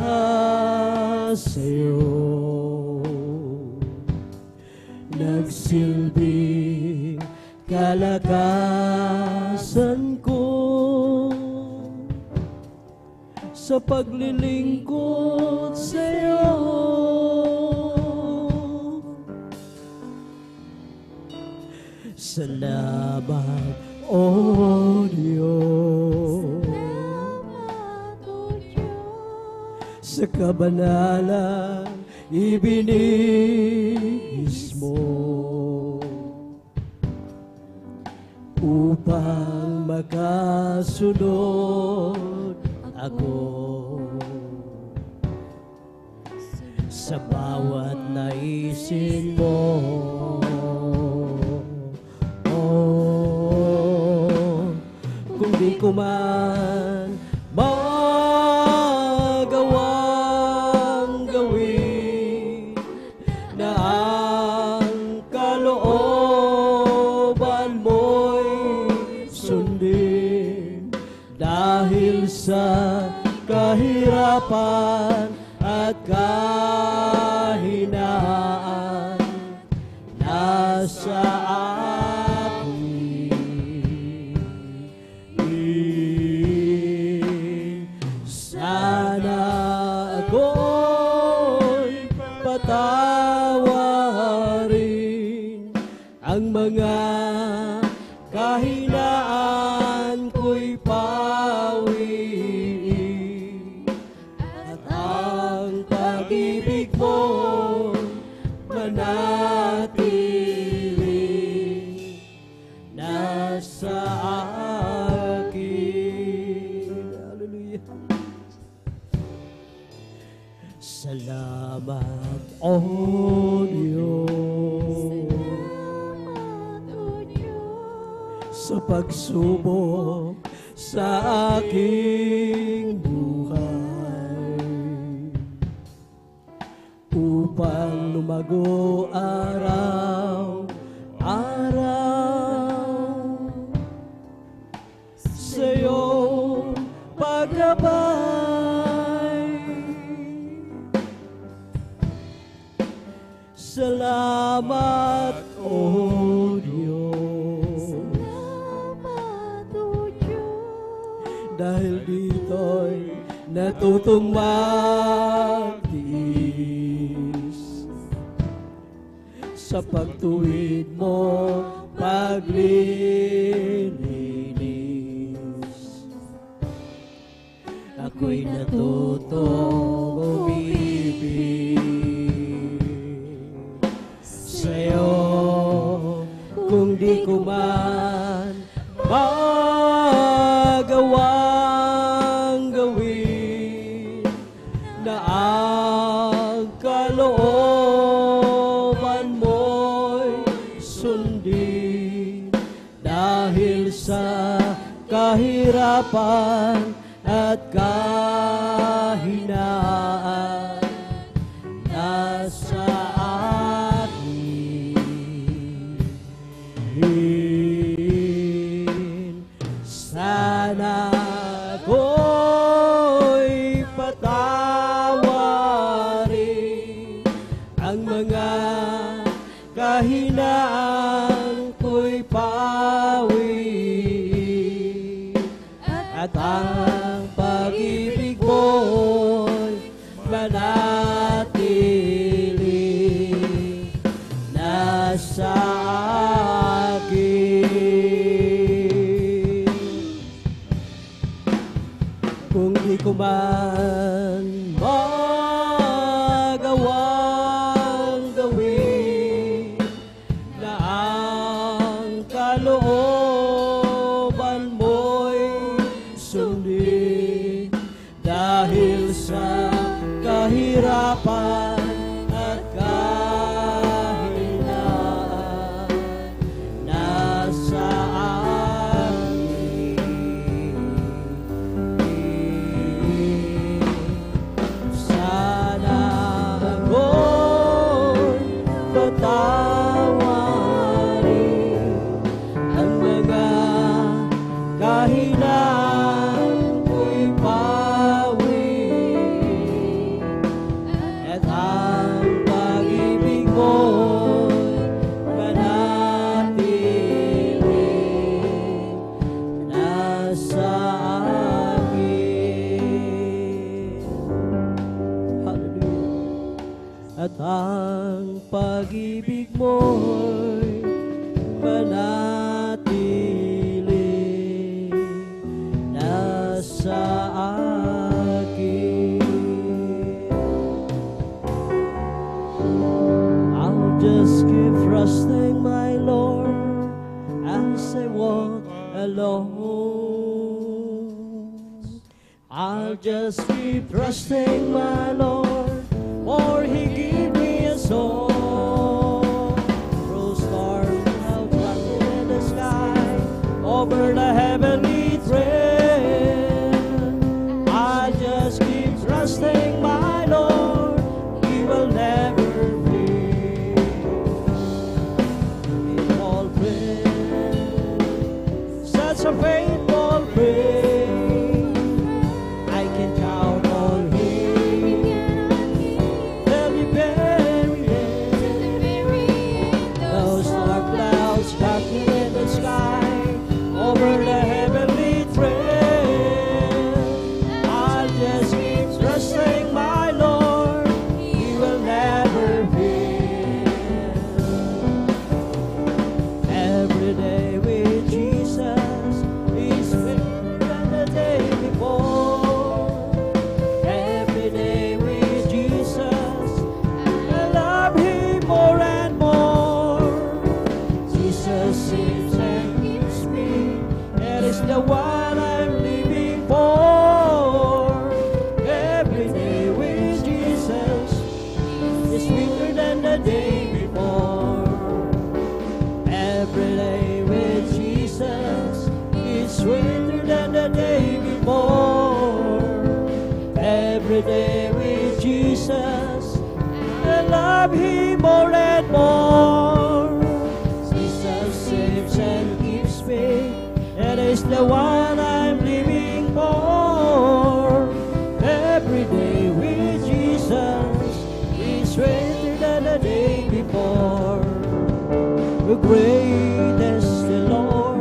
sa iyo. Nagsilbing kalakasan ko sa paglilingkod sa iyo. Salamat, O Diyos, sa kabanalang ibinigis mo upang makasunod ako sa bawat naisin mo. Kung di ko man magawang gawin na ang kalooban mo'y sundin, dahil sa kahirapan at kahinaan nasa patawarin ang mga kahinaan ko'y pawiin, at ang pag-ibig mo manatili nasa akin. Hallelujah. Salamat, O Diyos, sa pagsubok sa aking buhay, upang lumago araw-araw sa iyong paggabay. Salamat, O Diyos, dahil dito puso'y natutong magtiis sa pagtuwid mo paglilinis. Ako'y natutong umibig sa'yo kung di ko man magawang gawin na ang kalooban mo'y sundin dahil sa kahirapan at kahinaan nasa akin. Sana ako'y patawarin ang mga kahinaan ko'y pawiin at ang pag-ibig mo'y manatili nasa akin. Kung di ko man magawang gawin na ang kalooban mo'y sundin dahil sa kahirapan at kahinaan nasa akin. Sana ako'y patawarin ang mga kahinaan ko'y pawiin at ang pag-ibig mo'y manatili nasa akin. Hallelujah. At ang pag-ibig mo'y manatili nasa akin. I'll just keep trusting my Lord as I walk alone. I'll just keep trusting my Lord, for He gave me a song. Through storms I'll trust in the sky, over the heavenly thread. I'll just keep trusting my Lord, He will never fail. Faithful friend, such a faithful friend, I can count on Him. Till the very end, those dark clouds darkening in the sky, over the heavenly thread. I'll just keep trusting my Lord, He will never fail. Every day with Jesus is better than the day before. Every day with Jesus, I love Him more and more. Jesus saves and keeps me, that is the one I'm living for. Every day with Jesus is sweeter than the day before. Every day with Jesus is sweeter than the day before. Every day with Jesus, I love Him more and more. Jesus saves and keeps me, that is the one I'm living for. Every day with Jesus is sweeter than the day before. The great is the Lord,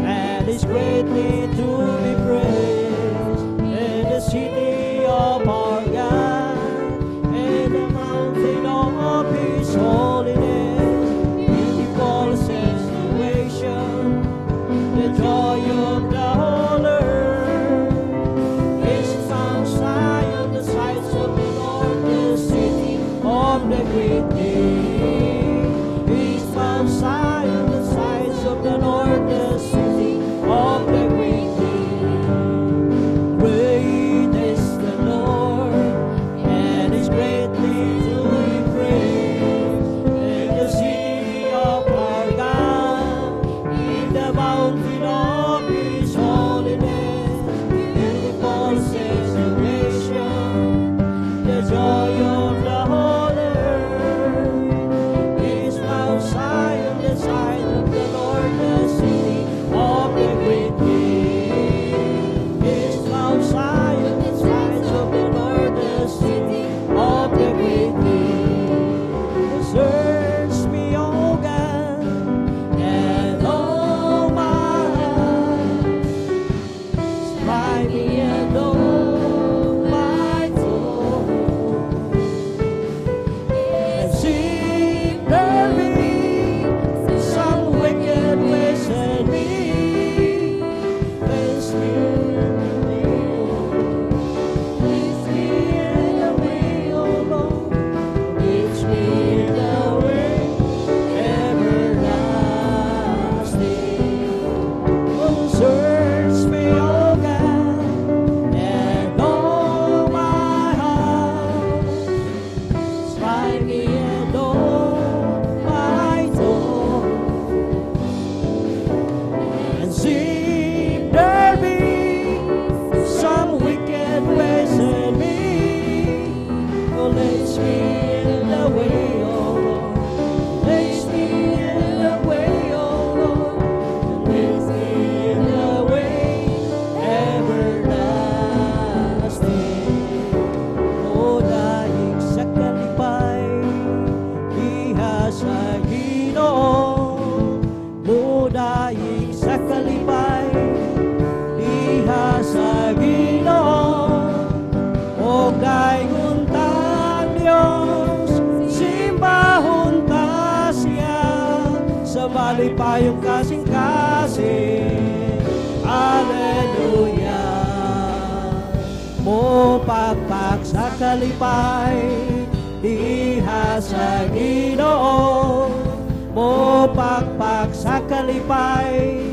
and is greatly to be praised. the great King. Is Mount Zion, the sides of the north, the city of the great King. Great is the Lord, and is greatly to be praised. In the city of our God, in the mountain of His holiness, beautiful celebration, the joy of the whole earth. Is Mount Zion, the side of the Lord, the city of the great King. Is Mount Zion, the sides of the Lord, the city of the great King. Search me, O God, and all my heart. Try me and all my soul. And see there be some wicked ways in me. Place me in the way, O Lord. Lead me in the way everlasting. Oh, search me, O God, and all my heart. Try me and all my soul. And see if there be some wicked ways in me. Oh, lead me in the way, O Lord. Lead me in the way, O Lord. Lead me in the way everlasting. O daig sa kalipay, iha sa Ginoo. O daig sa kalipay, iha sa Ginoo. O daig untang Dios, simbahon ta siya sa malipayong kasing-kasing. Alleluia. Mo pakpak sa kalipay, iha sa Ginoo. Mo pakpak sa kalipay,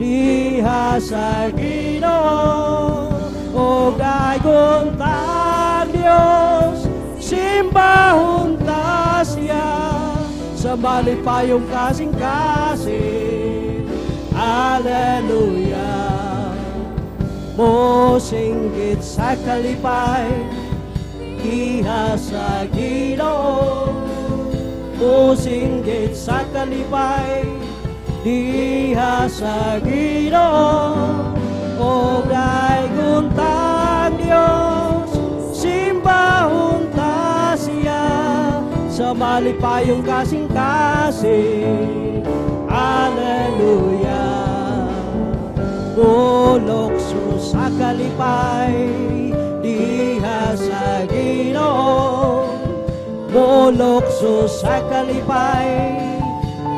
diha sa Ginoo. O dagon ta Dios, simbahon ta siya sa malipayong kasing-kasing. Alleluia. Mo singgit sa kalipay, iha sa Ginoo. Mo singgit sa kalipay, diha sa Ginoo. O dagon ta Dios, simbahon ta siya sa malipayong kasing-kasing. Alleluia. Bulokso sa kalipay, diha sa Ginoo. Bulokso sa kalipay,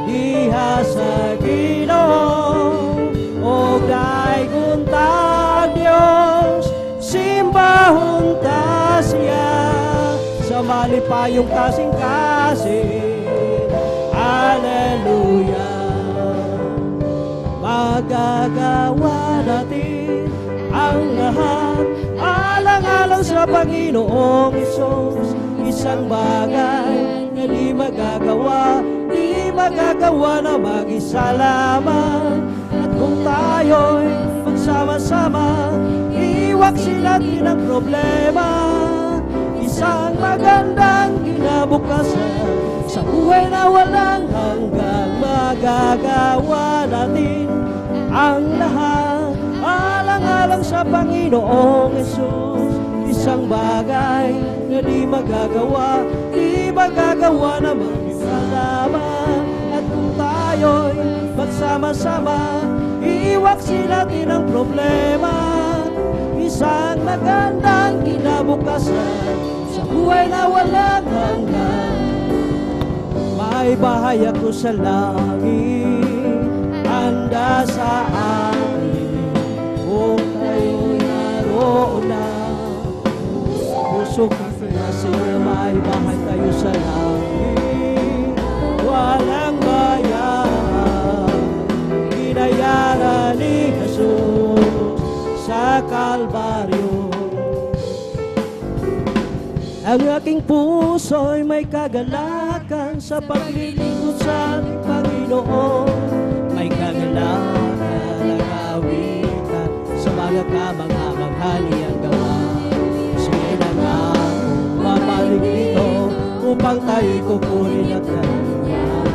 diha sa Ginoo. O dagon ta Dios, simbahon ta siya sa malipayong kasing-kasing. Alleluia. Magagawa natin ang lahat alang-alang sa Panginoong Hesus. Isang bagay na di magagawa na mag-isa lamang. At kung tayo'y magsama-sama, iwaksin natin ang problema. Isang magandang kinabukasan sa buhay na walang hanggang. Magagawa natin ang lahat alang-alang sa Panginoong Hesus. Isang bagay na di magagawa na mag-isa lamang. At kung tayo'y magsama-sama, iwaksin natin ang problema. Isang magandang kinabukasan sa buhay na walang hanggan. May bahay ako sa langit, handa sa akin. Kung tayo'y naroon na, puso ko Kasi may bahay tayo sa langit, walang bayan. Binayaran ni Jesus sa Kalbaryo. Ang aking puso'y may kagalakan sa paglilingkod sa ating Panginoon. May kagalakan na kawitan sa mga kamangha-mangha niyang gawa. Siya'y nangako babalik dito upang tayo'y kukunin at galingan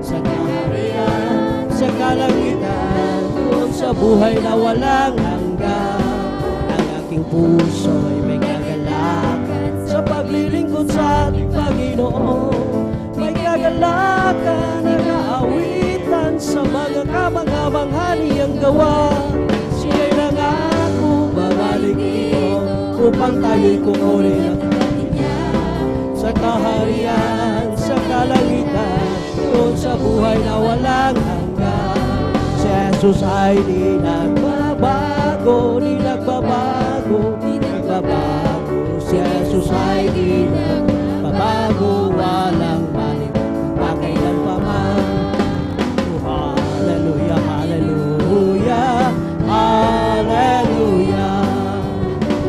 sa kaharian, sa kalangitan, doon sa buhay na walang hanggan. Ang aking puso'y may kagalakan sa paglilingkod sa ating Panginoon. May kagalakan na kaawitan sa mga kamangha-mangha niyang gawa. Siya'y nangako babalik dito upang tayo'y kukunin at galingan sa kaharian, sa kalangitan, doon sa buhay na walang hanggan. Si Jesus ay di nagbabago, di nagbabago, di nagbabago. Si Jesus ay di nagbabago, walang balik, pagkailan pa man. Oh, hallelujah, hallelujah, hallelujah.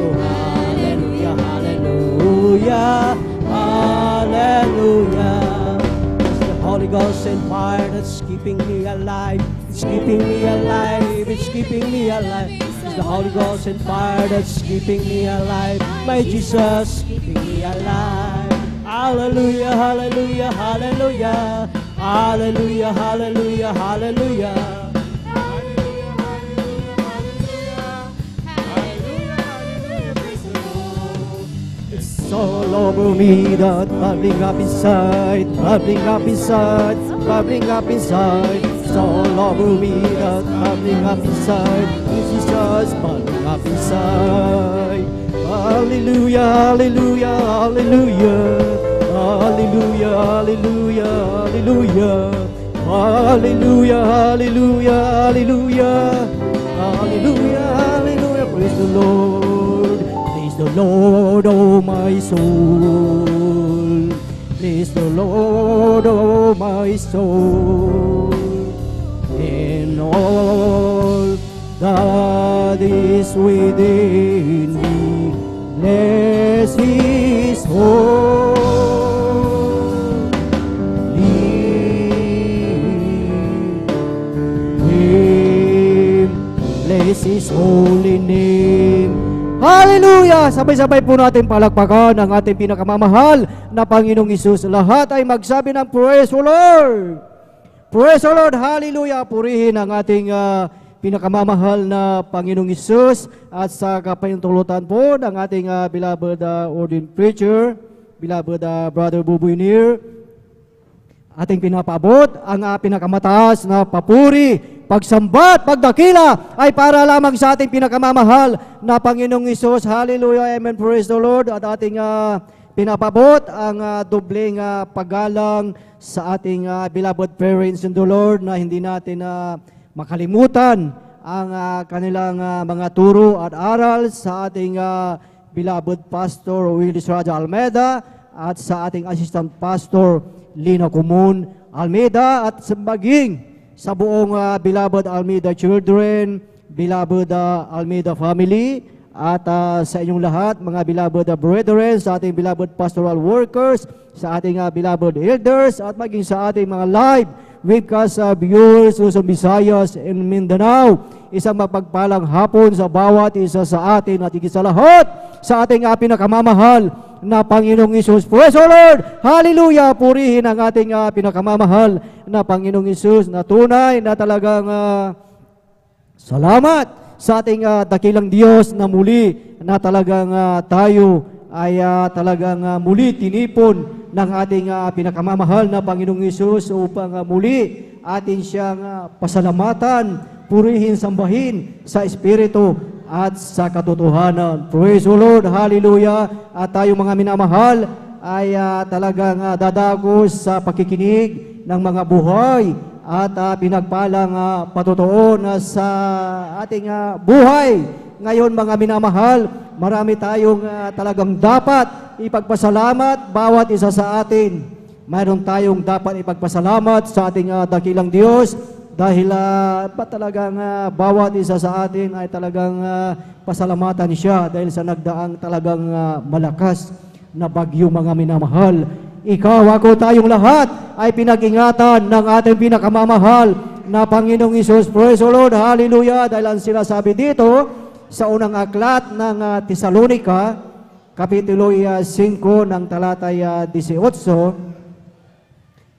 Oh, hallelujah, hallelujah, hallelujah. It's the Holy Ghost and fire that's keeping me alive. It's keeping me alive, it's keeping me alive. It's the Holy Ghost and fire that's keeping me alive. My Jesus keeping me alive. Hallelujah, hallelujah, hallelujah. Hallelujah, hallelujah, hallelujah. It's all over me, that bubbling up inside, bubbling up inside, bubbling up inside. It's all over me, that bubbling up inside. This is just bubbling up inside. Hallelujah, hallelujah, hallelujah. Hallelujah, hallelujah, hallelujah. Hallelujah, hallelujah, hallelujah. Hallelujah, hallelujah. Praise the Lord. Praise the Lord, oh my soul. Praise the Lord, oh my soul. In all that is within me, bless His holy name. Bless His holy name. Hallelujah! Sabay-sabay po natin palakpakan ang ating pinakamamahal na Panginoong Hesus. Lahat ay magsabi ng Praise the Lord! Praise the Lord! Hallelujah! Purihin ang ating pinakamamahal na Panginoong Hesus at sa kapahintulutan po ng ating beloved ordained preacher, beloved Brother Buboy Nir, ating pinapaabot ang pinakamataas na papuri, pagsambat, pagdakila ay para lamang sa ating pinakamamahal na Panginoong Hesus. Hallelujah, amen, praise the Lord. At ating pinapabot ang dobleng paggalang sa ating beloved parents in the Lord na hindi natin makalimutan ang kanilang mga turo at aral sa ating beloved Pastor Willis Raja Almeida at sa ating Assistant Pastor Lina Kumun Almeida at maging sa buong beloved Almeida children, beloved Almeida family, at sa inyong lahat, mga beloved brethren, sa ating beloved pastoral workers, sa ating beloved elders, at maging sa ating mga live webcast viewers sa Visayas and Mindanao. Isang mapagpalang hapon sa bawat isa sa atin at higit sa lahat sa ating pinakamamahal na Panginoong Hesus. Praise the Lord! Hallelujah! Purihin ang ating pinakamamahal na Panginoong Hesus na tunay na talagang salamat sa ating dakilang Diyos na muli na talagang tayo ay talagang muli tinipon ng ating pinakamamahal na Panginoong Hesus upang muli atin siyang pasalamatan, purihin, sambahin sa Espiritu at sa katotohanan. Praise the Lord! Hallelujah! At tayo mga minamahal ay talagang dadagos sa pakikinig ng mga buhay at pinagpalang patotoo na sa ating buhay Ngayon mga minamahal, marami tayong talagang dapat ipagpasalamat bawat isa sa atin. Mayroon tayong dapat ipagpasalamat sa ating dakilang Diyos dahil talagang bawat isa sa atin ay talagang pasalamatan siya dahil sa nagdaang talagang malakas na bagyo mga minamahal. Ikaw, ako, tayong lahat ay pinag-ingatan ng ating pinakamamahal na Panginoong Isus. Praise the Lord, hallelujah. Dahil ang sinasabi dito sa unang aklat ng Tesalonika, Kapitulo 5 ng talatay 18,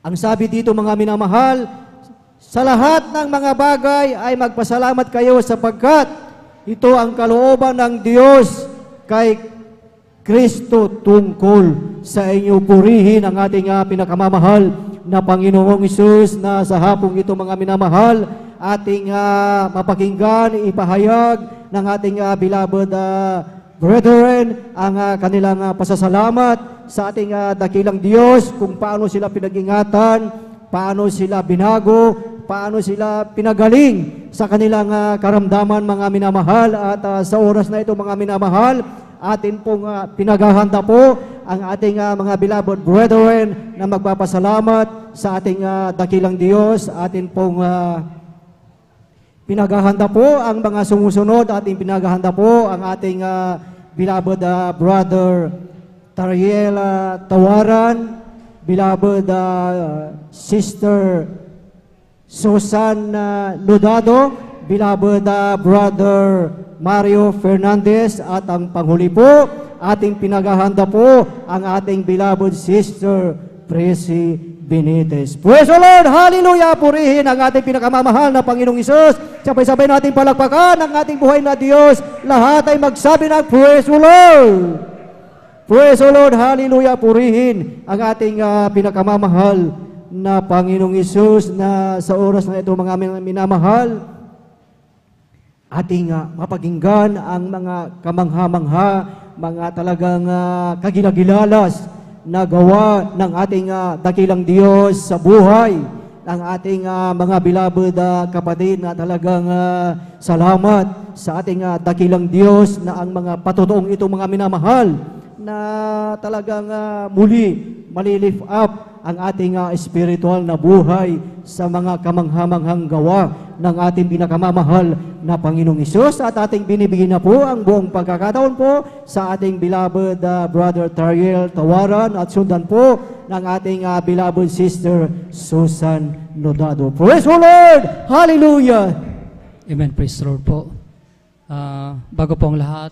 ang sabi dito mga minamahal, sa lahat ng mga bagay ay magpasalamat kayo sapagkat ito ang kalooban ng Diyos kay Kristo tungkol sa inyo. Purihin ang ating pinakamamahal na Panginoong Isus na sa hapong ito mga minamahal, ating mapakinggan, ipahayag ng ating beloved brethren ang kanilang pasasalamat sa ating dakilang Diyos kung paano sila pinag-ingatan, paano sila binago, paano sila pinagaling sa kanilang karamdaman mga minamahal. At sa oras na ito mga minamahal, atin pong pinaghahanda po ang ating mga beloved brethren na magpapasalamat sa ating dakilang Diyos. Atin pong pinaghahanda po ang mga sumusunod. Ating pinaghahanda po ang ating beloved brother Tariel Tawaran, beloved sister Susan Ludado, beloved brother Mario Fernandez, at ang panghuli po, ating pinaghahanda po ang ating beloved sister Presi Benitez. Praise the Lord! Hallelujah! Purihin ang ating pinakamamahal na Panginoong Isus. Sabay-sabay natin palakpakan ang ating buhay na Diyos. Lahat ay magsabi ng Praise the Lord! Praise the Lord! Hallelujah! Purihin ang ating pinakamamahal na Panginoong Isus na sa oras na ito mga minamahal, ating mapakinggan ang mga kamangha-mangha, mga talagang kagilagilalas na gawa ng ating dakilang Diyos sa buhay ng ating mga beloved kapatid na talagang salamat sa ating dakilang Diyos na ang mga patotoong ito mga minamahal na talagang muli malilift up ang ating spiritual na buhay sa mga kamanghamanghang gawa ng ating pinakamamahal na Panginoong Isus. At ating binibigyan na po ang buong pagkakataon po sa ating beloved brother Tariel Tawaran at sundan po ng ating beloved sister Susan Nodado. Praise the Lord! Hallelujah! Amen. Praise the Lord po. Bago po ang lahat,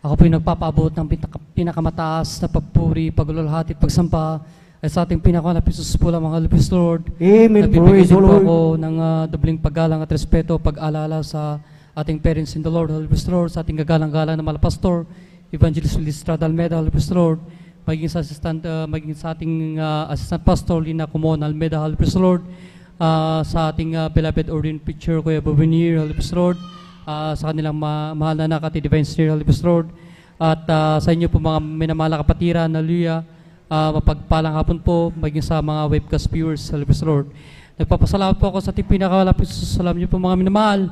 ako po yung nagpapaabot ng pinakamataas na pagpuri, paglulahati at pagsampa ay sa ating pinakamalapis po lang mga Lupis Lord. Amen. Praise the Nagbibigay din po Lord. ako ng dobling paggalang at respeto, pag-alala sa ating parents in the Lord, Lupis Lord, sa ating gagalang-galang na malapastor, Evangelist Willis Almeda, Lupis Lord, maging sa ating assistant pastor, Lina Kumon Almeda, Lupis Lord, sa ating beloved ordained preacher, Kuya Bobinir, Lupis Lord, sa kanilang mahal na anak at Divine Steer, Lupis Lord, at sa inyo po mga minamahal na kapatiran, hallelujah, mapagpalang hapon po, maging sa mga webcast viewers, Lupis Lord. Nagpapasalamat po ako sa ating pinakamalapit sa salam niyo po mga minamahal.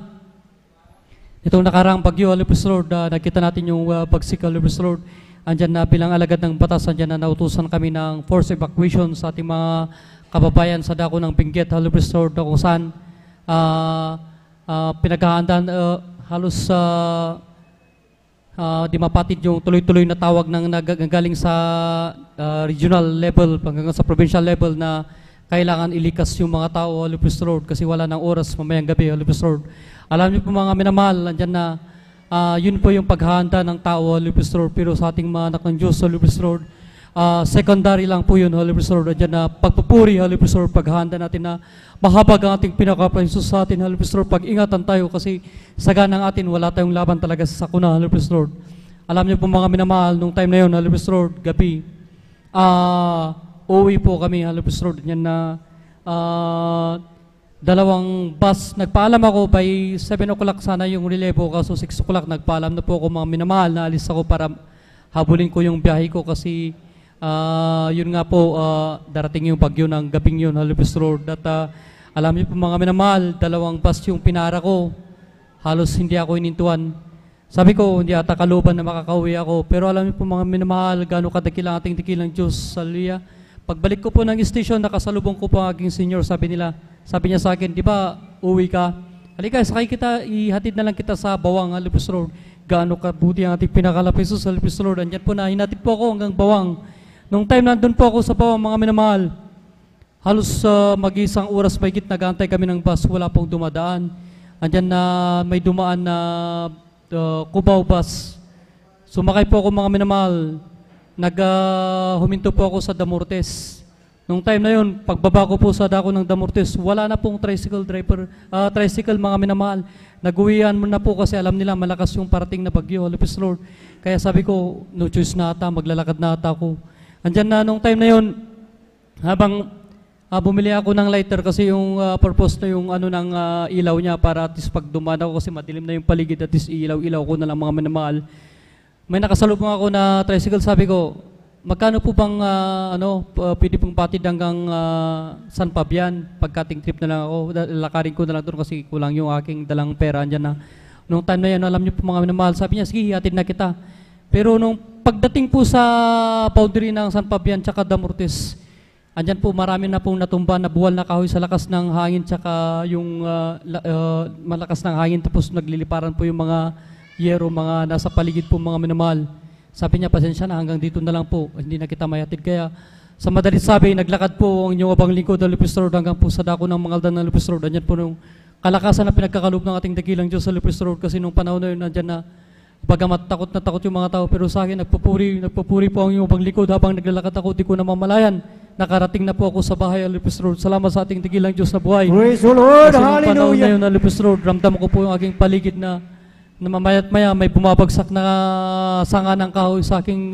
Itong nakaraang bagyo, Lupis Lord, nakita natin yung bagsik, Lupis Lord. Andyan na bilang alagad ng batas, andyan na nautusan kami ng force evacuation sa ating mga kababayan sa dako ng Benguet, Lupis Lord, kung saan pinaghahandaan halos di mapatid yung tuloy-tuloy na tawag ng nagaling sa regional level hanggang sa provincial level na kailangan ilikas yung mga tao, Lupis Lord, kasi wala ng oras mamayang gabi, Lupis Lord. Alam niyo po mga minamahal, andyan na yun po yung paghahanda ng tao, Lupis Lord, pero sa ating mga anak ng Diyos, Lupis Lord, secondary lang po yun, Lupis Lord. Andyan na pagpupuri, Lupis Lord, paghahanda natin na mahabag ang ating pinaka-priceless sa atin, Lupis Lord. Pag-ingatan tayo kasi saga ng atin, wala tayong laban talaga sa sakuna, Lupis Lord. Alam niyo po mga minamahal, nung time na yun, Lupis Lord, gabi, uwi po kami, Lupis Lord. Yan na dalawang bus. Nagpaalam ako by 7 o'clock sana yung relebo, kaso 6 o'clock nagpaalam na po ako mga minamahal na alis ako para habulin ko yung biyahe ko kasi yun nga po, darating yung bagyo ng gabing yun, Lupis Lord. At alam niyo po mga minamahal, dalawang bus yung pinara ko. Halos hindi ako inintuan. Sabi ko, hindi ata kalooban na makakauwi ako. Pero alam niyo po mga minamahal, gaano kadakila ang ating dakilang Diyos. Hallelujah. Pagbalik ko po ng station, nakasalubong ko po ang aking senior. Sabi niya sa akin, di ba, uwi ka? Halika, sakay kita, ihatid na lang kita sa Bawang, Lupis Road. Gaano kabuti ang ating pinakalapisos sa Lupis Road. Andyan po na, hinatid po ako hanggang Bawang. Nung time nandun po ako sa Bawang, mga minamahal, halos mag-isang oras mahigit nag-aantay kami ng bus, wala pong dumadaan. Andyan na may dumaan na Cubao bus. Sumakay po ako mga minamahal. Huminto po ako sa Damortes. Nung time na yun, pagbaba ko po sa dako ng Damortes, wala na pong tricycle mga minamahal. Nag-uwian mo na po kasi alam nila malakas yung parating na bagyo, Lupis Lord. Kaya sabi ko, no choice na ata, maglalakad na ata ako. Andyan na nung time na yun, habang bumili ako ng lighter kasi yung purpose na yung ano ng ilaw niya para at least pag dumaan ako kasi madilim na yung paligid at least ilaw ko na lang mga minamahal. May nakasalubong ako na tricycle, sabi ko, magkano po bang pwede pong patid hanggang San Fabian? Pagkating trip na lang ako, lakarin ko na lang doon kasi kulang yung aking dalang pera. Andyan na. Nung time na yan, alam niyo po mga minamahal, sabi niya, sige, hatid na kita. Pero nung pagdating po sa boundary ng San Fabian tsaka Damortes, andyan po marami na pong natumba na buwal na kahoy sa lakas ng hangin tsaka yung malakas ng hangin tapos nagliliparan po yung mga yero, mga nasa paligid po mga minamahal. Sabi niya, pasensya na, hanggang dito na lang po, hindi na kita mayatid. Kaya sa madalit sabi, naglakad po ang inyong abang lingkod na Lupis Road hanggang po sa dako ng Mangaldan na Lupis Road. Andyan po nung kalakasan na pinagkakaloob ng ating dakilang Diyos sa Lupis Road kasi nung panahon na yun, andyan na bagamat takot na takot yung mga tao, pero sa akin, nagpupuri po ang inyong abang lingkod habang naglalakad ako, di ko namamalayan. Nakarating na po ako sa bahay ng Lupis Road. Salamat sa ating dakilang Diyos na buhay. Praise the Lord, Kasi nung panahon na hallelujah. yun na Lupis Road, ramdam ko po yung aking paligid na mamayat maya may bumabagsak na sanga ng kahoy sa aking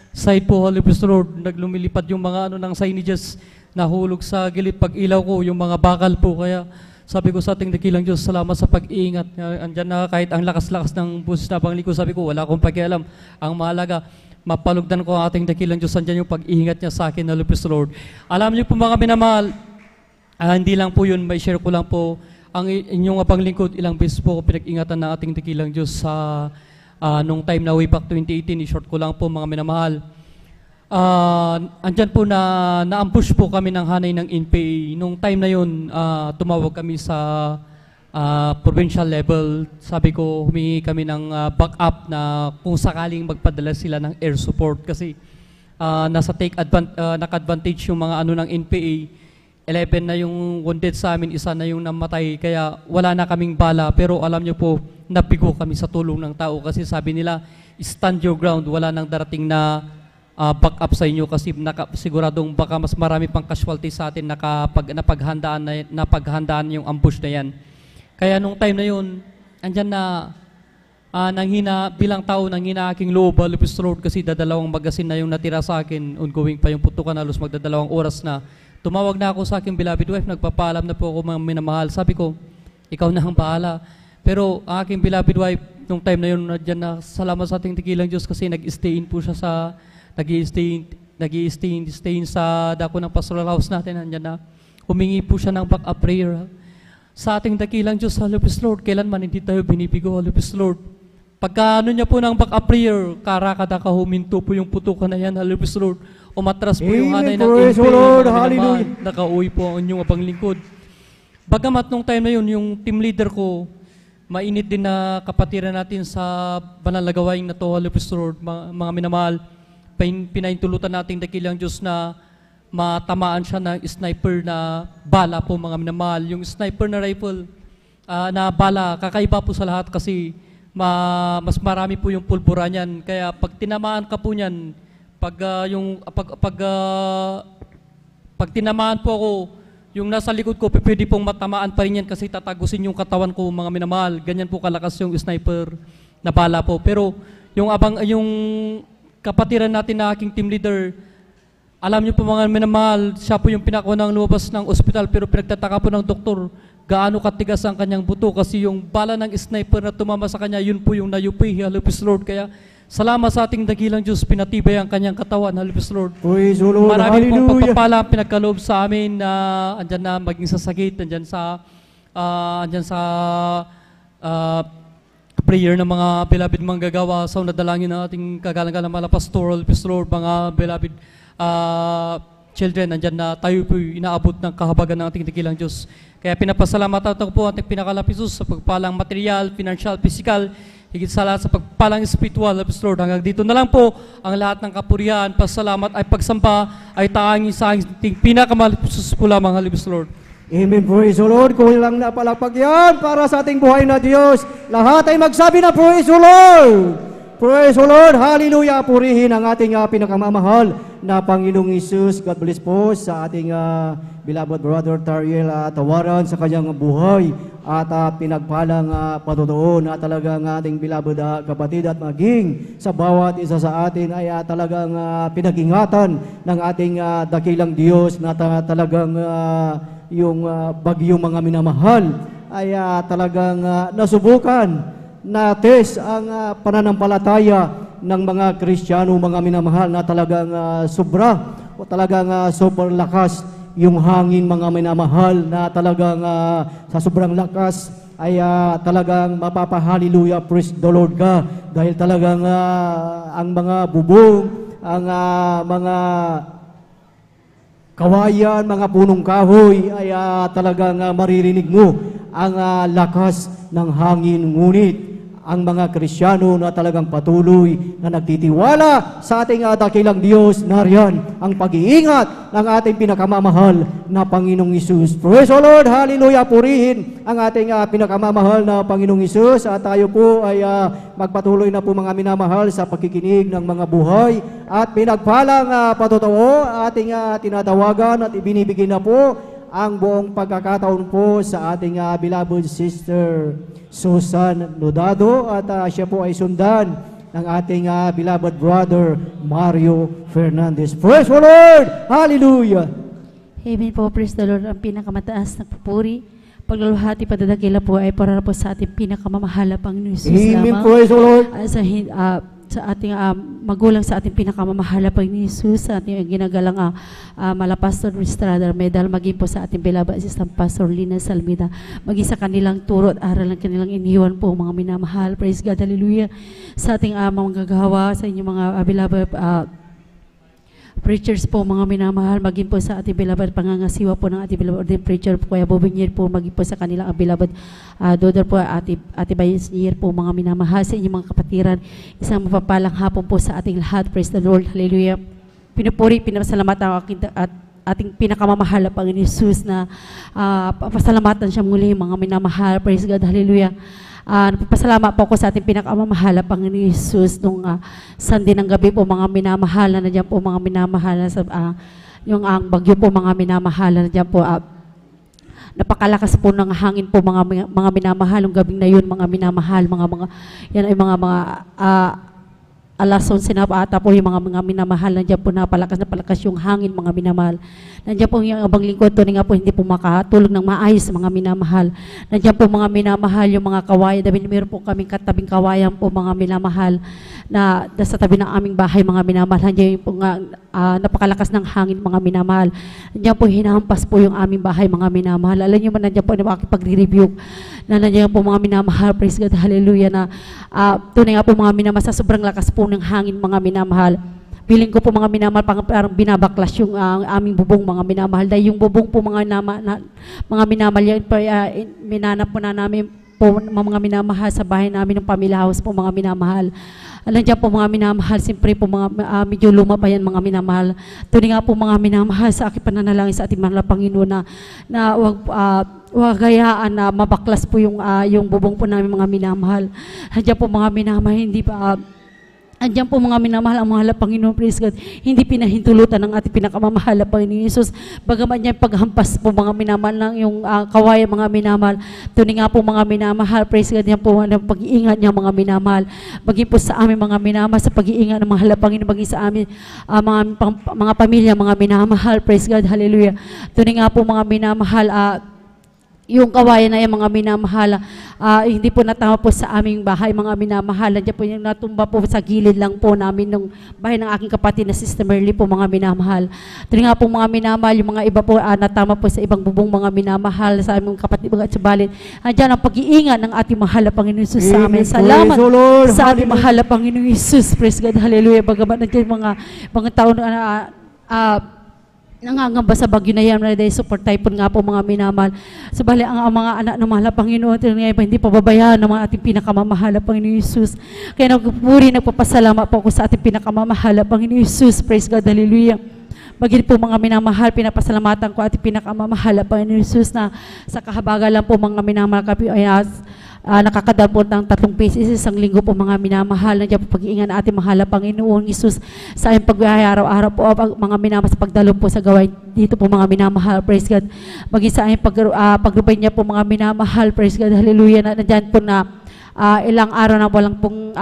side po, Lupis Road. Naglumilipad yung mga ng signages nahulog sa gilid pag ilaw ko, yung mga bakal po. Kaya sabi ko sa ating dakilang Diyos, salamat sa pag-iingat. Andyan na kahit ang lakas-lakas ng busis na bangli ko, sabi ko, wala akong pakialam. Ang mahalaga, mapalugdan ko ang ating dakilang Diyos. Andyan yung pag-iingat niya sa akin na Lupis Road. Alam niyo po mga minamahal, hindi lang po yun, may share ko lang po, ang inyong abang lingkod, ilang beses po pinag-ingatan ng ating dakilang Diyos sa nung time na way back 2018, i-short ko lang po mga minamahal. Andyan po na-ambush po kami ng hanay ng NPA. Nung time na yun, tumawag kami sa provincial level. Sabi ko, humingi kami ng backup na kung sakaling magpadala sila ng air support kasi naka-advantage yung mga ng NPA. 11 na yung wounded sa amin, isa na yung namatay, kaya wala na kaming bala. Pero alam nyo po, nabigo kami sa tulong ng tao kasi sabi nila, stand your ground, wala nang darating na back up sa inyo kasi siguradong baka mas marami pang casualty sa atin napaghandaan yung ambush na yan. Kaya nung time na yun, andyan na nanghina, bilang tao, nanghina aking loob, Lupis Road kasi dadalawang magasin na yung natira sa akin, ongoing pa yung putukan, halos magdadalawang oras na. Tumawag na ako sa aking beloved wife, nagpapaalam na po ako mga minamahal. Sabi ko, ikaw na ang bahala. Pero ang aking beloved wife, nung time na yun, dyan na salamat sa ating dakilang Diyos kasi nag-stay in po siya sa, nag-stay in sa dako ng pastoral house natin. Andyan na, humingi po siya ng back-up prayer. Sa ating dakilang Diyos, Lupis Lord, kailanman hindi tayo binibigo, Lupis Lord. Pagka niya po ng back-up prayer, karakadaka huminto po yung putukan na yan, Lupis Lord. Umatras po yung hanay ng Praise the Lord, hallelujah. Nakauwi po ang inyong abang lingkod. Bagamat nung time na yun, yung team leader ko, mainit din na kapatiran natin sa banal na gawain na to, Lupis Lord, mga minamahal. Pinaintulutan natin dakilang Diyos na matamaan siya ng sniper na bala po mga minamahal. Yung sniper na rifle na bala, kakaiba po sa lahat kasi mas marami po yung pulbura niyan. Kaya pag tinamaan ka po niyan, pag tinamaan po ako, yung nasa likod ko, pwede pong matamaan pa rin yan kasi tatagusin yung katawan ko mga minamahal. Ganyan po kalakas yung sniper na bala po. Pero yung kapatiran natin na aking team leader, alam niyo po mga minamahal, siya po yung pinakaunang lumabas ng ospital pero pinagtataka po ng doktor gaano katigas ang kanyang buto kasi yung bala ng sniper na tumama sa kanya, yun po yung nayupi, Lupis Lord. Kaya salamat sa ating dakilang Diyos, pinatibay ang kanyang katawan, Lupis Lord. Praise the Lord, Marami pong hallelujah. pagpapala pinagkaloob sa amin na andyan na maging sa sakit, andyan sa prayer ng mga beloved manggagawa sa unadalangin ng ating kagalang-galang mga pastoral, Lord, mga beloved children, nandyan na tayo po inaabot ng kahabagan ng ating dakilang Diyos. Kaya pinapasalamatan ko po ating pinakalapisus sa pagpalang material, financial, physical, higit sa lahat sa pagpalang spiritual, Lord. Hanggang dito na lang po ang lahat ng kapurihan, pasalamat ay pagsamba ay tanging sa ating pinakamalapisus po lamang, Lord. Amen. Praise the Lord. Kung lang napalakpak yan para sa ating buhay na Diyos, lahat ay magsabi na praise the Lord. Praise the Lord. Hallelujah. Purihin ang ating pinakamamahal na Panginoong Isus. God bless po sa ating beloved brother Tariel Tawaran sa kanyang buhay at pinagpalang patutuo na talagang ating beloved kapatid at maging sa bawat isa sa atin ay talagang pinag-ingatan ng ating dakilang Diyos na talagang yung bagyong mga minamahal ay talagang nasubukan na test ang pananampalataya ng mga Kristiyano, mga minamahal na talagang sobra o talagang super lakas yung hangin, mga minamahal na talagang sa sobrang lakas ay talagang mapapahaliluya, praise the Lord ka, dahil talagang ang mga bubong, ang mga kawayan, mga punong kahoy ay talagang maririnig mo ang lakas ng hangin. Ngunit ang mga Kristiyano na talagang patuloy na nagtitiwala sa ating dakilang Diyos, nariyan ang pag-iingat ng ating pinakamamahal na Panginoong Isus. Praise the Lord! Hallelujah! Purihin ang ating pinakamamahal na Panginoong Isus at tayo po ay magpatuloy na po mga minamahal sa pagkikinig ng mga buhay at pinagpalang patutuo ating tinatawagan at ibinibigay na po ang buong pagkakataon po sa ating beloved sister Susan Nodado at siya po ay sundan ng ating beloved brother Mario Fernandez. Praise the Lord! Hallelujah! Amen po, praise the Lord. Ang pinakamataas na papuri, paglaluhati, padadakila po ay para po sa ating pinakamamahal na Panginoon Jesus Amen, lamang. praise the Lord! Sa ating magulang, sa ating pinakamamahal na Panginoon Jesus, sa ating ginagalang Malapastor Estrada Medal, maging po sa ating beloved assistant Pastor Lina Salmida, maging sa kanilang turo at aral ng kanilang iniwan po, mga minamahal. Praise God, hallelujah. Sa ating mga gagawa, sa inyong mga beloved preachers po, mga minamahal, maging po sa ating beloved pangangasiwa po ng ating beloved preacher po, Kuya Bobinyer po, maging po sa kanilang beloved daughter po, Ate Bayesnier po, mga minamahal, sa inyong mga kapatiran, isang mapapalang hapon po sa ating lahat. Praise the Lord, hallelujah. Pinupuri, pinasalamatan ang ating pinakamamahal na Panginoon Jesus na pasalamatan siya muli, mga minamahal. Praise God, hallelujah. Nagpapasalamat po ako sa ating pinakamamahal na Panginoon Jesus nung Sunday ng gabi po, mga minamahal na nandiyan po, mga minamahal na yung ang bagyo po, mga minamahal na nandiyan po, napakalakas po ng hangin po, mga minamahal, yung gabing na yun, mga minamahal, yan ay mga alas 11 na ata po yung mga minamahal, nandiyan po napalakas yung hangin, mga minamahal. Nandiyan po yung abang lingkod, to nga po hindi po makatulog ng maayos, mga minamahal. Nandiyan po mga minamahal, yung mga kawayan, dahil meron po kaming katabing kawayan po, mga minamahal, na sa tabi ng aming bahay, mga minamahal. Nandiyan po nga napakalakas ng hangin, mga minamahal. Nandiyan po hinahampas po yung aming bahay, mga minamahal. Alam niyo man, nandiyan po na makipag-review na nandiyan po mga minamahal, praise God, hallelujah, na tunay nga po mga minamahal, sa sobrang lakas po ng hangin, mga minamahal. Piling ko po mga minamahal, parang binabaklas yung aming bubong, mga minamahal. Dahil yung bubong po mga minamahal, yan po, minanap po na namin po mga minamahal sa bahay namin ng Pamilya House po, mga minamahal. Nandiyan po mga minamahal, siyempre po mga medyo luma pa yan, mga minamahal. Tunay nga po mga minamahal, sa aking pananalangin sa ating mahal na Panginoon na wag gayaan na mabaklas po yung bubong po namin, mga minamahal. Nandiyan po mga minamahal, hindi pa andiyan po mga minamahal, ang mahal na Panginoon, praise God, hindi pinahintulutan ng ating pinakamamahal na Panginoon Jesus. Bagaman niya paghampas po mga minamahal ng yung kawayan, mga minamahal. Tunay nga po mga minamahal, praise God, niya po ang pag-iingat niya, mga minamahal. Maging po sa amin mga minamahal, sa pag-iingat ng mahal na Panginoon, maging sa amin mga pamilya, mga minamahal, praise God, hallelujah. Tunay nga po mga minamahal, yung kawayan na yung mga minamahal, hindi po natama po sa aming bahay, mga minamahal. Nandiyan po yung natumba po sa gilid lang po namin ng bahay ng aking kapatid na Sister Merly po, mga minamahal. Ito nga po mga minamahal, yung mga iba po natama po sa ibang bubong mga minamahal sa aming kapatid mga subalit. Andiyan ang pag-iingat ng ating mahal na Panginoon Jesus sa amin. Salamat Praise the Lord. sa ating mahal na Panginoon Jesus. Praise God, hallelujah. Bagamat nandiyan mga taon nangangamba sa bagyo na yan, dahil support typhoon nga po mga minamahal. Sabali ang mga anak ng mahal na Panginoon, hindi pababayaan ng mga ating pinakamamahal na Panginoon Jesus. Kaya nagpupuri, nagpapasalamat po ako sa ating pinakamamahal na Panginoon Jesus. Praise God, hallelujah. Bagit po mga minamahal, pinapasalamatan ko ating pinakamamahal na Panginoon Jesus na sa kahabagan lang po mga minamahal nakakadal po ng 3 pieces isang linggo po mga minamahal. Nandiyan po pag-iingan na ating mahal na Panginoon Jesus sa aming pagbiyahe araw-araw po mga minamahal sa pagdalo po sa gawain dito po mga minamahal. Praise God. Maging sa aming pagrubay niya po mga minamahal. Praise God. Hallelujah. Nandiyan po na ilang araw na walang pong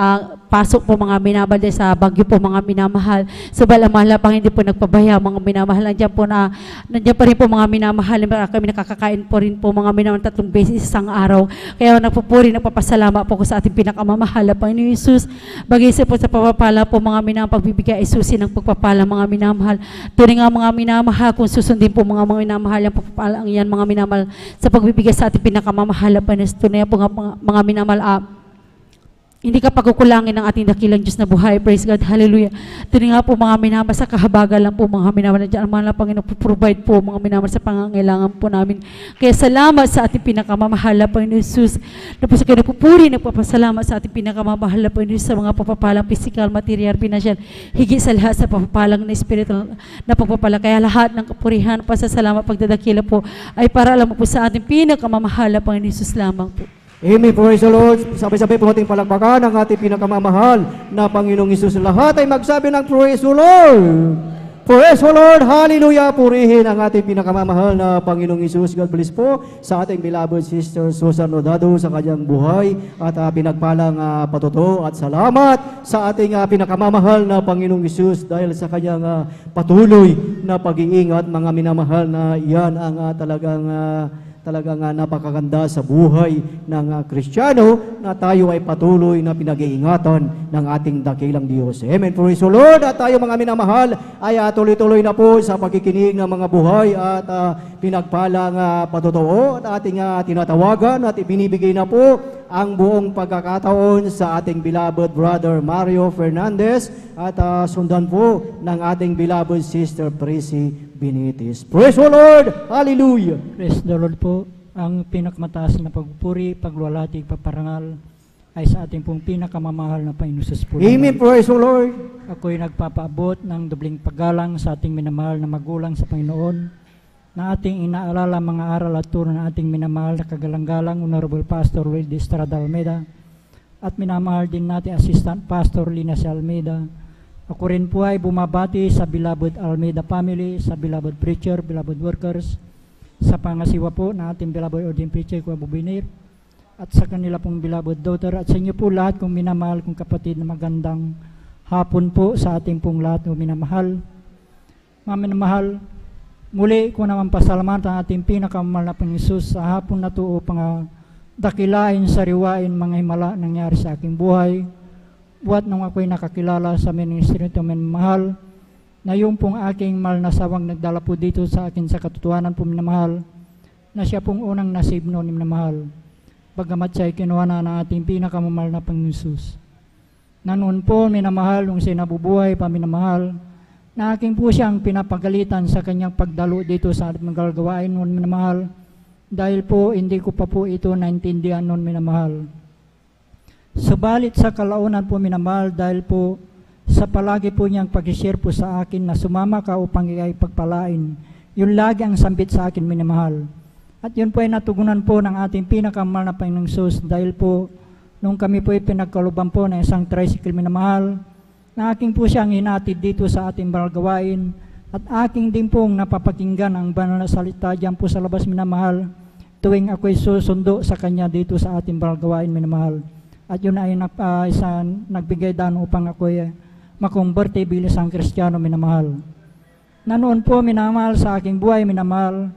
pasok po mga minamahal dahil sa bagyo po mga minamahal. So mahal na Panginoon, hindi po nagpabaya mga minamahal. Nandiyan pa rin po mga minamahal. Kami nakakakain po rin po mga minamahal 3 beses isang araw. Kaya nagpupuri, nagpapasalamat po ko sa ating pinakamamahal na Panginoon Jesus. Bagay po sa papapala po mga minamahal, pagbibigay ay susi ng pagpapala mga minamahal. Tuloy nga mga minamahal, kung susundin po mga minamahal yung pagpapala ang yan mga minamahal sa pagbibigay sa ating pinakamamahal na Panginoon. Tunay po nga mga minamahal, hindi ka pagkukulangin ng ating dakilang Diyos na buhay. Praise God. Hallelujah. Ito nga po mga minamahal, sa kahabagan lang po mga minamahal. Nandiyan ang mga Panginoon provide po mga minamahal sa pangangailangan po namin. Kaya salamat sa ating pinakamamahal na Panginoon Jesus. Na po sa kayo nagpupuri, nagpapasalamat sa ating pinakamamahal na Panginoon Jesus sa mga papapalang physical, material, financial, higit sa lahat sa papapalang na spiritual na pagpapala. Kaya lahat ng kapurihan, pasasalamat, pagdadakila po ay para alam po sa ating pinakamamahal na Panginoon Jesus lamang po. Amen. Praise the Lord. Sabay-sabay po ating palakpakan ang ating pinakamamahal na Panginoong Isus. Lahat ay magsabi ng praise the Lord. Praise the Lord. Hallelujah. Purihin ang ating pinakamamahal na Panginoong Isus. God bless po sa ating beloved sister Susan Rodado sa kanyang buhay at pinagpalang patuto at salamat sa ating pinakamamahal na Panginoong Isus dahil sa kanyang patuloy na pag-iingat mga minamahal na yan ang talagang napakaganda sa buhay ng Kristiyano na tayo ay patuloy na pinag-iingatan ng ating dakilang Diyos. Amen. Praise the Lord. At tayo mga minamahal ay tuloy-tuloy na po sa pagkikinig ng mga buhay at pinagpalang patotoo at ating tinatawagan at ibinibigay na po ang buong pagkakataon sa ating beloved brother Mario Fernandez at sundan po ng ating beloved sister Prissy Benitez. Praise the Lord! Hallelujah! Praise the Lord po. Ang pinakamataas na pagpupuri, pagluwalhati, paparangal ay sa ating pong pinakamamahal na Panginoon Jesus po. Amen. Praise the Lord! Ako'y nagpapaabot ng dobling paggalang sa ating minamahal na magulang sa Panginoon na ating inaalala mga aral at turo ng ating minamahal na kagalang-galang Honorable Pastor Wildy Estrada Almeida at minamahal din natin Assistant Pastor Lina C. Almeida. Ako rin po ay bumabati sa beloved Almeida family, sa beloved preacher, beloved workers, sa pangasiwa po na ating beloved ordained preacher, Kuya Bubinir, at sa kanila pong beloved daughter, at sa inyo po lahat kong minamahal kong kapatid na magandang hapon po sa ating pong lahat ng minamahal. Mga minamahal, muli ko naman pasalamatan ang ating pinakamamahal na Panginoon Jesus sa hapon na to upang dakilain, sariwain mga himala nangyari sa aking buhay. Buat nung ako'y nakakilala sa ministry nito minamahal, na yung pong aking mahal na sawang nagdala po dito sa akin sa katotohanan po minamahal, na siya pong unang nasib noon minamahal, bagamat siya ay kinuha na ng ating pinakamamahal na Panginoon Jesus. Na noon po minamahal, nung siya nabubuhay pa minamahal, na aking po siyang pinapagalitan sa kanyang pagdalo dito sa ating magagawain noon minamahal, dahil po hindi ko pa po ito naintindihan noon minamahal. Subalit sa kalaunan po minamahal, dahil po sa palagi po niyang pag-share po sa akin na sumama ka upang ikay pagpalain, yun lagi ang sambit sa akin minamahal. At yun po ay natugunan po ng ating pinakamahal na Panginoong Jesus, dahil po nung kami po ay pinagkaluban po ng isang tricycle minamahal, na aking po siyang hinatid dito sa ating balgawain, at aking din pong napapakinggan ang banal na salita diyan po sa labas minamahal, tuwing ako'y susundo sa kanya dito sa ating balgawain minamahal. At yun ay nagbigay daan upang ako'y makumberte bilang isang Kristiyano minamahal. Na noon po minamahal sa aking buhay minamahal,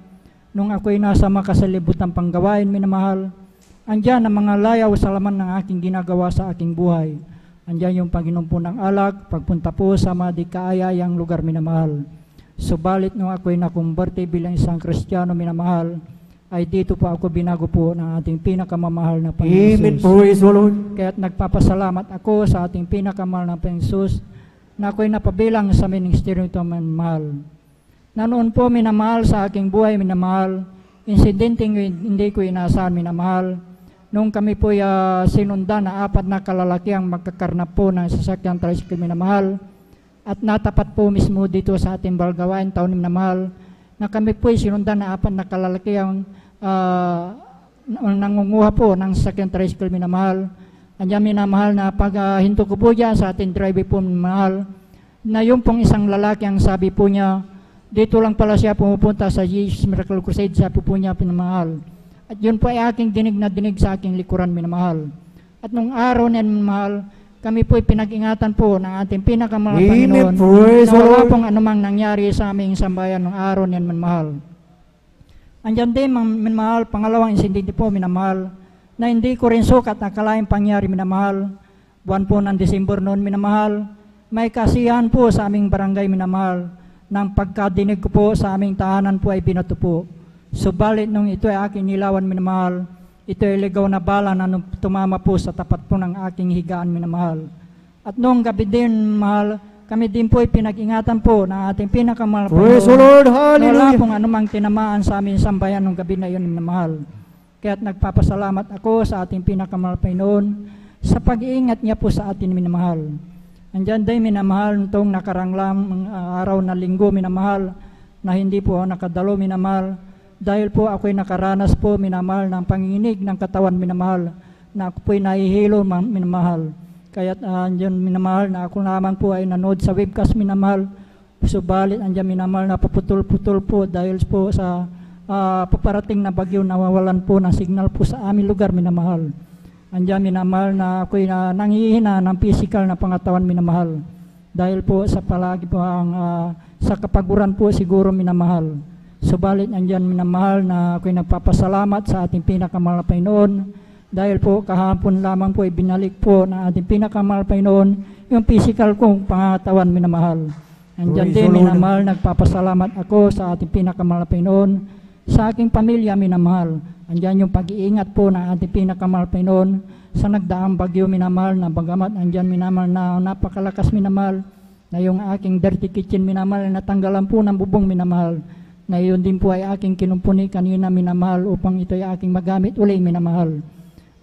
nung ako'y nasa makasalibutan pang gawain, minamahal, andyan ang mga layaw sa laman ng aking ginagawa sa aking buhay. Andyan yung Panginoon po ng alak, pagpunta po sa mga di kaayayang lugar, minamahal. Subalit nung ako'y nakumberte bilang isang Kristiyano, minamahal, ay dito po ako binago po ng ating pinakamamahal na Panginoon Amen. Jesus. Praise the Lord. Kaya't nagpapasalamat ako sa ating pinakamahal na Panginoon Jesus na ako'y napabilang sa ministeryo ito, minamahal. Na noon po, minamahal, sa aking buhay, minamahal, insidenteng hindi ko inaasahan, minamahal, nung kami po sinundan na 4 na kalalaki ang magkakarnap po ng sasakyang tricycle, minamahal, at natapat po mismo dito sa ating balgawain taon, minamahal, na kami po sinundan na 4 na kalalaki ang nangunguha po ng sasakyang tricycle, minamahal. Andiyan, minamahal, na pag hinto ko po dyan sa ating driver po, minamahal, na yung pong isang lalaki ang sabi po niya, dito lang pala siya pumupunta sa Jesus Miracle Crusade, sabi po niya, minamahal. At yun po ay aking dinig na dinig sa aking likuran, minamahal. At nung araw na minamahal, kami po ay pinag-ingatan po ng ating pinakamahal na Panginoon Praise na the wala Lord. pong anumang nangyari sa aming sambayan nung araw na minamahal. Andyan din, minamahal, pangalawang insidente po, minamahal, na hindi ko rin sukat na kalaing pangyari, minamahal. Buwan po ng December noon, minamahal, may kasiyahan po sa aming barangay, minamahal, ng pagkadinig ko po sa aming tahanan po ay binato po. Subalit nung ito ay aking nilawan, minamahal, ito ay ligaw na bala na tumama po sa tapat po ng aking higaan, minamahal. At noong gabi din, minamahal, kami din po ay pinag-ingatan po ng ating pinakamahal Praise the Lord. Wala Hallelujah. pong anumang tinamaan sa aming sambayan nung gabi na yun, minamahal. Kaya't nagpapasalamat ako sa ating pinakamahal Panginoon sa pag-iingat niya po sa atin, minamahal. Andyan din, minamahal, nitong nakaranglang araw na linggo, minamahal, na hindi po ako nakadalo, minamahal, dahil po ako'y nakaranas po, minamahal, ng panginginig ng katawan, minamahal, na ako po'y nahihilo, minamahal. Kaya't andyan, minamahal, na ako naman po ay nanood sa webcast, minamahal, subalit andyan, minamahal, na paputol-putol po dahil po sa paparating na bagyo, nawawalan po ng signal po sa aming lugar, minamahal. Andyan, minamahal, na ako'y nangihina ng physical na pangatawan, minamahal. Dahil po sa palagi po sa kapaguran po siguro, minamahal. Subalit andyan, minamahal, na ako'y nagpapasalamat sa ating pinakamahal na Panginoon. Dahil po kahapon lamang po ay binalik po na ating pinakamahal na Panginoon yung physical kong pangatawan, minamahal. Andyan Praise din, the Lord. minamahal, nagpapasalamat ako sa ating pinakamahal na Panginoon, sa aking pamilya, minamahal. Andyan yung pag-iingat po ng ating pinakamahal Panginoon sa nagdaang bagyo, minamahal, na bagamat andyan, minamahal, na napakalakas, minamahal, na yung aking dirty kitchen, minamahal, natanggalan po ng bubong, minamahal, na yun din po ay aking kinumpuni kanina, minamahal, upang ito ay aking magamit uli, minamahal.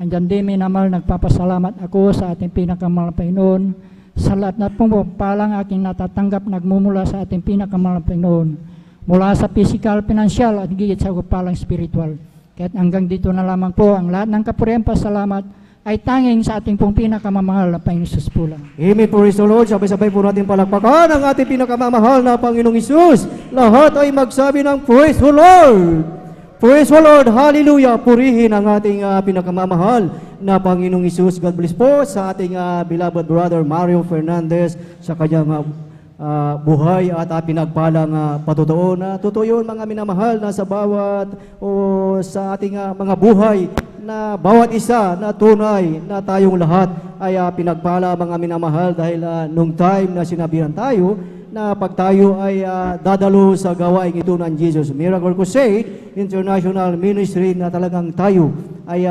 Andyan din, minamahal, nagpapasalamat ako sa ating pinakamahal Panginoon sa lahat na pong palang aking natatanggap nagmumula sa ating pinakamahal Panginoon, mula sa physical, financial, at higit sa palang spiritual. Kaya't hanggang dito na lamang po ang lahat ng kapurihan, pasalamat ay tanging sa ating pong pinakamamahal na Panginoon Jesus po lang. Amen. Praise the Lord. Sabay-sabay po natin palakpakan ang ating pinakamamahal na Panginoong Isus. Lahat ay magsabi ng Praise the Lord. Praise the Lord. Hallelujah. Purihin ang ating pinakamamahal na Panginoong Isus. God bless po sa ating beloved brother Mario Fernandez sa kanyang buhay at pinagpalang patutuo na totoo yun, mga minamahal, na sa bawat sa ating mga buhay na bawat isa na tunay na tayong lahat ay pinagpala, mga minamahal, dahil nung time na sinabihan tayo na pag tayo ay dadalo sa gawain ito ng Jesus Miracle Crusade International Ministry, na talagang tayo ay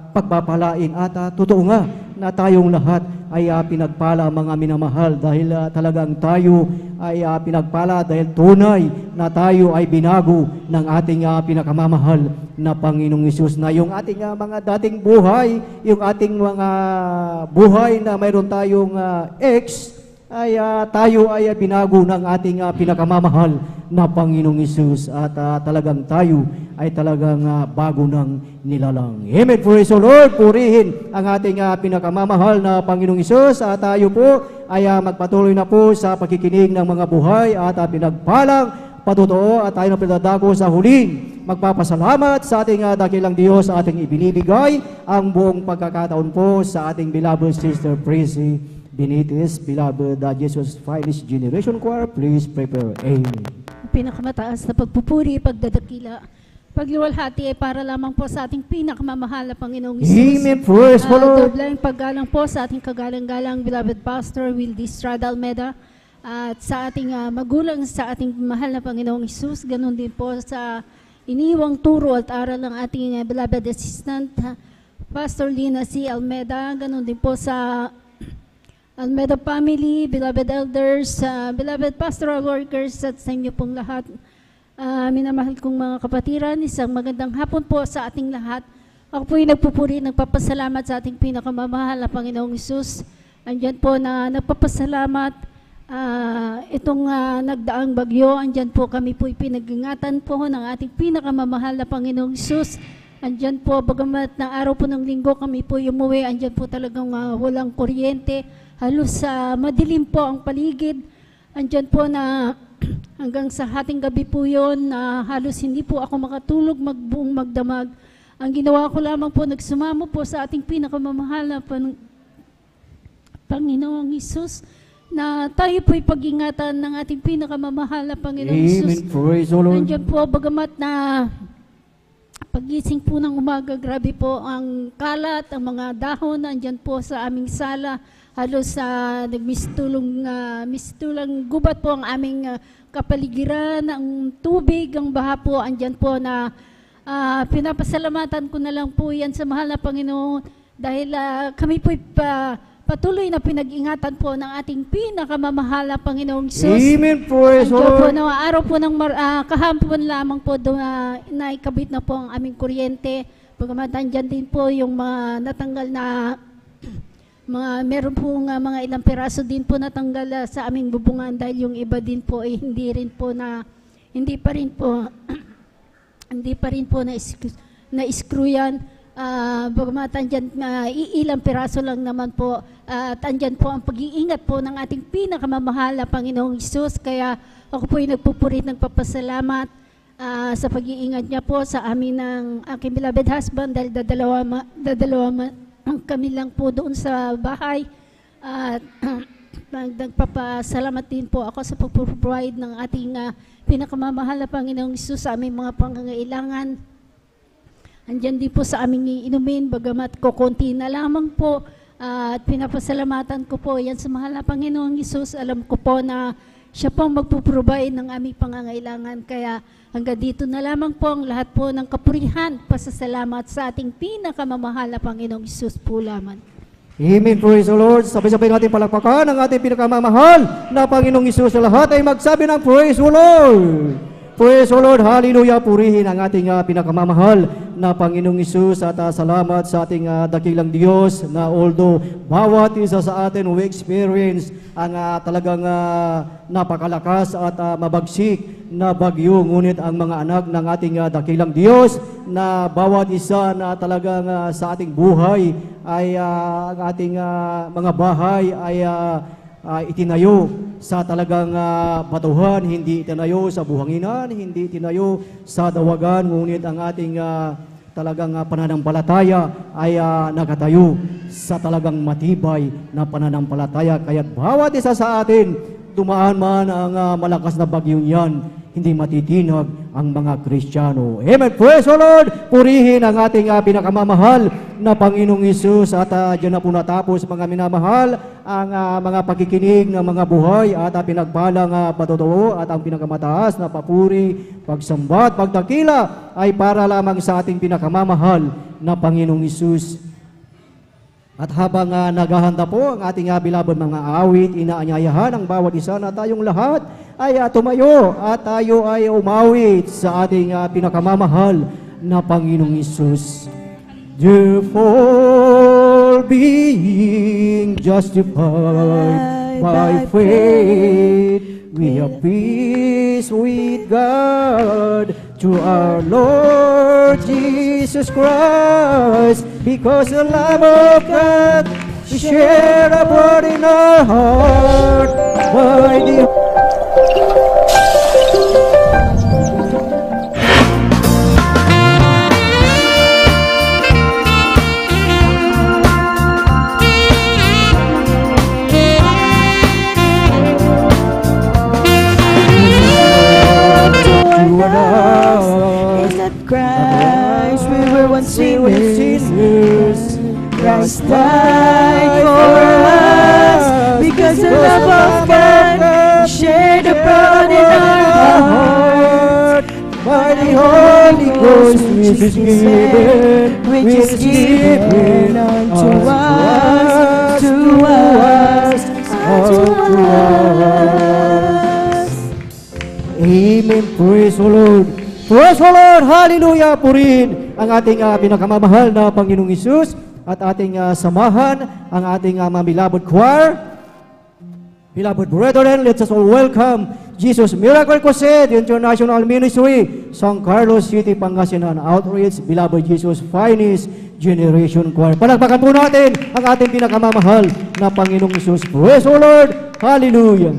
pagpapalain at totoo nga na tayong lahat ay pinagpala, mga minamahal, dahil talagang tayo ay pinagpala dahil tunay na tayo ay binago ng ating pinakamamahal na Panginoong Hesus, na yung ating mga dating buhay, yung ating mga buhay na mayroon tayong ex, ay tayo ay binago ng ating pinakamamahal na Panginoong Hesus, at talagang tayo ay talagang bago ng nilalang. Amen. Praise the Lord. Purihin ang ating pinakamamahal na Panginoong Hesus, at tayo po ay magpatuloy na po sa pagkikinig ng mga buhay at pinagpalang patutuo, at tayo na pinadako sa huling magpapasalamat sa ating dakilang Diyos, sa ating ibinibigay ang buong pagkakataon po sa ating beloved Sister Prissy Benitez, beloved Jesus Finest Generation Choir, please prepare. Amen. Pinakamataas na pagpupuri, pagdadakila, pagluwalhati ay para lamang po sa ating pinakamamahal na Panginoong Isus. Amen. Praise the Lord. Doblang paggalang po sa ating kagalang-galang beloved Pastor Wildy Estrada Almeda at sa ating magulang sa ating mahal na Panginoong Isus. Ganon din po sa iniwang turo at aral ng ating beloved assistant Pastor Lina C. Almeda. Ganon din po sa Almeda family, beloved elders, beloved pastoral workers at sa inyo pong lahat. Minamahal kong mga kapatiran, isang magandang hapon po sa ating lahat. Ako po'y nagpupuri, nagpapasalamat sa ating pinakamamahal na Panginoong Isus. Andyan po na nagpapasalamat itong nagdaang bagyo. Andyan po kami po'y pinag-ingatan po ng ating pinakamamahal na Panginoong Isus. Andyan po, bagamat na araw po ng linggo kami po umuwi, andyan po talagang walang kuryente. Halos madilim po ang paligid. Andyan po na hanggang sa hating gabi po yun, halos hindi po ako makatulog buong magdamag. Ang ginawa ko lamang po, nagsumamo po sa ating pinakamamahal na Panginoong Isus, na tayo po'y pag-ingatan ng ating pinakamamahal na Panginoong Isus. Amen. Praise the Lord. Andyan po, bagamat na pagising po ng umaga, grabe po ang kalat, ang mga dahon, andyan po sa aming sala. Halos mistulang gubat po ang aming kapaligiran, ang tubig, ang baha po, andyan po na pinapasalamatan ko na lang po yan sa mahal na Panginoon dahil kami po'y patuloy na pinag-ingatan po ng ating pinakamamahal na Panginoong Isus. Amen. Praise the Andyan po Lord. na araw po ng kahapon lamang po naikabit na po ang aming kuryente. Bagamat andyan din po yung mga natanggal na meron po mga ilang peraso din po natanggal sa aming bubungan dahil yung iba din po ay hindi pa rin po na-screw yan. Bagamat andyan ilang peraso lang naman po at andyan po ang pag-iingat po ng ating pinakamamahal na Panginoong Isus. Kaya ako po ay nagpupurit, nagpapasalamat sa pag-iingat niya po sa amin ng aking beloved husband dahil dadalawa kami lang po doon sa bahay at nagpapasalamat din po ako sa pag-provide ng ating pinakamamahal na Panginoong Isus sa aming mga pangangailangan. Andyan din po sa aming inumin, bagamat kukunti na lamang po at pinapasalamatan ko po yan sa mahal na Panginoong Isus. Alam ko po na siya pong magpuprovide ng aming pangangailangan. Kaya hanggang dito na lamang po ang lahat po ng kapurihan, pasasalamat sa ating pinakamamahal na Panginoong Isus po lamang. Amen. Praise the Lord. Sabay-sabay natin palakpakan ang ating pinakamamahal na Panginoong Isus. Lahat ay magsabi ng praise the Lord. Praise the Lord. Hallelujah. Purihin ang ating pinakamamahal na Panginoong Isus at salamat sa ating dakilang Diyos na although bawat isa sa atin we experience ang talagang napakalakas at mabagsik na bagyo, ngunit ang mga anak ng ating dakilang Diyos na bawat isa na talagang sa ating buhay ay ang ating mga bahay ay itinayo sa talagang batuhan, hindi itinayo sa buhanginan, hindi itinayo sa dawagan, ngunit ang ating talagang pananampalataya ay nakatayo sa talagang matibay na pananampalataya. Kaya bawat isa sa atin, dumaan man ang malakas na bagyong yan, hindi matitinag ang mga Kristiyano. Amen. Praise the Lord. Purihin ang ating pinakamamahal na Panginoong Isus. At dyan na po natapos mga minamahal ang mga pagkikinig ng mga buhay at pinagpalang patotoo at ang pinakamataas na papuri, pagsambat, pagdakila ay para lamang sa ating pinakamamahal na Panginoong Isus. At habang naghahanda po ang ating beloved mga awit, inaanyayahan ang bawat isa na tayong lahat ay tumayo at tayo ay umawit sa ating pinakamamahal na Panginoong Isus. Therefore, being justified by faith, we have peace with God through our Lord Jesus Christ, because the love of God is shared abroad in our heart by the sinners, Christ died for us. Because the love of God shed abroad in our heart, by the Holy Ghost which is given unto us, unto us. Amen. Praise the Lord. Praise the Lord. Hallelujah. Purihin ang ating pinakamamahal na Panginoong Hesus at ating samahan ang ating mga beloved choir. Beloved brethren, let us all welcome Jesus Miracle Crusade International Ministry, San Carlos City, Pangasinan Outreach, Beloved Jesus Finest Generation Choir. Palakpakan po natin ang ating pinakamamahal na Panginoong Hesus. Praise the Lord. Hallelujah.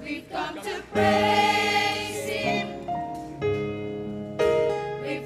We've come to praise Him. We've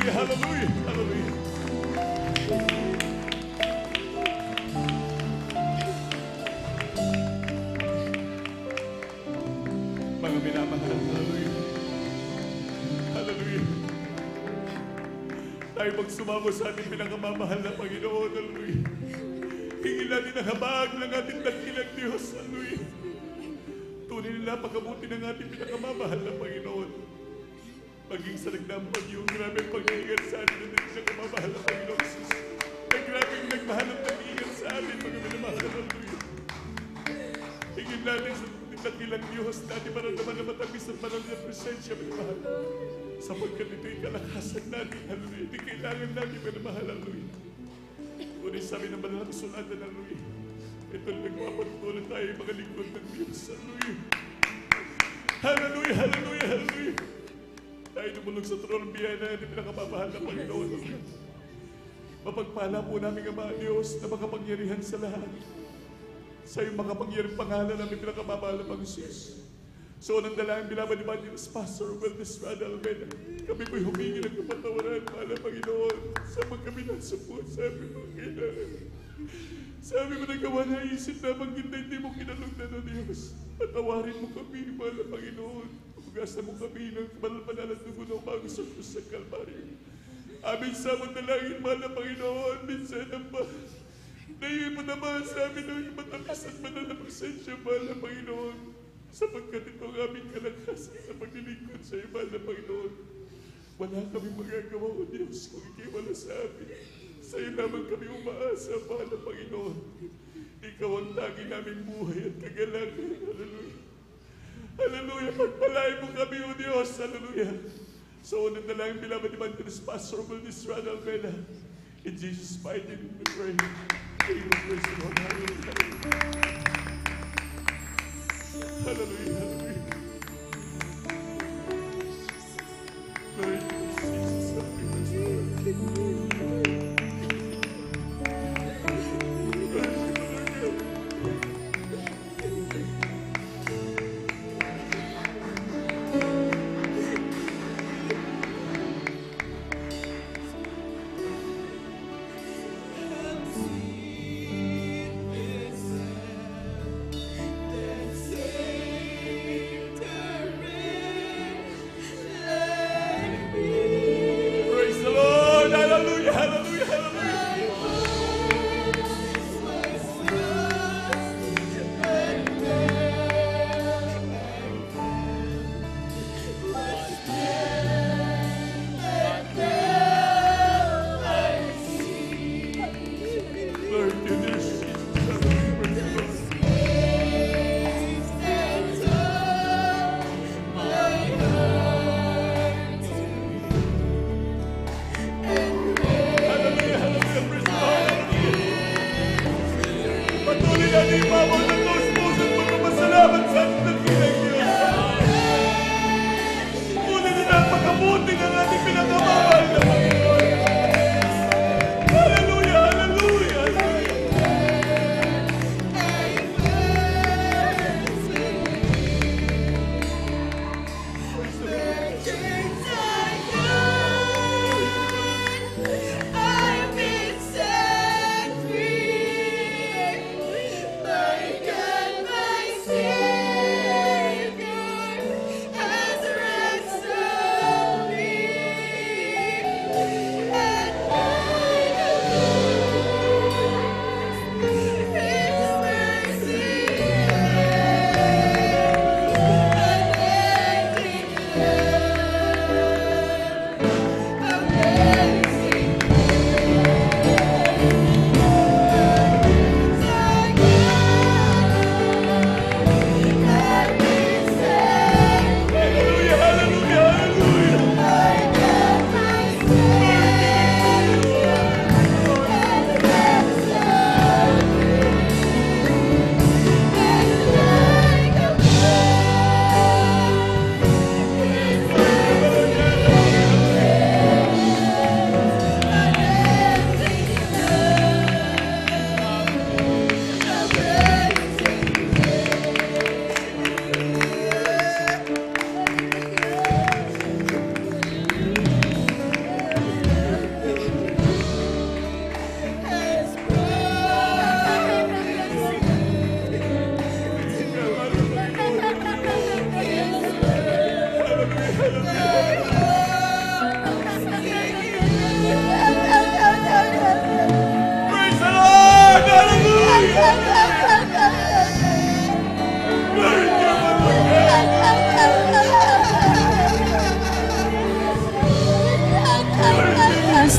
Hallelujah, hallelujah, hallelujah. Mga minamahal, hallelujah. Hallelujah. Tayo magsumamo sa ating pinakamamahal na Panginoon, hallelujah. Hingin natin ang habag ng ating dakilang Diyos, hallelujah. Tunay na napakabuti ng ating pinakamamahal na Panginoon. Maging sa nagdampag yung grabe pag-iingat sa atin ng pinakamamahal na Panginoon Jesus. Ang grabe nagmahal at nag-iingat sa atin, mga minamahal, hallelujah. Hingin natin sa dakilang Diyos na ating maramdaman na matamis at maraming na presensya, minamahal. Sapagkat ito'y kalakasan natin, hallelujah. Hindi kailangan natin, minamahal, hallelujah. Ngunit sabi ng banal na kasulatan, hallelujah. Ito'y nagpapatuloy tayo, mga lingkod ng Diyos, hallelujah. Hallelujah, hallelujah, hallelujah. Tayo tumulog sa trono ng biyaya na ating pinakamamahal na Panginoon. Mapagpala po namin ang mga Diyos na makapangyarihan sa lahat. Sa iyong makapangyarihang pangalan namin pinakamamahal na Panginoon. So, nang dalangin bilabad ni Evangelist Pastor Wellness Rada Almeida, kami po'y humingi ng kapatawaran, mahal na Panginoon, sa magkabilansa po, sabi mo, kailangan. Sabi mo, nagawa na isip na maganda, hindi mo kinalugdan o Diyos. Patawarin mo kami, mahal na Panginoon. Pagkasta mo kami ng kamalal-manal at dugo ng bago sa krus sa Kalbaryo. Aming samang dalangin, mahal na Panginoon, minsan ang ba? Dahil mo naman sa amin ng matamis at manal na presensya, mahal na Panginoon. Sapagkat ito ang aming kalakasan sa paglilingkod sa iyo, mahal na Panginoon. Wala kami magagawa, O Diyos, kung ikaw wala sa amin. Sa iyo naman kami umaasa, mahal na Panginoon. Ikaw ang tagi naming buhay at kagalakan. Hallelujah. Hallelujah. Pagpalain mo kami, O Diyos. Hallelujah. So, unang dalangin bilabad Evangelist Pastor Wellness Rada Almeida. In Jesus' mighty name we pray. Amen. Praise the Lord. Hallelujah. Hallelujah, hallelujah. Glory to Jesus.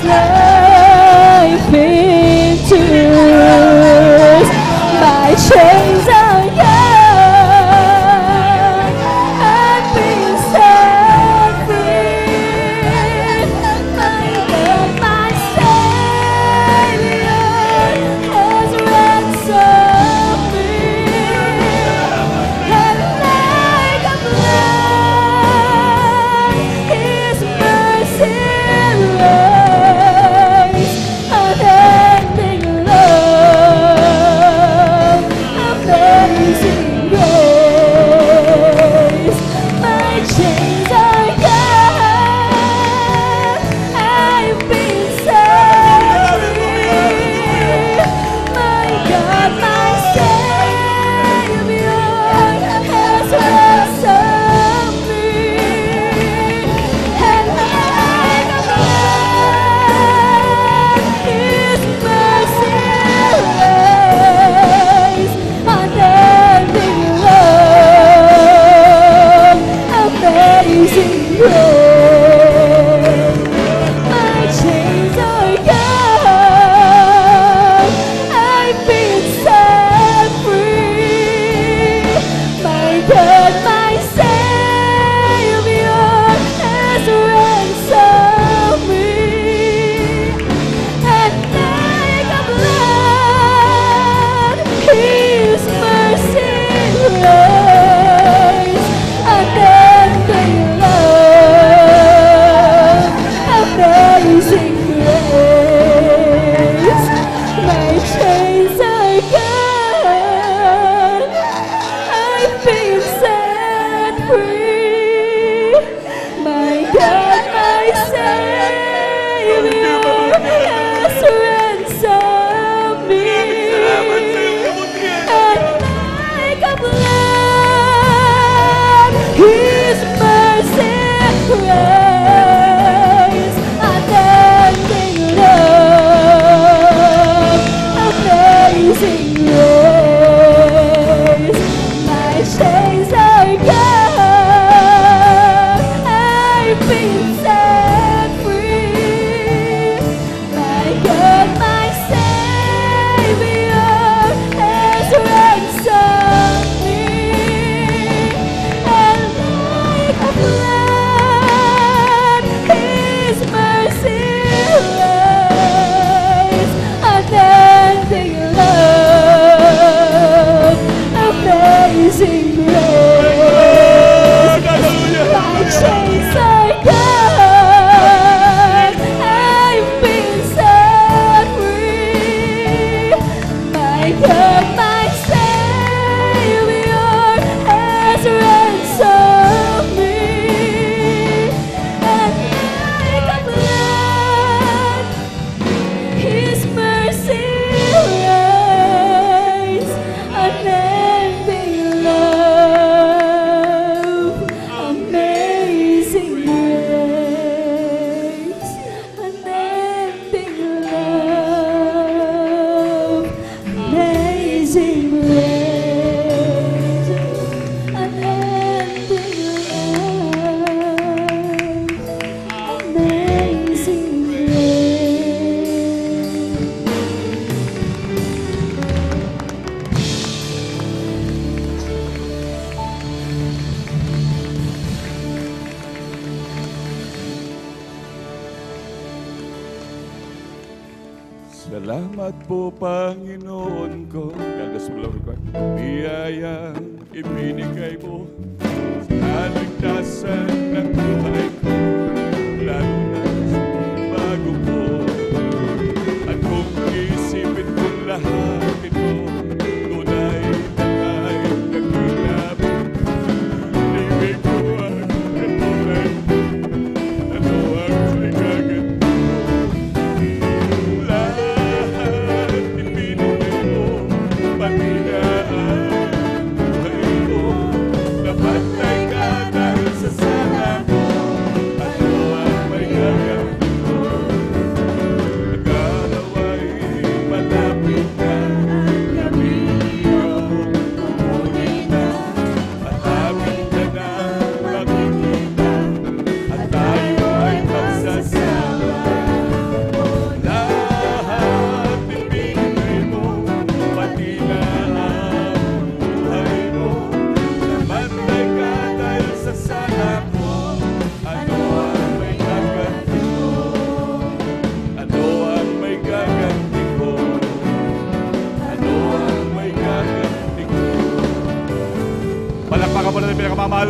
life into my chains are gone. I've been set free. My God, my Savior has ransomed me. And like a flood, His mercy raised unending love, amazing grace. My chains are gone. I've been set free. My God, my Savior has ransomed me. And like a flood, His mercy raised unending love, amazing grace. My chains are gone. I've been set free. My God, my Savior has ransomed me. And like a flood, His mercy raised unending love, amazing grace. My chains are gone. I've been set free. My God, my Savior has ransomed me. And like a flood, His mercy raised unending love, amazing grace. My chains are gone. I've been set free. My God, my Savior has ransomed me. And like a flood, His mercy raised unending love, amazing grace. My chains are gone. I've been set free. My God, my Savior has ransomed me. And like a flood, His mercy raised unending love, amazing grace. Unending love, amazing grace. Unending love, amazing Salamat po, Panginoon ko. God bless mo, Lord. Biyaya ibinigay mo sa kaligtasan ng buhay ko. Lalo na sa bago ko. At kung isipin kong lahat ito, tunay na kahit nagkilapit. Ibig ko ang katulad. Ano ang ligagan mo? Lahat ibinigay mo, pati na ang buhay ko. Napatay ka dahil sa sala mo. At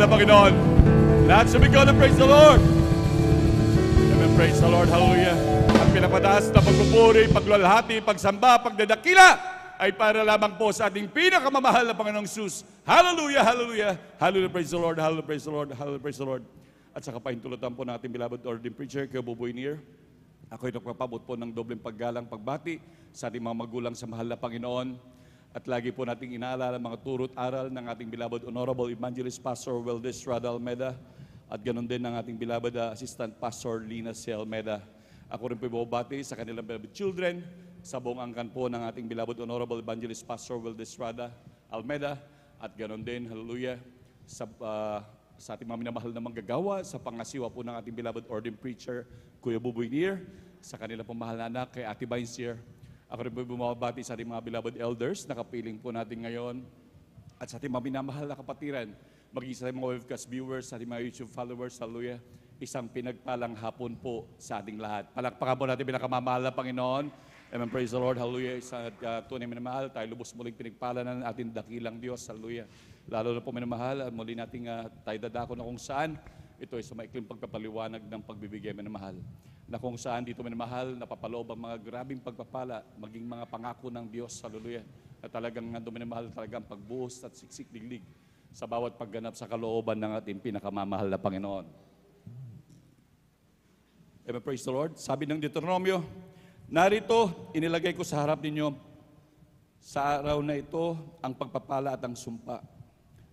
na Panginoon. Lahat sumigaw na praise the Lord. Amen, praise the Lord, hallelujah. Ang pinapataas na pagpupuri, pagluwalhati, pagsamba, pagdadakila ay para lamang po sa ating pinakamamahal na Panginoong Jesus. Hallelujah, hallelujah, hallelujah, praise the Lord, hallelujah, praise the Lord, hallelujah, praise the Lord. At sa kapahintulutan po ng ating beloved ordained preacher, Kuya Buboy Nier, ako'y nagpapabot po ng dobleng paggalang pagbati sa ating mga magulang sa mahal na Panginoon. At lagi po nating inaalala mga turo't aral ng ating beloved Honorable Evangelist Pastor Weldes Rada Almeda at ganoon din ng ating beloved Assistant Pastor Lina C. Almeda. Ako rin po ibabati sa kanilang beloved children, sa buong angkan po ng ating beloved Honorable Evangelist Pastor Weldes Rada Almeda at ganoon din, hallelujah, sa ating mga minamahal na manggagawa, sa pangasiwa po ng ating beloved ordained preacher, Kuya Buboy Nier, sa kanilang pong mahal na anak, kay Ate Vincier. Ako rin po bumabati sa ating mga beloved elders na kapiling po natin ngayon at sa ating mga minamahal na kapatiran, maging sa ating mga webcast viewers, sa ating mga YouTube followers, hallelujah, isang pinagpalang hapon po sa ating lahat. Palakpakan po natin pinakamamahal na Panginoon. Amen, praise the Lord, hallelujah. Sa tunay minamahal, tayo lubos muling pinagpala ng ating dakilang Diyos, hallelujah. Lalo na po minamahal, muli nating tayo dadako na kung saan, ito ay sa maikling pagpapaliwanag ng pagbibigay minamahal. Na kung saan dito minamahal, napapaloob ang mga grabing pagpapala, maging mga pangako ng Diyos, hallelujah, na talagang nandun minamahal talagang pagbuhos at siksik diglig sa bawat pagganap sa kalooban ng ating pinakamamahal na Panginoon. Amen, praise the Lord. Sabi ng Deuteronomio, narito, inilagay ko sa harap ninyo sa araw na ito ang pagpapala at ang sumpa.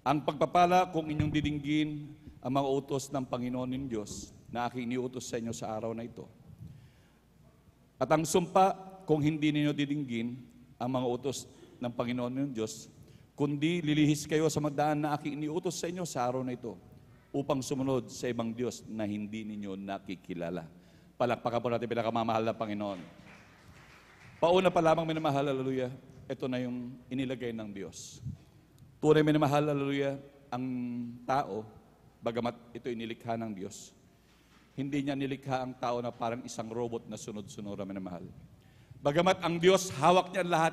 Ang pagpapala kung inyong didinggin ang mga utos ng Panginoon ng Diyos na aking iniutos sa inyo sa araw na ito. At ang sumpa, kung hindi ninyo didinggin ang mga utos ng Panginoon ng Diyos, kundi lilihis kayo sa magdaan na aking iniutos sa inyo sa araw na ito, upang sumunod sa ibang Diyos na hindi ninyo nakikilala. Palakpakan po natin pinakamamahal na Panginoon. Pauna pa lamang minamahal, hallelujah, ito na yung inilagay ng Diyos. Tunay minamahal, hallelujah, ang tao, bagamat ito inilikha ng Diyos, hindi niya nilikha ang tao na parang isang robot na sunod-sunod na minamahal. Bagamat ang Diyos, hawak niya lahat,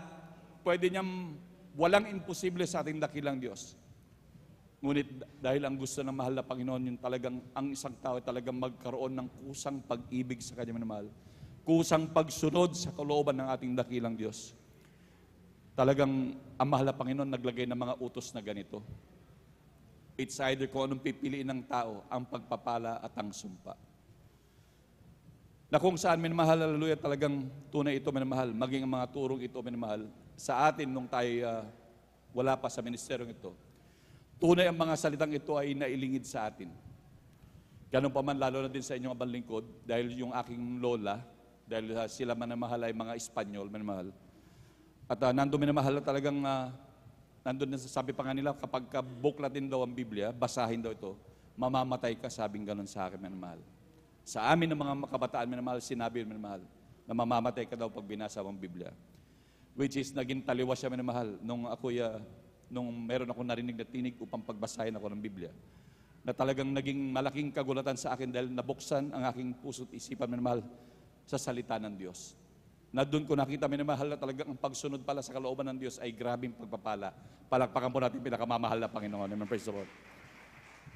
pwede niyang walang imposible sa ating dakilang Diyos. Ngunit dahil ang gusto ng mahal na Panginoon, yung talagang ang isang tao talagang magkaroon ng kusang pag-ibig sa kanya minamahal, kusang pagsunod sa kalooban ng ating dakilang Diyos. Talagang ang mahal na Panginoon naglagay ng mga utos na ganito. It's either kung anong pipiliin ng tao, ang pagpapala at ang sumpa. Na kung saan minamahal, hallelujah, talagang tunay ito minamahal, maging ang mga turong ito minamahal, sa atin nung tayo wala pa sa ministeryong ito, tunay ang mga salitang ito ay nailingid sa atin. Ganun pa man, lalo na din sa inyong abanlingkod, dahil yung aking lola, dahil sila minamahal ay mga Espanyol minamahal. At nandun minamahal talagang, nandun na sabi pa nga nila, kapag buklatin daw ang Biblia, basahin daw ito, mamamatay ka, sabing ganun sa akin minamahal. Sa amin ng mga kabataan minamahal, sinabi minamahal, na mamamatay ka daw pag binasa mo ang Biblia. Which is, naging taliwas siya minamahal nung ako'y, nung meron akong narinig na tinig upang pagbasahin ako ng Biblia. Na talagang naging malaking kagulatan sa akin dahil nabuksan ang aking puso't isipan minamahal sa salita ng Diyos. Na doon ko nakita minamahal na talagang ang pagsunod pala sa kalooban ng Diyos ay grabing pagpapala. Palakpakan po natin pinakamamahal na Panginoon. Amen, praise the Lord.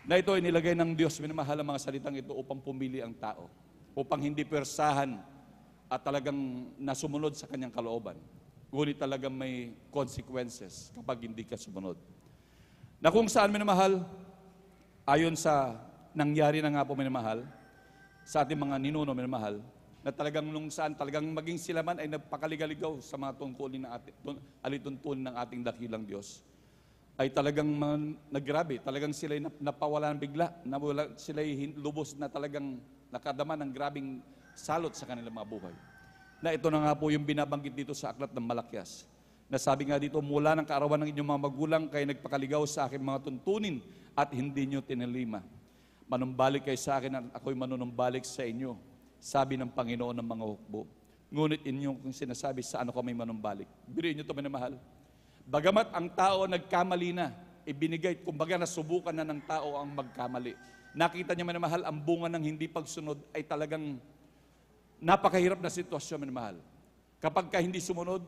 Na ito inilagay ng Diyos, minamahal ang mga salitang ito upang pumili ang tao, upang hindi persahan at talagang nasumunod sa kanyang kalooban. Ngunit talagang may consequences kapag hindi ka sumunod. Na kung saan minamahal, ayon sa nangyari na nga po minamahal, sa ating mga ninuno minamahal, na talagang nung saan talagang maging sila man ay nagpakaligaligaw sa mga tungkulin ng alituntunin ng ating dakilang Diyos, ay talagang naggrabe, talagang sila napawalan bigla, sila lubos na talagang nakadama ng grabing salot sa kanilang mga buhay. Na ito na nga po yung binabanggit dito sa aklat ng Malakyas. Na sabi nga dito, mula ng kaarawan ng inyong mga magulang, kayo nagpakaligaw sa akin mga tuntunin at hindi nyo tinalima. Manumbalik kayo sa akin at ako'y manunumbalik sa inyo, sabi ng Panginoon ng mga hukbo. Ngunit inyong sinasabi, sa ano kami manumbalik? Biriin nyo ito minamahal. Bagamat ang tao nagkamali na, ibinigay, kumbaga nasubukan na ng tao ang magkamali. Nakita niya minamahal, ang bunga ng hindi pagsunod ay talagang napakahirap na sitwasyon minamahal. Kapag ka hindi sumunod,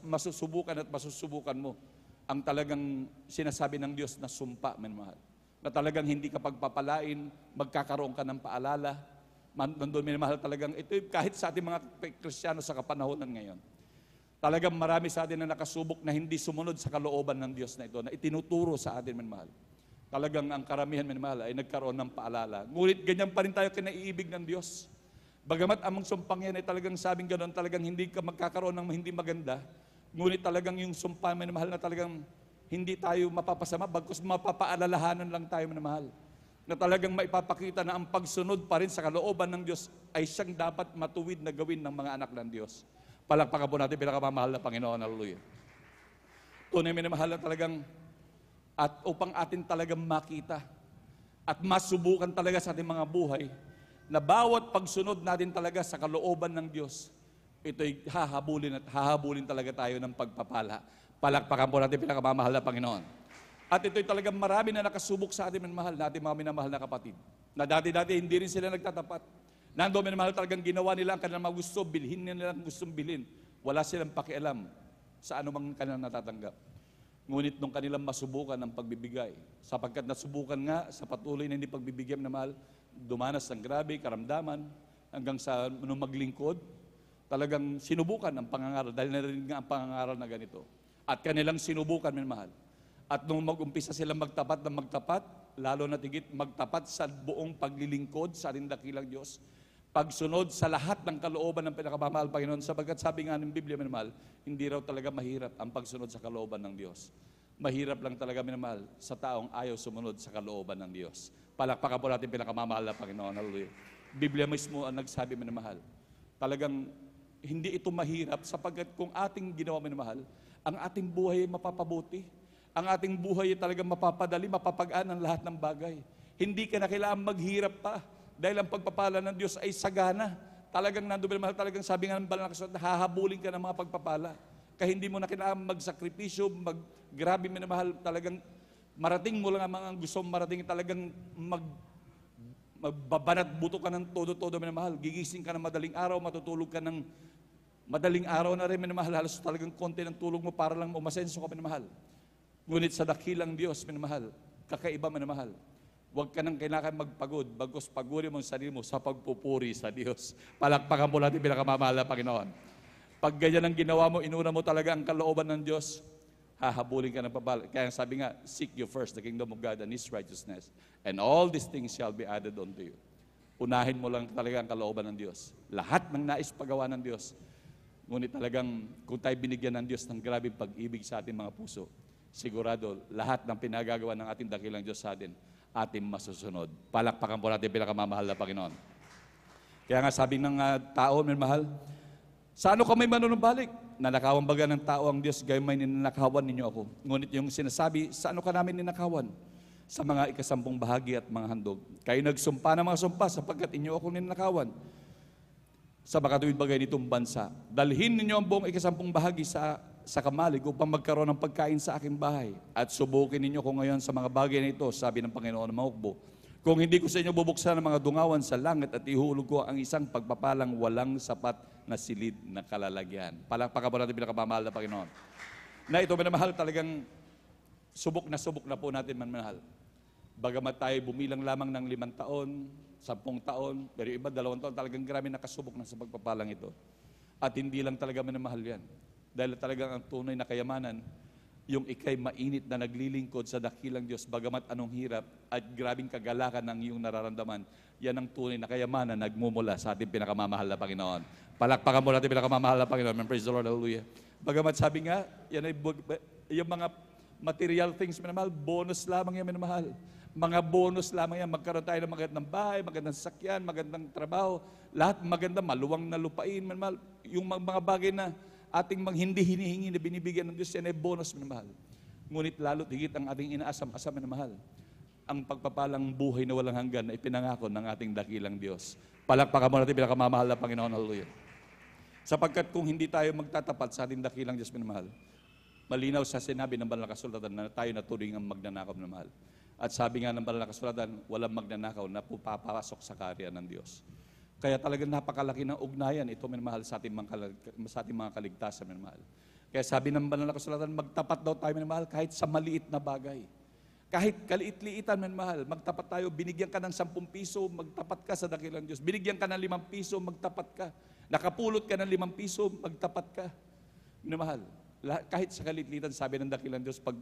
masusubukan at masusubukan mo ang talagang sinasabi ng Diyos na sumpa minamahal. na talagang hindi ka pagpapalain, magkakaroon ka ng paalala. Nandun minamahal talagang, ito kahit sa ating mga Kristiyano sa kapanahonan ngayon. Talagang marami sa atin na nakasubok na hindi sumunod sa kalooban ng Diyos na ito, na itinuturo sa atin minamahal. Talagang ang karamihan minamahal ay nagkaroon ng paalala. Ngunit ganyan pa rin tayo kinaiibig ng Diyos. Bagamat amang sumpang yan ay talagang sabing gano'n, talagang hindi ka magkakaroon ng hindi maganda, ngunit talagang yung sumpa minamahal na talagang hindi tayo mapapasama, bagkus mapapaalalahanan lang tayo minamahal. Na talagang maipapakita na ang pagsunod pa rin sa kalooban ng Diyos ay siyang dapat matuwid na gawin ng mga anak ng Diyos. Palakpakan po natin pinakamamahal na Panginoon. Hallelujah. Tunay minamahal na talagang at upang atin talagang makita at masubukan talaga sa ating mga buhay na bawat pagsunod natin talaga sa kalooban ng Diyos, ito'y hahabulin talaga tayo ng pagpapala. Palakpakan po natin pinakamamahal na Panginoon. At ito'y talagang marami na nakasubok sa ating minamahal, na ating mga minamahal na kapatid. Na dati-dati hindi rin sila nagtatapat. Nando minamahal talagang ginawa nila ang kanilang mga gusto, bilhin nila ang gustong bilhin. Wala silang pakialam sa anumang kanilang natatanggap. Ngunit nung kanilang masubukan ng pagbibigay, sapagkat nasubukan nga sa patuloy na hindi pagbibigay na mahal, dumanas ng grabe, karamdaman, hanggang sa nung maglingkod, talagang sinubukan ang pangangaral, dahil narinig nga ang pangangaral na ganito. At kanilang sinubukan, minamahal. At nung mag-umpisa silang magtapat, lalo na tigit, magtapat sa buong paglilingkod sa ating dakilang Diyos, pagsunod sa lahat ng kalooban ng pinakamamahal Panginoon, sapagkat sabi nga ng Biblia, minamahal, hindi raw talaga mahirap ang pagsunod sa kalooban ng Diyos. Mahirap lang talaga, minamahal, sa taong ayaw sumunod sa kalooban ng Diyos. Palakpakan po natin pinakamamahal na Panginoon. Hallelujah. Biblia mismo ang nagsabi, minamahal, talagang hindi ito mahirap, sapagkat kung ating ginawa, minamahal, ang ating buhay ay mapapabuti. Ang ating buhay ay talagang mapapadali, mapapagaan ang lahat ng bagay. Hindi ka na kailangan maghirap pa. Dahil ang pagpapala ng Diyos ay sagana. Talagang nandoon mahal, talagang sabi nga ng banal na kasulat, hahabulin ka ng mga pagpapala. Kaya hindi mo na kailangan magsakripisyo, grabe minamahal, talagang marating mo lang ang mga gusto mong marating, talagang magbabanat buto ka ng todo-todo minamahal. Gigising ka ng madaling araw, matutulog ka ng madaling araw na rin minamahal. Halos talagang konti ng tulog mo para lang umasenso ka minamahal. Ngunit sa dakilang Diyos minamahal, kakaiba minamahal. Huwag ka nang kailangan magpagod, bagos pagurin mo ang sarili mo sa pagpupuri sa Diyos. Palakpakan mo natin pinakamamahal na Panginoon. Pag ganyan ang ginawa mo, inuna mo talaga ang kalooban ng Diyos, hahabulin ka ng pabalik. Kaya sabi nga, seek you first the kingdom of God and His righteousness, and all these things shall be added unto you. Unahin mo lang talaga ang kalooban ng Diyos. Lahat ng nais pagawa ng Diyos. Ngunit talagang kung tayo binigyan ng Diyos ng grabing pag-ibig sa ating mga puso, sigurado lahat ng pinagagawa ng ating dakilang Diyos sa atin, ating masusunod. Palakpakan po natin pinakamamahal na Panginoon. Kaya nga sabi ng tao, may mahal, sa ano kami manunumbalik? Nanakawan baga ng tao ang Diyos, gayon may ninakawan ninyo ako. Ngunit yung sinasabi, sa ano ka namin ninakawan? Sa mga ikasampung bahagi at mga handog. Kayo nagsumpa ng mga sumpa sapagkat inyo ako ninakawan. Sa makatuwid bagay nitong bansa, dalhin ninyo ang buong ikasampung bahagi sa kamalig upang magkaroon ng pagkain sa aking bahay. At subukin ninyo ko ngayon sa mga bagay na ito, sabi ng Panginoon na mahukbo. Kung hindi ko sa inyo bubuksan ang mga dungawan sa langit at ihulog ko ang isang pagpapalang walang sapat na silid na kalalagyan. Palakpakan po natin pinakamamahal na Panginoon. Na ito, minamahal, talagang subok na po natin manmahal. Bagamat tayo bumilang lamang ng 5 taon, 10 taon, pero iba 2 taon, talagang grabe nakasubok na sa pagpapalang ito. At hindi lang talaga minamahal yan. Dahil talagang ang tunay na kayamanan, yung ikay mainit na naglilingkod sa dakilang Diyos, bagamat anong hirap at grabing kagalakan ng iyong nararamdaman, yan ang tunay na kayamanan nagmumula sa ating pinakamamahal na Panginoon. Palakpakan mo natin pinakamamahal na Panginoon. And praise the Lord, hallelujah. Bagamat sabi nga, yan ay yung mga material things, minamahal, bonus lamang yan, minamahal. Mga bonus lamang yan, magkaroon tayo ng magandang bahay, magandang sasakyan, magandang trabaho, lahat maganda, maluwang na lupain, minamahal. Yung mga bagay na ating hindi hinihingi na binibigyan ng Diyos, yan ay bonus, minamahal. Ngunit lalo tigit ang ating inaasam-asam, minamahal. Ang pagpapalang buhay na walang hanggan na ipinangako ng ating dakilang Diyos. Palakpakan mo natin pinakamamahal na Panginoon, hallelujah. Sapagkat kung hindi tayo magtatapat sa ating dakilang Diyos, minamahal, malinaw sa sinabi ng banal na kasulatan na tayo naturing ang magnanakaw, minamahal. At sabi nga ng banal na kasulatan, walang magnanakaw na pupapasok sa karya ng Diyos. Kaya talagang napakalaki ng ugnayan ito, minamahal, sa ating mga kaligtasan, minamahal. Kaya sabi ng banal na kasulatan, magtapat daw tayo, minamahal, kahit sa maliit na bagay. Kahit kaliit-liitan, minamahal, magtapat tayo, binigyan ka ng 10 piso, magtapat ka sa dakilang Diyos. Binigyan ka ng 5 piso, magtapat ka. Nakapulot ka ng 5 piso, magtapat ka. Minamahal, kahit sa kaliit-liitan, sabi ng dakilang Diyos, pag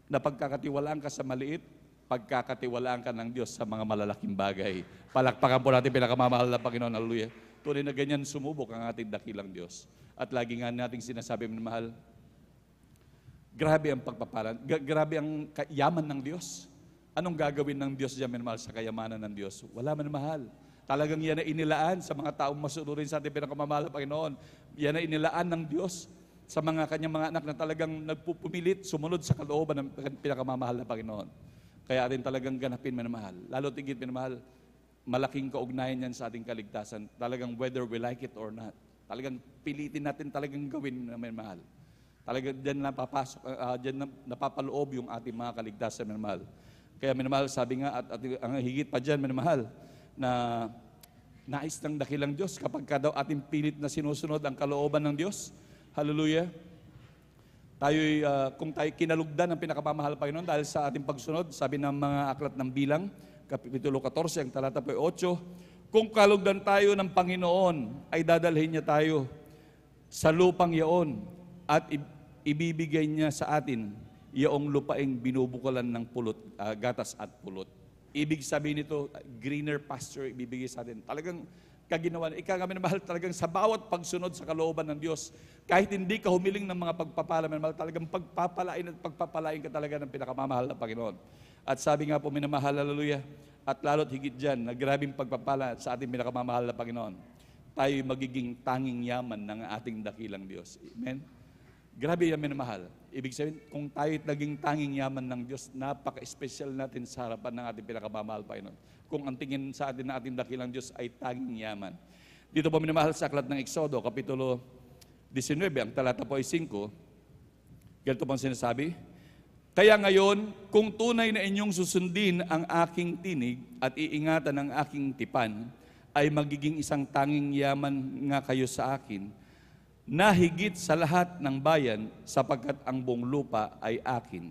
napagkakatiwalaan ka sa maliit, pagkakatiwalaan ka ng Diyos sa mga malalaking bagay. Palakpakan po natin pinakamamahal na Panginoon. Hallelujah. Tunay na ganyan sumubok ang ating dakilang Diyos. At lagi nga nating sinasabi, minamahal, grabe ang pagpapalan, grabe ang yaman ng Diyos. Anong gagawin ng Diyos diyan, minamahal, sa kayamanan ng Diyos? Wala, minamahal. Talagang yan na inilaan sa mga taong masunurin sa ating pinakamamahal na Panginoon. Yan na inilaan ng Diyos sa mga kanyang mga anak na talagang nagpupumilit, sumunod sa kalooban ng pinakamamahal na Panginoon. Kaya atin talagang ganapin, minamahal. Lalo tigit, minamahal, malaking kaugnayan yan sa ating kaligtasan. Talagang whether we like it or not. Talagang pilitin natin talagang gawin, minamahal. Talagang dyan napapasok, dyan napapaloob yung ating mga kaligtasan, minamahal. Kaya, minamahal, sabi nga, at ang higit pa dyan, minamahal, na nais ng dakilang Diyos kapag ka daw ating pilit na sinusunod ang kalooban ng Diyos. Hallelujah. Tayo'y, kung tayo kinalugdan ng pinakamamahal Panginoon dahil sa ating pagsunod, sabi ng mga aklat ng Bilang, Kapitulo 14, ang talata po 8, kung kalugdan tayo ng Panginoon, ay dadalhin niya tayo sa lupang yaon at ibibigay niya sa atin yaong lupaing binubukalan ng pulot, gatas at pulot. Ibig sabihin nito, greener pasture ibibigay sa atin. Talagang kaginawan, kami na mahal, talagang sa bawat pagsunod sa kalooban ng Diyos, kahit hindi ka humiling ng mga pagpapala, minamahal, talagang pagpapalain at pagpapalain ka talaga ng pinakamamahal na Panginoon. At sabi nga po, minamahal, hallelujah, at lalo't higit dyan, na grabing pagpapala sa ating pinakamamahal na Panginoon, tayo'y magiging tanging yaman ng ating dakilang Diyos. Amen? Grabe yan, minamahal. Ibig sabihin, kung tayo'y naging tanging yaman ng Diyos, napaka-special natin sa harapan ng ating pinakamamahal Panginoon. Kung ang tingin sa atin ng ating dakilang Diyos ay tanging yaman. Dito po, minamahal, sa aklat ng Exodo, Kapitulo 19, ang talata po ay 5, ganito pong sinasabi, kaya ngayon, kung tunay na inyong susundin ang aking tinig at iingatan ang aking tipan, ay magiging isang tanging yaman nga kayo sa akin, na higit sa lahat ng bayan, sapagkat ang buong lupa ay akin.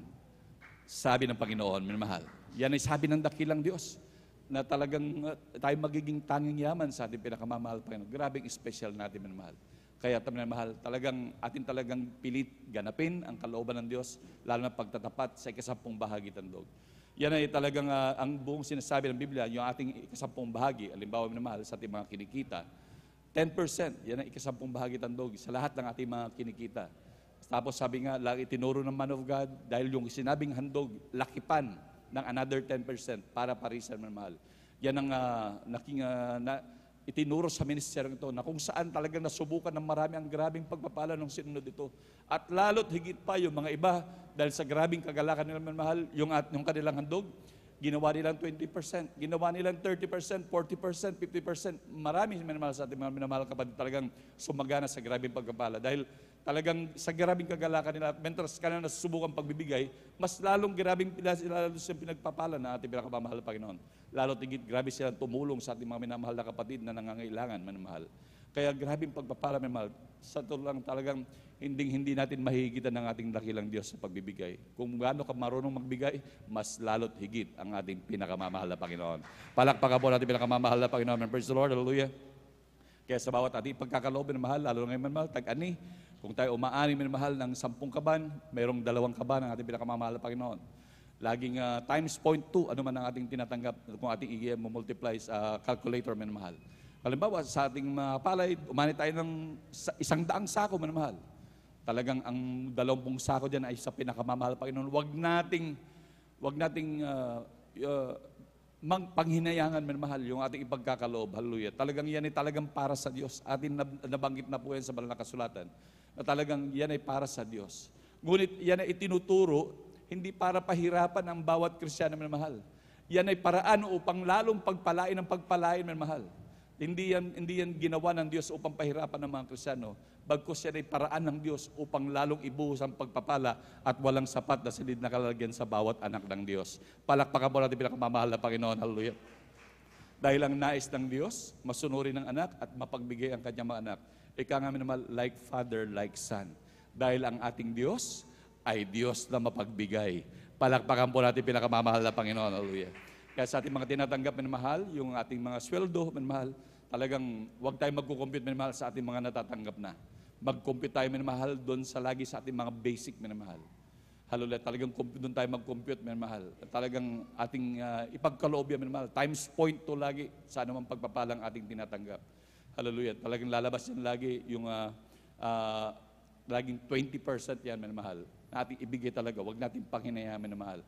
Sabi ng Panginoon, minamahal. Yan ay sabi ng dakilang Diyos, na talagang tayo magiging tanging yaman sa ating pinakamamahal Panginoon. Grabing special natin, minamahal. Kaya, minamahal, talagang atin talagang pilit ganapin ang kalooban ng Diyos, lalo na pagtatapat sa ikasampung bahagi tandog. Yan ay talagang ang buong sinasabi ng Biblia, yung ating ikasampung bahagi, alimbawa, minamahal, sa ating mga kinikita, 10%, yan ang ikasampung bahagi tandog sa lahat ng ating mga kinikita. Tapos sabi nga, itinuro ng man of God, dahil yung sinabing handog, lakipan ng another 10% para parisan, minamahal. Yan ang itinuro sa ministeryong ito, na kung saan talagang nasubukan ng marami ang grabing pagpapala ng sinunod ito. At lalo't higit pa yung mga iba, dahil sa grabing kagalakan nila, minamahal, yung kanilang handog, ginawa nilang 20%, ginawa nilang 30%, 40%, 50%. Marami minamahal sa ating mga minamahal kapatid talagang sumagana sa grabing pagpapala. Dahil talagang sa grabing kagalakan nila, mentors kanila nasusubukan pagbibigay, mas lalong grabing lalo silang pinagpapala na ating pinakamamahal na Panginoon. Lalo tigit, grabe silang tumulong sa ating mga minamahal na kapatid na nangangailangan, minamahal. Kaya grabing pagpapala, minamahal. Sa tulang talagang hindi natin mahihigitan ng ating dakilang Diyos sa pagbibigay. Kung gaano ka marunong magbigay, mas lalo't higit ang ating pinakamamahal na Panginoon. Palakpakan po natin pinakamamahal na Panginoon. Praise the Lord, hallelujah. Kaya sa bawat ating pagkakaloob ng mahal, lalo ngayon mahal, tag-ani. Kung tayo umaani mahal ng 10 kaban, mayroong 2 kaban ang ating pinakamamahal na Panginoon. Laging times 0.2, ano man ang ating tinatanggap kung ating i-multiply sa calculator mahal. Halimbawa, sa ating mga palay, umani tayo ng 100 sako mahal. Talagang ang 20 sako dyan ay sa pinakamamahal Panginoon. Huwag nating panghinayangan, minamahal, yung ating ipagkakaloob. Hallelujah. Talagang yan ay talagang para sa Diyos. Atin nabanggit na po yan sa banal na kasulatan. Na talagang yan ay para sa Diyos. Ngunit yan ay itinuturo, hindi para pahirapan ang bawat Kristiyano, minamahal. Yan ay paraan upang lalong pagpalain ang pagpalain, minamahal. Hindi yan ginawa ng Diyos upang pahirapan ng mga Kristiyano. Bagkus yan ay paraan ng Diyos upang lalong ibuhos ang pagpapala at walang sapat na silid na kalalagyan sa bawat anak ng Diyos. Palakpakan po natin pinakamamahal na Panginoon. Hallelujah. Dahil ang nais ng Diyos, masunurin ng anak at mapagbigay ang kanyang mga anak. Ika nga naman, like father, like son. Dahil ang ating Diyos ay Diyos na mapagbigay. Palakpakan po natin pinakamamahal na Panginoon. Hallelujah. Kaya sa ating mga tinatanggap, minamahal, yung ating mga sweldo, minamahal, talagang huwag tayong magkukompute, minamahal, sa ating mga natatanggap na. Mag-compute tayo, minamahal, doon sa lagi sa ating mga basic, minamahal. Hallelujah. Talagang doon tayo mag-compute, minamahal. Talagang ating ipagkaloob yan, minamahal. Times point to lagi sa anumang pagpapalang ating tinatanggap. Hallelujah. Talagang lalabas yan lagi yung laging 20% yan, minamahal. Na ating ibigay talaga. Huwag natin panghinayaan, minamahal.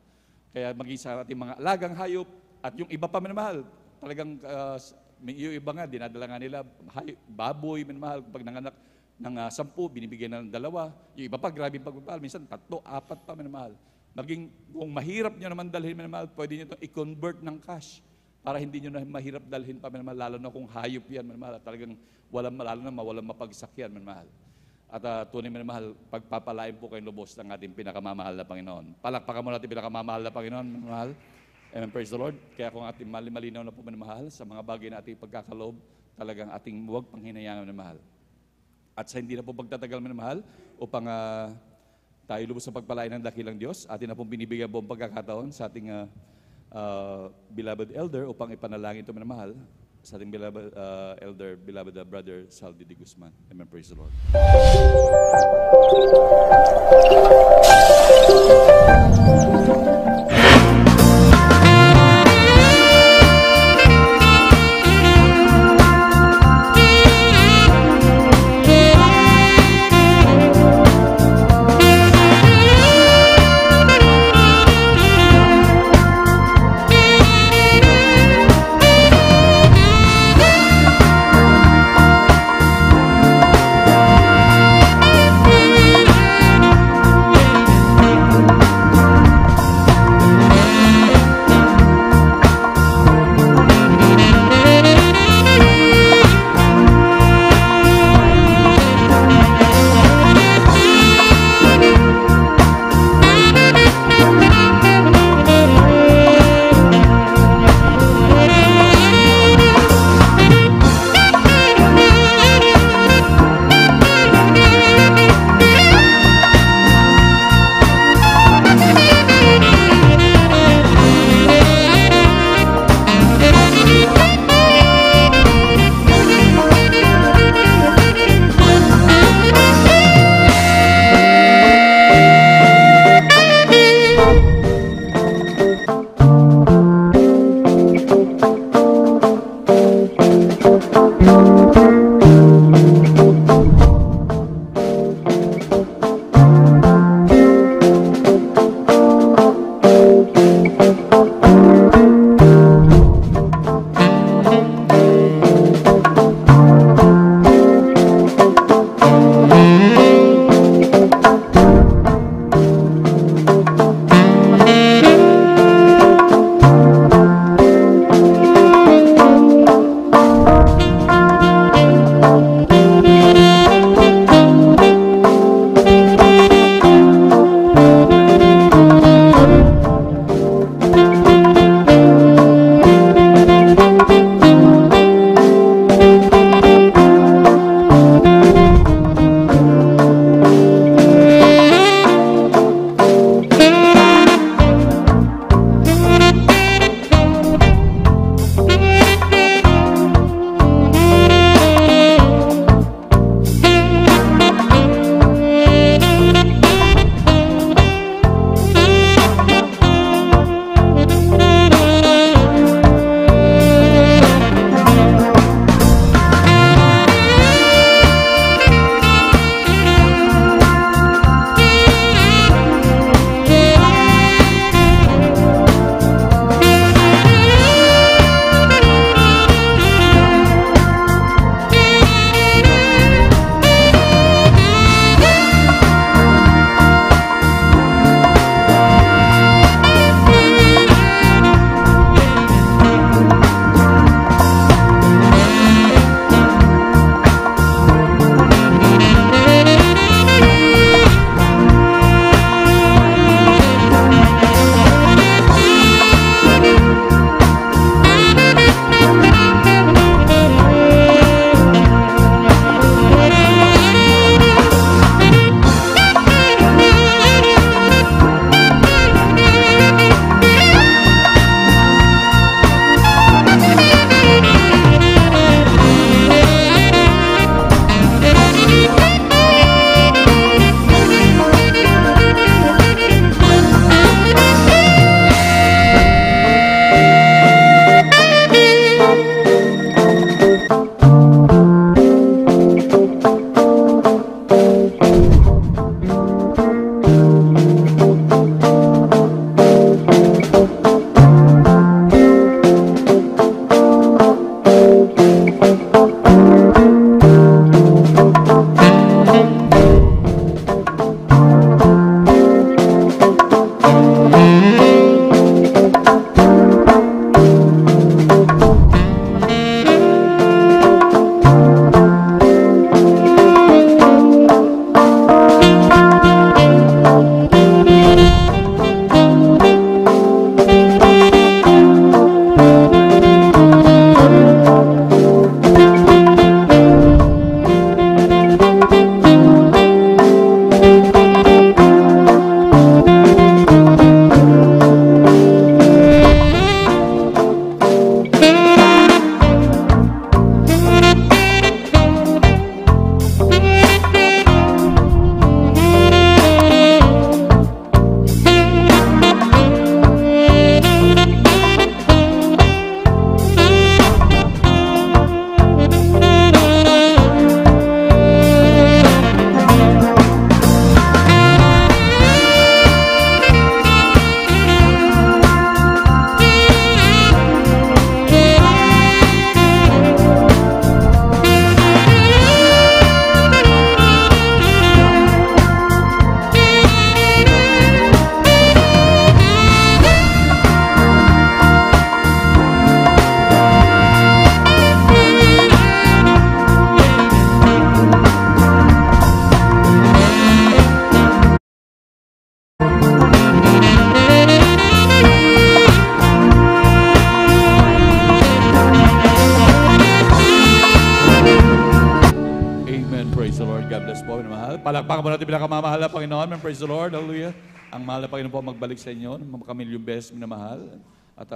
Kaya maging sa ating mga alagang hayop at yung iba pa, minamahal. Talagang yung iba nga, dinadala nga nila baboy, minamahal. Pag nanganak ng 10, binibigyan na ng 2. Yung iba pa, grabe pagpapahal. Minsan 3, 4 pa, minamahal. Maging, kung mahirap nyo naman dalhin, minamahal, pwede nyo itong i-convert ng cash para hindi nyo na mahirap dalhin pa, minamahal. Lalo na kung hayop yan, minamahal. Talagang lalo na mawalang mapagsakyan, minamahal. At tunay, minamahal, pagpapalain po kayong lubos ng ating pinakamamahal na Panginoon. Palakpakan mo natin pinakamamahal na Panginoon, minamahal. Amen, praise the Lord. Kaya kung ating malinaw na po, minamahal, sa mga bagay na ating pagkakaloob, talagang ating huwag panghinayaan, minamahal. At sa hindi na po pagtatagal, minamahal, upang tayo lubos sa pagpalain ng dakilang Diyos, atin na pong binibigyan buong pagkakataon sa ating beloved elder upang ipanalangin ito, minamahal, sa ating beloved elder, beloved brother Saldi de Guzman. Amen, praise the Lord. the Lord. God bless po, minamahal. Palakpakan po natin pinakamamahal na Panginoon. Praise the Lord. Hallelujah. Ang mahal na Panginoon po magbalik sa inyo ng mga kamilyong beses, minamahal. At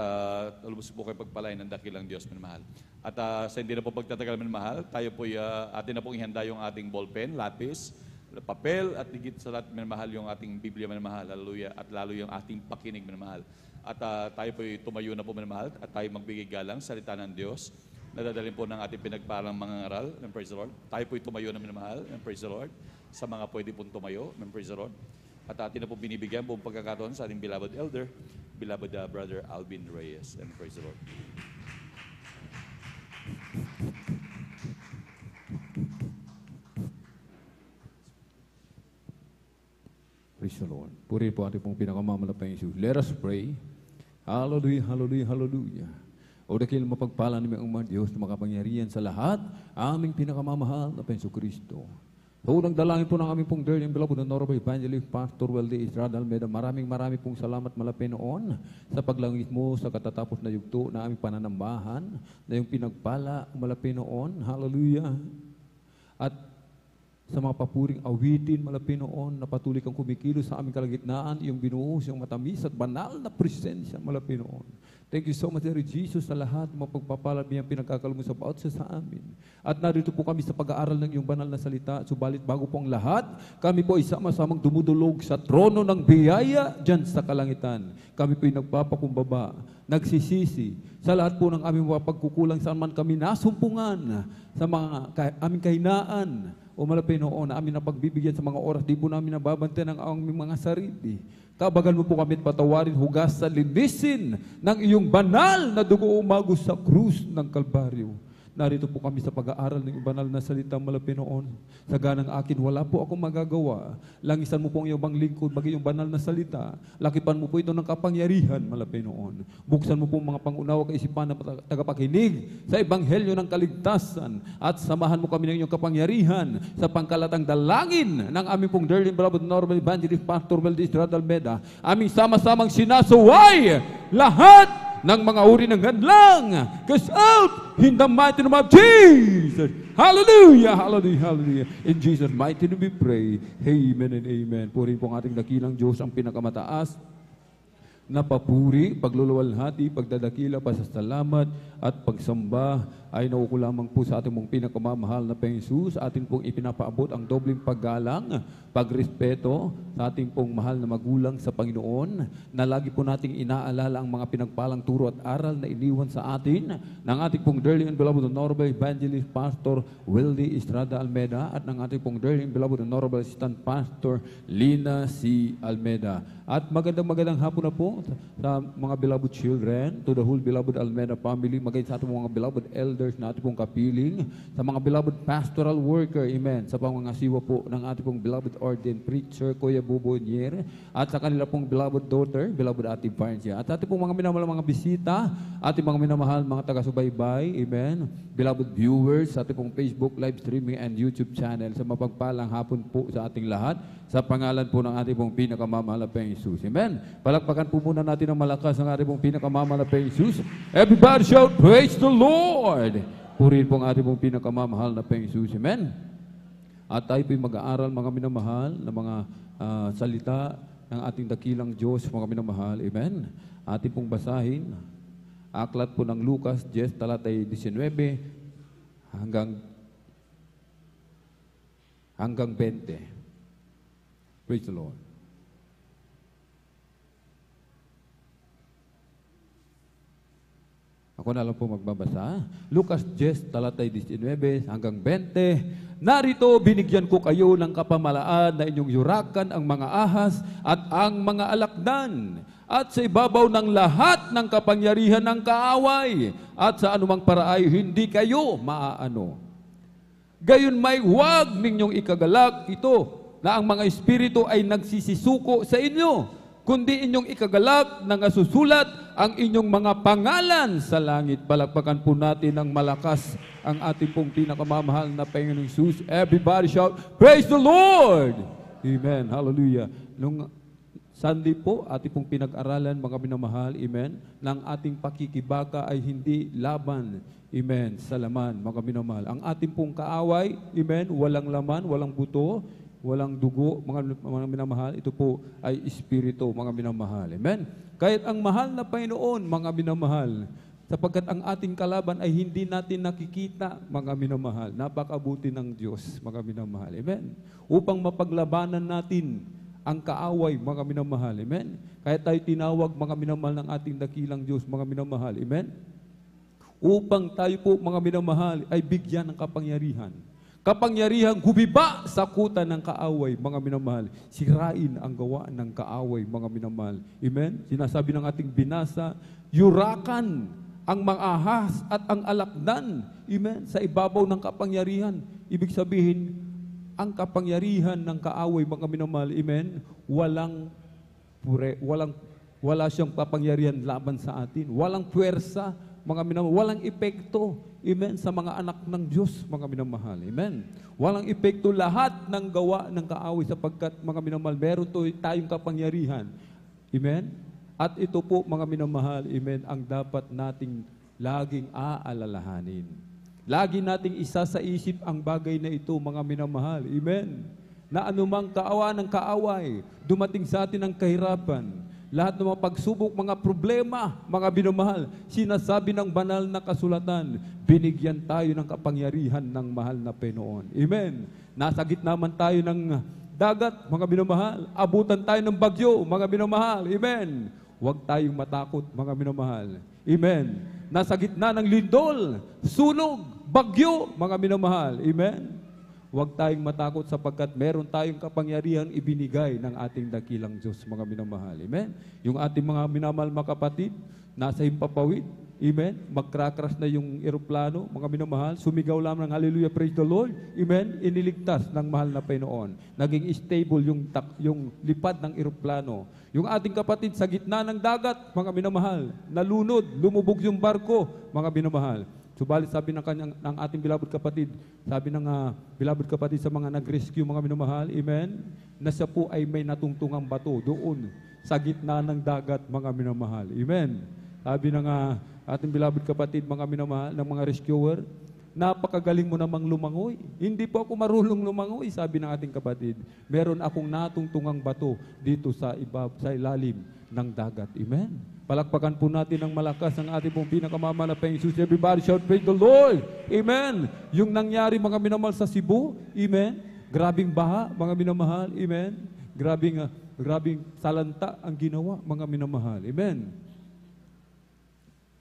lubos po kayo pagpalain ng dakilang Diyos, minamahal. At sa hindi na po pagtatagal, minamahal, tayo po atin na pong ihanda yung ating ballpen, lapis, papel, at higit sa lahat, minamahal, yung ating Biblia, minamahal. Hallelujah. At lalo yung ating pakinig, minamahal. At tayo po tumayo na po, minamahal, at tayo magbigay galang, salita ng Diyos. Nadadalhin po ng ating pinagparang mga ngaral, praise the Lord. Tayo po'y tumayo na minamahal, praise the Lord. Sa mga pwede pong tumayo, praise the Lord. At atin na po binibigyan buong pagkakataon sa ating beloved elder, beloved Brother Alvin Reyes, and praise the Lord. Praise the Lord. Puri po ating pong pinakamamalapang Isus. Let us pray. Hallelujah, hallelujah, hallelujah. O dakil mapagpala namin ang mga Diyos na makapangyarihan sa lahat, aming pinakamamahal na Penso Kristo. So, nagdalangin po ng aming pong dear and beloved Honorable Evangelist Pastor Weldy Estrada Almeda. Maraming pong salamat malapit noon sa paglangit mo sa katatapos na yugto na aming pananambahan na yung pinagpala malapit noon. Hallelujah. At sa mga papuring awitin malapit noon na patuloy kang kumikilos sa aming kalagitnaan, yung binuhos, yung matamis at banal na presensya malapit noon. Thank you so much, Lord Jesus, sa lahat mapagpapalad niyang pinagkakalo mo sa bawat sa amin. At narito po kami sa pag-aaral ng iyong banal na salita. Subalit bago po ang lahat, kami po ay sama-samang dumudulog sa trono ng biyaya dyan sa kalangitan. Kami po ay nagpapakumbaba, nagsisisi sa lahat po ng aming mga pagkukulang saan man kami nasumpungan sa mga aming kahinaan o malapit noon na amin na pagbibigyan sa mga oras, di po namin nababantayan ang aming mga sarili. Kabagal mo po kami patawarin, hugasan, linisin ng iyong banal na dugo umagos sa krus ng Kalbaryo. Narito po kami sa pag-aaral ng banal na salita malapit noon. Sa ganang akin, wala po akong magagawa. Langisan mo po ang iyong bang lingkod, bagay yung banal na salita. Lakipan mo po ito ng kapangyarihan malapit noon. Buksan mo po mga pangunawa kaisipan na tagapakinig sa ebanghelyo ng kaligtasan. At samahan mo kami ng iyong kapangyarihan sa pangkalatang dalangin ng aming pong dearly beloved Honorable Evangelist Pastor Weldy Estrada Almeda. Aming sama-samang sinasuway lahat ng mga uri ng hadlang. Cast out in the mighty name of Jesus. Hallelujah, hallelujah, hallelujah. In Jesus' mighty name we pray. Amen and amen. Puri po ang ating dakilang Diyos, ang pinakamataas na papuri, pagluluwalhati, pagdadakila, pasasalamat at pagsamba ay nauko lamang po sa ating mong pinakamamahal na Panginoon. Atin pong ipinapaabot ang dobling paggalang, pagrespeto sa ating pong mahal na magulang sa Panginoon, na lagi po nating inaalala ang mga pinagpalang turo at aral na iniwan sa atin ng ating pong dearly and beloved Honorable Evangelist Pastor Weldy Estrada Almeda at ng ating pong dearly and beloved Honorable Assistant Pastor Lina C. Almeda. At magandang hapon na po sa mga beloved children, to the whole beloved Almeda family, magay sa ating mga beloved elders na ating pong kapiling, sa mga beloved pastoral worker, amen, sa pangangasiwa po ng ating pong beloved ordained preacher, Kuya Bubo Nier, at sa kanila pong beloved daughter, beloved Ate Barncia, at ating pong mga minamahal mga bisita, ating mga minamahal mga taga-subaybay, amen, beloved viewers, sa ating pong Facebook live streaming and YouTube channel, sa mapagpalang hapon po sa ating lahat, sa pangalan po ng ating pong pinakamamahal na Jesus. Amen. Palakpakan po muna natin ng malakas ang ating pong pinakamamahal na Jesus. Everybody shout, praise the Lord! Purihin po ang ating pong pinakamamahal na Jesus. Amen. At tayo po'y mag-aaral mga minamahal na mga salita ng ating dakilang Diyos, mga minamahal. Amen. Ating pong basahin. Aklat po ng Lucas 10, talatay 19 hanggang 20. Praise the Lord. Ako na lang po magbabasa. Lucas 10, talatay 19 hanggang 20. Narito, binigyan ko kayo ng kapamalaan na inyong yurakan ang mga ahas at ang mga alakdan. At sa ibabaw ng lahat ng kapangyarihan ng kaaway. At sa anumang paraay, hindi kayo maaano. Gayon may huwag ninyong ikagalak ito, na ang mga espiritu ay nagsisisuko sa inyo, kundi inyong ikagalak na nasusulat ang inyong mga pangalan sa langit. Palakpakan po natin ng malakas ang ating pong pinakamamahal na Panginoong Jesus. Everybody shout, praise the Lord! Amen. Hallelujah. Nung Sunday po, ating pong pinag-aralan, mga minamahal, amen, ng ating pakikibaka ay hindi laban, amen, sa laman, mga minamahal. Ang ating pong kaaway, amen, walang laman, walang buto, walang dugo, mga minamahal, ito po ay espiritu, mga minamahal, amen. Kahit ang mahal na Panginoon, mga minamahal, sapagkat ang ating kalaban ay hindi natin nakikita, mga minamahal, napakabuti ng Diyos, mga minamahal, amen. Upang mapaglabanan natin ang kaaway, mga minamahal, amen. Kaya tayo tinawag, mga minamahal, ng ating dakilang Diyos, mga minamahal, amen. Upang tayo po, mga minamahal, ay bigyan ng kapangyarihan. Kapangyarihan gumiba sa kuta ng kaaway, mga minamahal. Sirain ang gawa ng kaaway, mga minamahal. Amen? Sinasabi ng ating binasa, yurakan ang mga ahas at ang alakdan, amen, sa ibabaw ng kapangyarihan. Ibig sabihin, ang kapangyarihan ng kaaway, mga minamahal, amen, wala siyang kapangyarihan laban sa atin. Walang puwersa, mga minamahal, walang epekto, amen, sa mga anak ng Diyos, mga minamahal, amen. Walang epekto lahat ng gawa ng kaaway sapagkat, mga minamahal, meron tayong kapangyarihan, amen. At ito po, mga minamahal, amen, ang dapat nating laging aalalahanin. Lagi nating isa sa isip ang bagay na ito, mga minamahal. Amen. Na anumang kaawa ng kaaway, dumating sa atin ang kahirapan, lahat ng mga pagsubok, mga problema, mga minamahal, sinasabi ng banal na kasulatan, binigyan tayo ng kapangyarihan ng mahal na Panginoon. Amen. Nasa gitna man tayo ng dagat, mga minamahal, abutan tayo ng bagyo, mga minamahal. Amen. Huwag tayong matakot, mga minamahal. Amen. Nasa gitna ng lindol, sunog, bagyo, mga minamahal. Amen? Huwag tayong matakot sapagkat meron tayong kapangyarihan ibinigay ng ating dakilang Diyos, mga minamahal. Amen? Yung ating mga minamahal mga kapatid, nasa himpapawid, amen? Magkrakras na yung eroplano, mga minamahal, sumigaw lamang ng hallelujah, praise the Lord, amen? Iniligtas ng mahal na Panginoon. Naging stable yung lipad ng eroplano. Yung ating kapatid sa gitna ng dagat, mga minamahal, nalunod, lumubog yung barko, mga minamahal. Subalit sabi ng ating beloved kapatid, sabi ng beloved kapatid sa mga nag-rescue, mga minamahal, amen, na siya po ay may natungtungang bato doon sa gitna ng dagat, mga minamahal. Amen. Sabi ng ating beloved kapatid, mga minamahal, ng mga rescuer, napakagaling mo namang lumangoy. Hindi po ako marunong lumangoy, sabi ng ating kapatid. Meron akong natungtungang bato dito sa ilalim ng dagat. Amen. Palakpakan po natin ng malakas ang ating pong pinakamamahal na Panginoon Jesus. Everybody shout, praise the Lord. Amen. Yung nangyari, mga minamahal, sa Cebu, amen. Grabing baha, mga minamahal, amen. Grabing salanta ang ginawa, mga minamahal. Amen.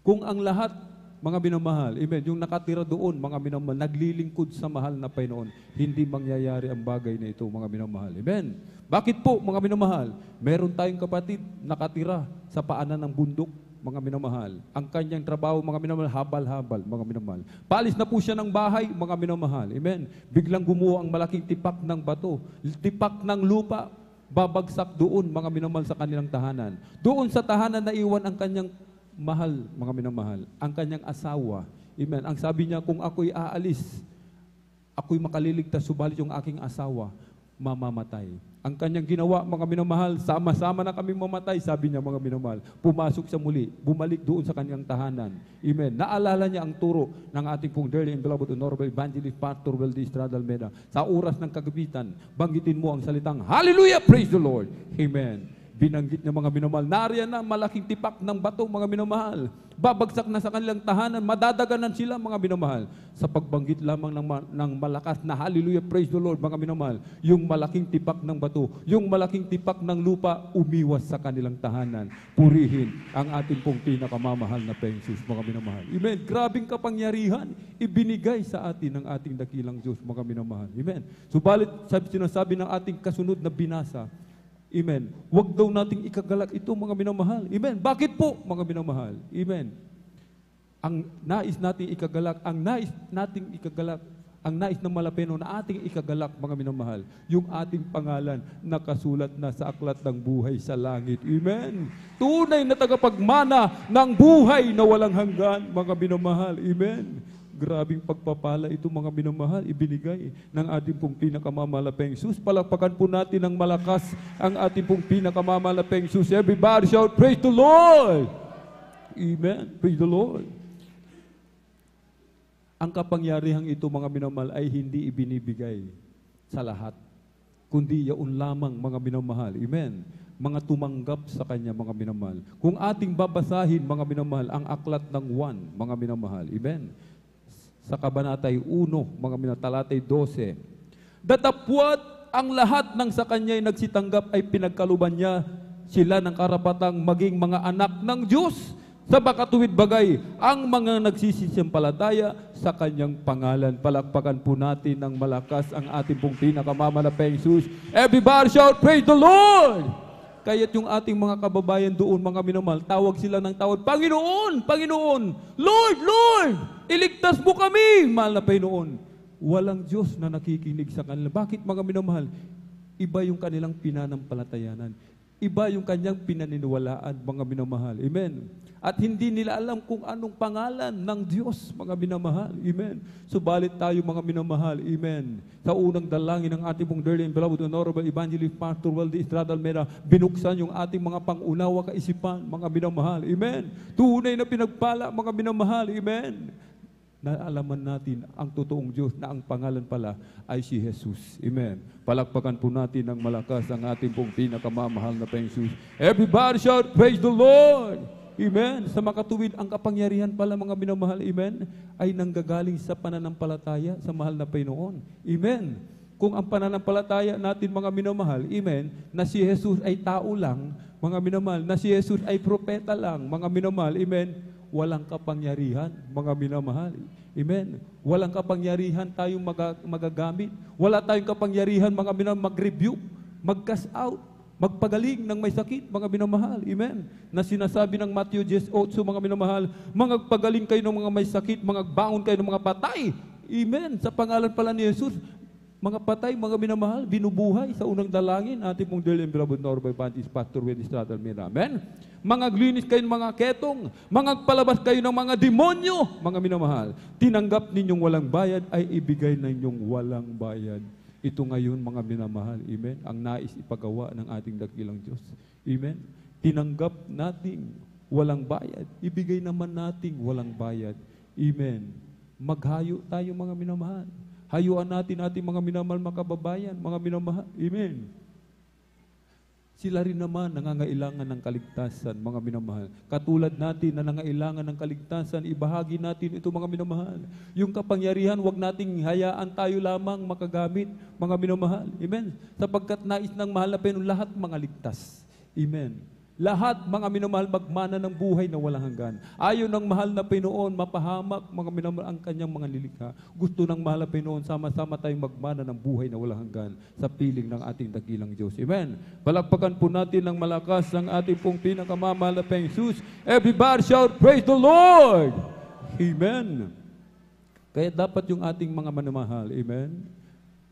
Kung ang lahat, mga minamahal, amen, yung nakatira doon, mga minamahal, naglilingkod sa mahal na Panginoon, hindi mangyayari ang bagay na ito, mga minamahal. Amen. Bakit po, mga minamahal? Meron tayong kapatid nakatira sa paanan ng bundok, mga minamahal. Ang kanyang trabaho, mga minamahal, habal-habal, mga minamahal. Paalis na po siya ng bahay, mga minamahal. Amen. Biglang gumuho ang malaking tipak ng bato, tipak ng lupa, babagsak doon, mga minamahal, sa kanilang tahanan. Doon sa tahanan na iwan ang kanyang mahal, mga minamahal, ang kanyang asawa. Amen. Ang sabi niya, kung ako'y aalis, ako'y makaliligtas, subalit yung aking asawa, mamamatay. Ang kanyang ginawa, mga minamahal, sama-sama na kami mamatay, sabi niya, mga minamahal. Pumasok siya muli, bumalik doon sa kanyang tahanan. Amen. Naalala niya ang turo ng ating pong dearly and beloved Honorable Evangelist Pastor Weldy Estrada Almeda. Sa oras ng kagabitan, banggitin mo ang salitang, hallelujah, praise the Lord. Amen. Binanggit niya, mga minamahal, nariyan na malaking tipak ng bato, mga minamahal. Babagsak na sa kanilang tahanan, madadaganan sila, mga minamahal. Sa pagbanggit lamang ng malakas na hallelujah, praise the Lord, mga minamahal, yung malaking tipak ng bato, yung malaking tipak ng lupa, umiwas sa kanilang tahanan. Purihin ang ating pong pinakamamahal na Panginoon, mga minamahal. Amen. Grabing kapangyarihan, ibinigay sa atin ng ating dakilang Diyos, mga minamahal. Amen. Subalit, sinasabi ng ating kasunod na binasa, amen. Huwag daw nating ikagalak ito, mga minamahal. Amen. Bakit po, mga minamahal? Amen. Ang nais nating ikagalak, ang nais ng malapeno na ating ikagalak, mga minamahal, yung ating pangalan nakasulat na sa aklat ng buhay sa langit. Amen. Tunay na tagapagmana ng buhay na walang hanggan, mga minamahal. Amen. Grabing pagpapala ito mga minamahal, ibinigay ng ating pong pinakamamahal Jesus. Palakpakan po natin ng malakas ang ating pong pinakamamahal Jesus. Everybody shout, praise the Lord! Amen. Praise the Lord. Ang kapangyarihang ito mga minamahal ay hindi ibinibigay sa lahat, kundi yaon lamang mga minamahal. Amen. Mga tumanggap sa Kanya mga minamahal. Kung ating babasahin mga minamahal ang aklat ng 1 mga minamahal. Amen. Sa kabanatay 1 mga minamahal, talatay 12. Datapwat ang lahat ng sa Kanya'y nagsitanggap ay pinagkaluban niya sila ng karapatang maging mga anak ng Diyos. Sa makatuwid bagay, ang mga nagsisisampalataya sa Kanyang pangalan. Palakpakan po natin ng malakas ang ating pong pinakamamalapay Jesus. Everybody shout, praise the Lord! Kaya't yung ating mga kababayan doon, mga minamahal, tawag sila ng tawag, Panginoon, Panginoon, Lord, Lord, iligtas mo kami, mahal na Panginoon. Walang Diyos na nakikinig sa kanila. Bakit mga minamahal? Iba yung kanilang pinanampalatayanan. Iba yung kanyang pinaniniwalaan, mga minamahal. Amen. At hindi nila alam kung anong pangalan ng Diyos, mga minamahal. Amen. Subalit tayo, mga minamahal. Amen. Sa unang dalangin ng ating pong dearly and beloved Honorable Evangelist Pastor Waldy Estrada Almeda, binuksan yung ating mga pangunawa kaisipan, mga minamahal. Amen. Tunay na pinagpala, mga minamahal. Amen. Naalaman natin ang totoong Diyos na ang pangalan pala ay si Jesus. Amen. Palakpakan po natin ng malakas ang ating pong pinakamamahal na Jesus. Everybody shout, praise the Lord! Amen. Sa makatuwid, ang kapangyarihan pala mga minamahal, amen, ay nanggagaling sa pananampalataya sa mahal na Panginoon. Amen. Kung ang pananampalataya natin mga minamahal, amen, na si Jesus ay tao lang, mga minamahal, na si Jesus ay propeta lang, mga minamahal, amen, walang kapangyarihan, mga minamahal. Amen. Walang kapangyarihan tayong magagamit. Wala tayong kapangyarihan, mga minamahal, mag-rebuke, mag-cast out, magpagaling ng may sakit, mga minamahal. Amen. Na sinasabi ng Matthew 18, mga minamahal, magpagaling kayo ng mga may sakit, magbangon kayo ng mga patay. Amen. Sa pangalan pala ni Jesus, mga patay, mga minamahal, binubuhay sa unang dalangin, ating pong dearly and beloved Honorable Evangelist Pastor Waldy Estrada Almeda. Amen. Mga glinis kayo ng mga ketong, mga palabas kayo ng mga demonyo, mga minamahal. Tinanggap ninyong walang bayad ay ibigay na ninyong walang bayad. Ito ngayon, mga minamahal, amen, ang nais ipagawa ng ating dakilang Diyos. Amen. Tinanggap nating walang bayad, ibigay naman nating walang bayad. Amen. Maghayo tayo, mga minamahal. Hayuan natin ating mga minamahal, mga kababayan, mga minamahal. Amen. Sila rin naman nangangailangan ng kaligtasan, mga minamahal. Katulad natin na nangangailangan ng kaligtasan, ibahagi natin ito, mga minamahal. Yung kapangyarihan, wag nating hayaan tayo lamang makagamit, mga minamahal. Amen. Sapagkat nais ng mahal na Panginoon lahat mga ligtas. Amen. Lahat, mga minamahal, magmana ng buhay na walang hanggan. Ayaw ng mahal na Panginoon mapahamak, mga minamahal, ang kanyang mga nilikha. Gusto ng mahal na Panginoon, sama-sama tayong magmana ng buhay na walang hanggan sa piling ng ating dakilang Diyos. Amen. Palakpakan po natin ng malakas ang ating pong pinakamamahal na Jesus. Everybody shout, praise the Lord! Amen. Kaya dapat yung ating mga manamahal, amen,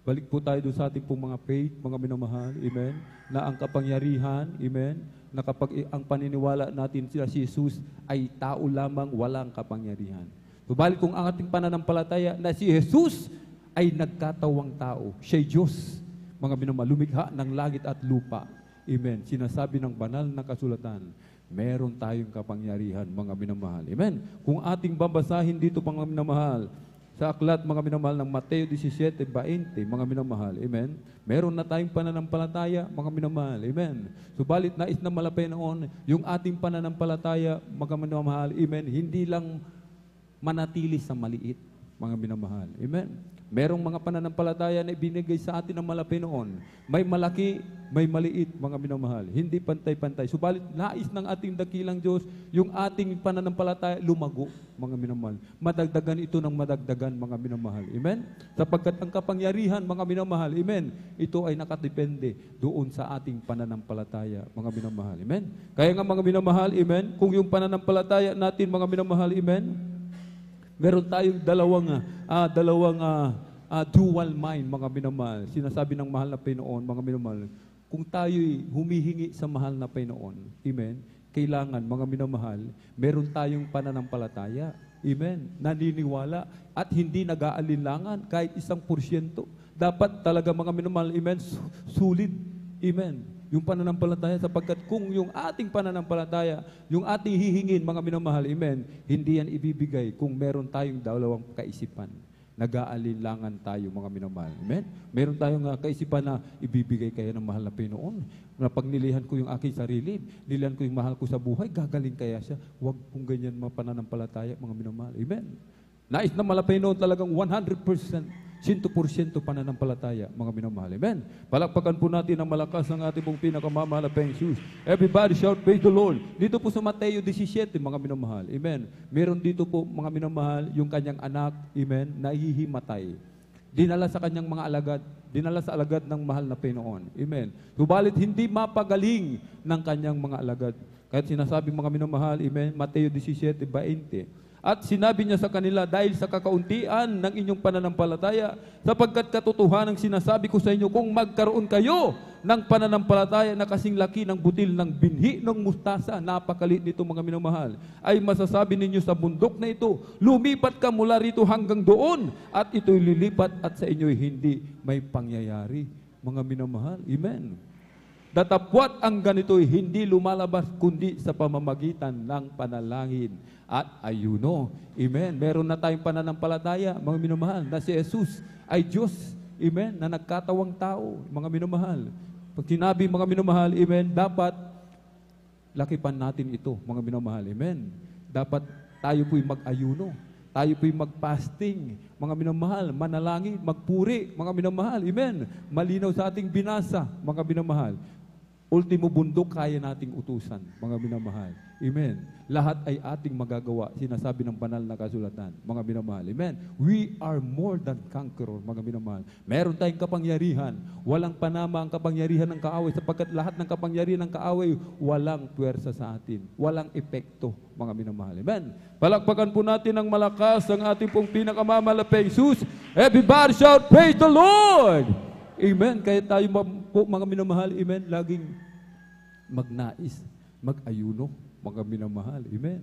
balik po tayo doon sa ating pong mga faith, mga minamahal, amen, na ang kapangyarihan, amen, na kapag ang paniniwala natin sila si Jesus ay tao lamang, walang kapangyarihan. Subalit kung ang ating pananampalataya na si Jesus ay nagkatawang tao, siya'y Diyos, mga minamahal, lumikha ng langit at lupa. Amen. Sinasabi ng banal na kasulatan, meron tayong kapangyarihan, mga minamahal. Amen. Kung ating babasahin dito, mga minamahal, sa aklat, mga minamahal, ng Mateo 17:20, mga minamahal, amen, meron na tayong pananampalataya, mga minamahal, amen. Subalit nais na malapay noon, yung ating pananampalataya, mga minamahal, amen, hindi lang manatili sa maliit, mga minamahal, amen. Merong mga pananampalataya na ibinigay sa atin ng malapay noon. May malaki, may maliit, mga minamahal. Hindi pantay-pantay. Subalit, nais ng ating dakilang Diyos, yung ating pananampalataya lumago, mga minamahal. Madagdagan ito ng madagdagan, mga minamahal. Amen? Sapagkat ang kapangyarihan, mga minamahal, amen, ito ay nakadepende doon sa ating pananampalataya, mga minamahal. Amen? Kaya nga, mga minamahal, amen, kung yung pananampalataya natin, mga minamahal, amen, meron tayong dalawang dual mind, mga minamahal. Sinasabi ng mahal na Panginoon, mga minamahal, kung tayo'y humihingi sa mahal na Panginoon, amen, kailangan, mga minamahal, meron tayong pananampalataya, Amen. Naniniwala at hindi nag-aalinlangan kahit 1%. Dapat talaga mga minamahal, amen, sulit. Amen. Yung pananampalataya, sapagkat kung yung ating pananampalataya, yung ating hihingin, mga minamahal, amen, hindi yan ibibigay kung meron tayong dalawang kaisipan. Nag-aalinlangan tayo, mga minamahal. Amen? Meron tayong kaisipan na ibibigay kaya ng mahal na Panginoon. Na pag nilihan ko yung aking sarili, nilihan ko yung mahal ko sa buhay, gagaling kaya siya. Huwag kung ganyan mga pananampalataya, mga minamahal. Amen? Nais na mahal na Panginoon talagang 100%. 100% pananampalataya, mga minamahal. Amen. Palakpakan po natin ang malakas ng ating pong pinakamamahal na Panginoon. Everybody shout, praise the Lord. Dito po sa Mateo 17, mga minamahal. Amen. Meron dito po, mga minamahal, yung kanyang anak, amen, nahihimatay. Dinala sa kanyang mga alagad, dinala sa alagad ng mahal na Panginoon. Amen. Subalit hindi mapagaling ng kanyang mga alagad. Kahit sinasabi, mga minamahal, amen, Mateo 17:20. At sinabi niya sa kanila, dahil sa kakauntian ng inyong pananampalataya, sapagkat katotohanan ang sinasabi ko sa inyo, kung magkaroon kayo ng pananampalataya na kasing laki ng butil ng binhi ng mustasa, napakaliit nito mga minamahal, ay masasabi ninyo sa bundok na ito, lumipat ka mula rito hanggang doon, at ito'y lilipat at sa inyo'y hindi may pangyayari. Mga minamahal, amen. Datapwat ang ganito'y hindi lumalabas kundi sa pamamagitan ng panalangin at ayuno. Amen. Meron na tayong pananampalataya, mga minamahal, na si Jesus ay Diyos. Amen. Na nagkatawang tao, mga minamahal. Pag sinabi, mga minamahal, amen, dapat lakipan natin ito, mga minamahal. Amen. Dapat tayo po'y mag-ayuno. Tayo po'y mag-fasting, mga minamahal, manalangin, magpuri, mga minamahal. Amen. Malinaw sa ating binasa, mga minamahal. Ultimo bundok kaya nating utusan, mga minamahal. Amen. Lahat ay ating magagawa, sinasabi ng banal na kasulatan, mga minamahal. Amen. We are more than conqueror, mga minamahal. Meron tayong kapangyarihan. Walang panama ang kapangyarihan ng kaaway, sapagkat lahat ng kapangyarihan ng kaaway, walang puwersa sa atin. Walang epekto, mga minamahal. Amen. Palakpakan po natin ng malakas ang ating pong pinakamamahal na Jesus. Everybody shout, praise the Lord! Amen. Kaya tayo po, mga minamahal, amen, laging magnais, mag-ayuno, mga minamahal. Amen.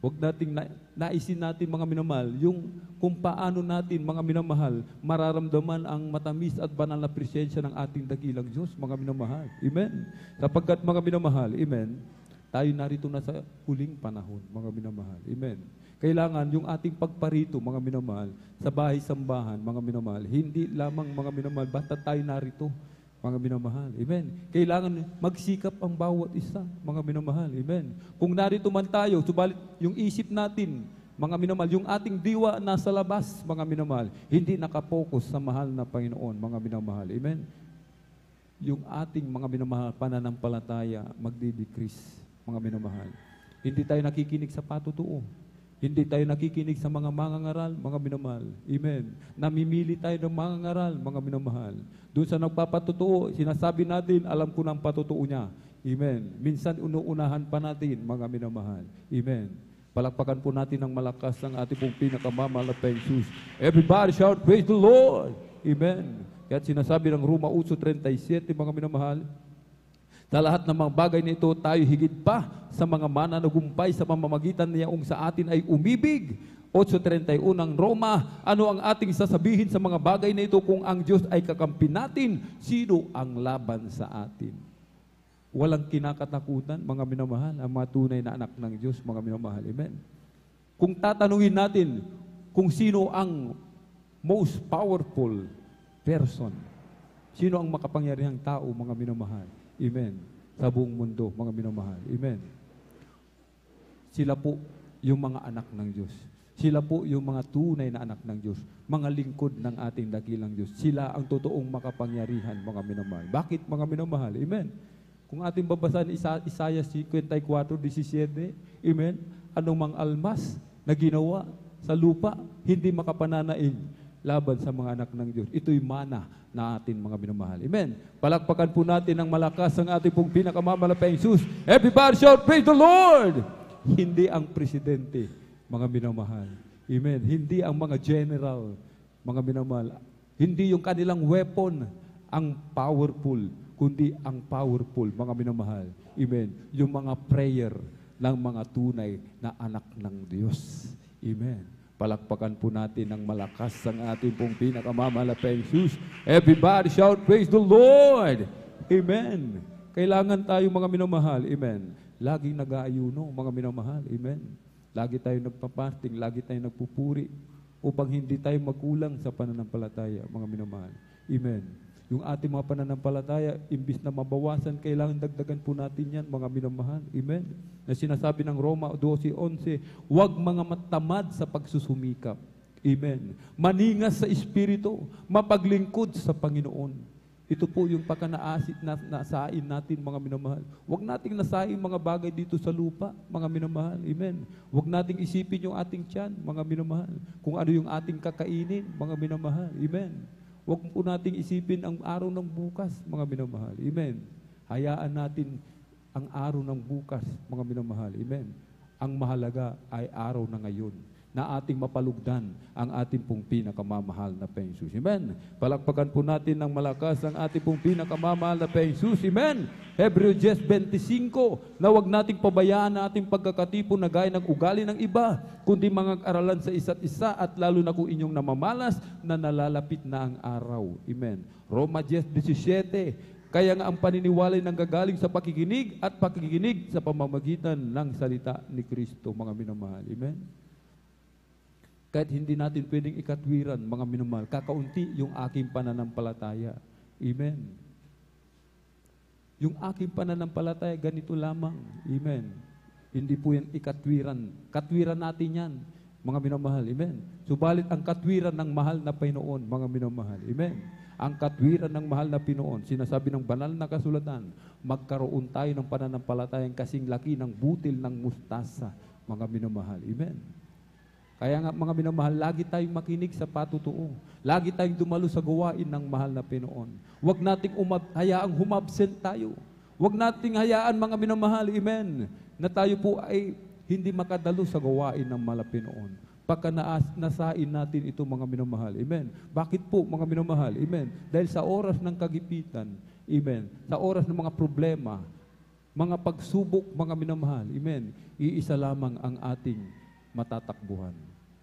Huwag nating naisin natin, mga minamahal, yung kung paano natin, mga minamahal, mararamdaman ang matamis at banal na presensya ng ating dakilang Diyos, mga minamahal. Amen. Sapagkat, mga minamahal, amen, tayo narito na sa huling panahon, mga minamahal. Amen. Kailangan yung ating pagparito, mga minamahal, sa bahay-sambahan, mga minamahal, hindi lamang, mga minamahal, basta tayo narito, mga minamahal. Amen. Kailangan magsikap ang bawat isa, mga minamahal. Amen. Kung narito man tayo, subalit yung isip natin, mga minamahal, yung ating diwa nasa labas, mga minamahal, hindi nakapokus sa mahal na Panginoon, mga minamahal. Amen. Yung ating, mga minamahal, pananampalataya, magdi-decrease, mga minamahal. Hindi tayo nakikinig sa patutuo. Hindi tayo nakikinig sa mga mangangaral, mga minamahal. Amen. Namimili tayo ng mangangaral, mga minamahal. Doon sa nagpapatutuo, sinasabi natin, alam ko ng patutuo niya. Amen. Minsan unuunahan pa natin, mga minamahal. Amen. Palakpakan po natin ng malakas ang ating pong pinakamamahal na Panginoon. Everybody shout, praise the Lord. Amen. Kaya sinasabi ng Roma 8:37, mga minamahal, sa lahat ng mga bagay nito, tayo higit pa sa mga mananagumpay sa pamamagitan niya sa atin ay umibig. 8:31 ng Roma, ano ang ating sasabihin sa mga bagay na ito kung ang Diyos ay kakampi natin? Sino ang laban sa atin? Walang kinakatakutan, mga minamahal, ang mga tunay na anak ng Diyos, mga minamahal. Amen. Kung tatanungin natin kung sino ang most powerful person, sino ang makapangyarihang tao, mga minamahal? Amen. Sa buong mundo, mga minamahal. Amen. Sila po yung mga anak ng Diyos. Sila po yung mga tunay na anak ng Diyos. Mga lingkod ng ating dakilang Diyos. Sila ang totoong makapangyarihan, mga minamahal. Bakit, mga minamahal? Amen. Kung ating babasahin Isaiah 54:17, amen, anumang almas na ginawa sa lupa, hindi makapananain laban sa mga anak ng Diyos. Ito'y mana na atin, mga minamahal. Amen. Palakpakan po natin ng malakas ang ating pong pinakamamahal na Panginoon. Everybody shout, praise the Lord! Hindi ang presidente, mga minamahal. Amen. Hindi ang mga general, mga minamahal. Hindi yung kanilang weapon ang powerful, kundi ang powerful, mga minamahal. Amen. Yung mga prayer ng mga tunay na anak ng Diyos. Amen. Palakpakan po natin ng malakas ang ating pong pinakamamahal na Panginoong Jesus. Everybody shout, praise the Lord! Amen. Kailangan tayo mga minamahal. Amen. Laging nag-aayuno, mga minamahal. Amen. Lagi tayo nagpapasting, lagi tayo nagpupuri upang hindi tayo magkulang sa pananampalataya, mga minamahal. Amen. Yung ating mga pananampalataya, imbis na mabawasan, kailangan dagdagan po natin yan, mga minamahal. Amen. Na sinasabi ng Roma 12:11, huwag mga matamad sa pagsusumikap. Amen. Maningas sa Espiritu, mapaglingkod sa Panginoon. Ito po yung nasain natin, mga minamahal. Huwag nating nasain mga bagay dito sa lupa, mga minamahal. Amen. Huwag nating isipin yung ating tiyan, mga minamahal. Kung ano yung ating kakainin, mga minamahal. Amen. Huwag po nating isipin ang araw ng bukas, mga minamahal. Amen. Hayaan natin ang araw ng bukas, mga minamahal. Amen. Ang mahalaga ay araw na ngayon na ating mapalugdan ang ating pong pinakamamahal na Panginoong Jesus. Amen. Palakpakan po natin ng malakas ang ating pong pinakamamahal na Panginoong Jesus. Amen. Hebreo 10:25, na huwag nating pabayaan ang ating pagkakatipon na gaya ng ugali ng iba, kundi mga aralan sa isa't isa at lalo na kung inyong namamalas na nalalapit na ang araw. Amen. Roma 10:17, kaya nga ang paniniwalay nang gagaling sa pakikinig at pakikinig sa pamamagitan ng salita ni Kristo, mga minamahal. Amen. Kahit hindi natin pwedeng ikatwiran, mga minamahal, kakaunti yung aking pananampalataya. Amen. Yung aking pananampalataya, ganito lamang. Amen. Hindi po yan ikatwiran. Katwiran natin yan, mga minamahal. Amen. Subalit ang katwiran ng mahal na Panginoon, mga minamahal. Amen. Ang katwiran ng mahal na Panginoon, sinasabi ng banal na kasulatan, magkaroon tayo ng pananampalatayang kasing laki ng butil ng mustasa, mga minamahal. Amen. Kaya nga, mga minamahal, lagi tayong makinig sa patutuo. Lagi tayong dumalo sa gawain ng mahal na Panginoon. Huwag nating hayaang humabsent tayo. Huwag nating hayaan, mga minamahal, amen, na tayo po ay hindi makadalo sa gawain ng mahal na Panginoon. Pagka nasain natin ito, mga minamahal, amen. Bakit po, mga minamahal, amen? Dahil sa oras ng kagipitan, amen, sa oras ng mga problema, mga pagsubok, mga minamahal, amen, iisa lamang ang ating matatakbuhan.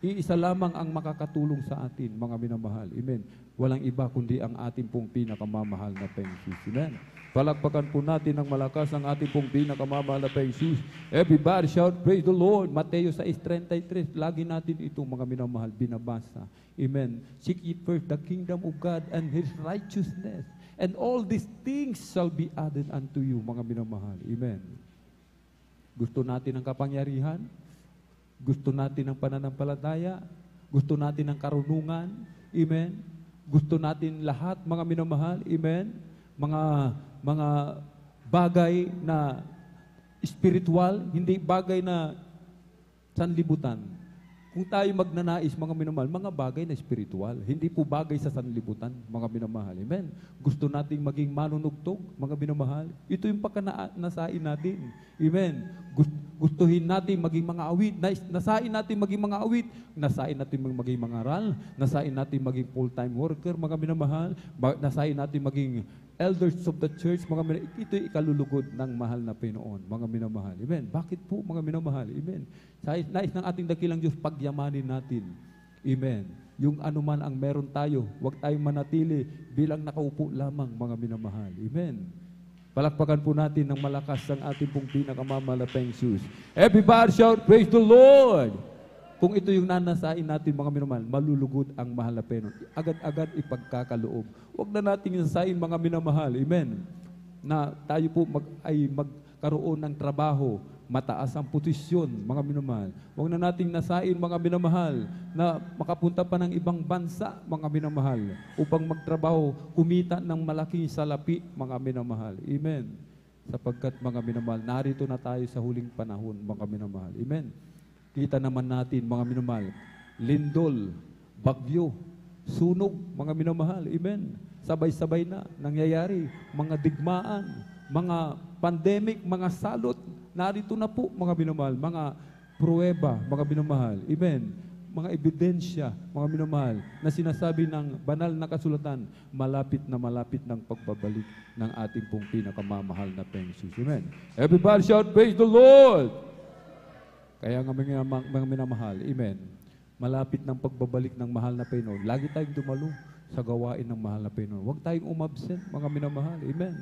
Iisa lamang ang makakatulong sa atin, mga minamahal. Amen. Walang iba kundi ang ating pong pinakamamahal na Panginoong Jesus. Amen. Palakpakan po natin ng malakas ang ating pong pinakamamahal na Panginoong Jesus. Everybody shout, praise the Lord. Mateo 6:33. Lagi natin ito, mga minamahal, binabasa. Amen. Seek ye first the kingdom of God and His righteousness, and all these things shall be added unto you, mga minamahal. Amen. Gusto natin ang kapangyarihan? Gusto natin ng pananampalataya, gusto natin ng karunungan, amen. Gusto natin lahat, mga minamahal, amen. Mga bagay na spiritual, hindi bagay na sanlibutan. Kung tayo magnanais, mga minamahal, mga bagay na spiritual, hindi po bagay sa sanlibutan, mga minamahal, amen. Gusto nating maging manunugtog, mga minamahal, ito yung pagkanasain natin, amen. Gustuhin natin maging mga awit, nasain natin maging mga awit, nasain natin maging mga aral, nasain natin maging full-time worker, mga minamahal, nasain natin maging elders of the church, mga minamahal, ito'y ikalulugod ng mahal na Panginoon, mga minamahal. Amen. Bakit po, mga minamahal? Amen. Nais ng ating dakilang Diyos, pagyamanin natin. Amen. Yung anuman ang meron tayo, huwag tayong manatili bilang nakaupo lamang, mga minamahal. Amen. Palakpakan po natin ng malakas ang ating pong pinakamamahal na Panginoong Jesus. Everybody shout, praise the Lord! Kung ito yung nanasain natin, mga minamahal, malulugod ang mahal na Panginoon. Agad-agad ipagkakaloob. Huwag na natin nasain, mga minamahal. Amen. Na tayo po ay magkaroon ng trabaho, mataas ang posisyon, mga minamahal. Huwag na nating nasain, mga minamahal, na makapunta pa ng ibang bansa, mga minamahal, upang magtrabaho, kumita ng malaking salapi, mga minamahal. Amen. Sapagkat, mga minamahal, narito na tayo sa huling panahon, mga minamahal. Amen. Kita naman natin, mga minamahal, lindol, bagyo, sunog, mga minamahal. Amen. Sabay-sabay na nangyayari, mga digmaan, mga pandemic, mga salot, narito na po, mga minamahal, mga pruweba, mga minamahal. Amen. Mga ebidensya, mga minamahal, na sinasabi ng banal na kasulatan, malapit ng pagbabalik ng ating pong pinakamamahal na Panginoon. Amen. Everybody shout, praise the Lord! Kaya nga mga minamahal, amen, malapit ng pagbabalik ng mahal na Panginoon, lagi tayong dumalo sa gawain ng mahal na Panginoon. Huwag tayong umabsent, mga minamahal, amen.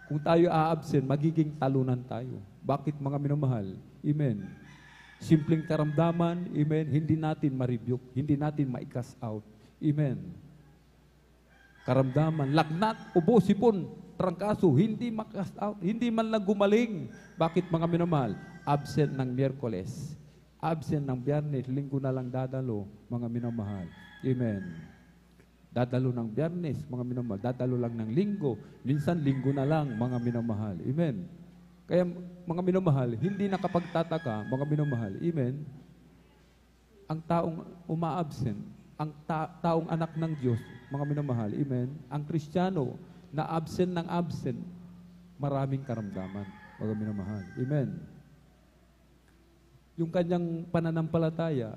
Kung tayo aabsent, magiging talunan tayo. Bakit, mga minamahal? Amen. Simpleng karamdaman, amen, hindi natin ma-rebuke, hindi natin ma-cast out. Amen. Karamdaman, lagnat, ubo, sipon, trangkaso, hindi ma-cast out, hindi man lang gumaling. Bakit, mga minamahal? Absent ng Miyerkules, absent ng Biyernes, Linggo na lang dadalo, mga minamahal. Amen. Dadalo ng Biyernes, mga minamahal, dadalo lang ng Linggo, minsan Linggo na lang, mga minamahal. Amen. Kaya, mga minamahal, hindi nakapagtataka, mga minamahal, amen, ang taong uma-absent, ang taong anak ng Diyos, mga minamahal, amen, ang Kristiyano na absent ng absent, maraming karamdaman, mga minamahal, amen. Yung kanyang pananampalataya,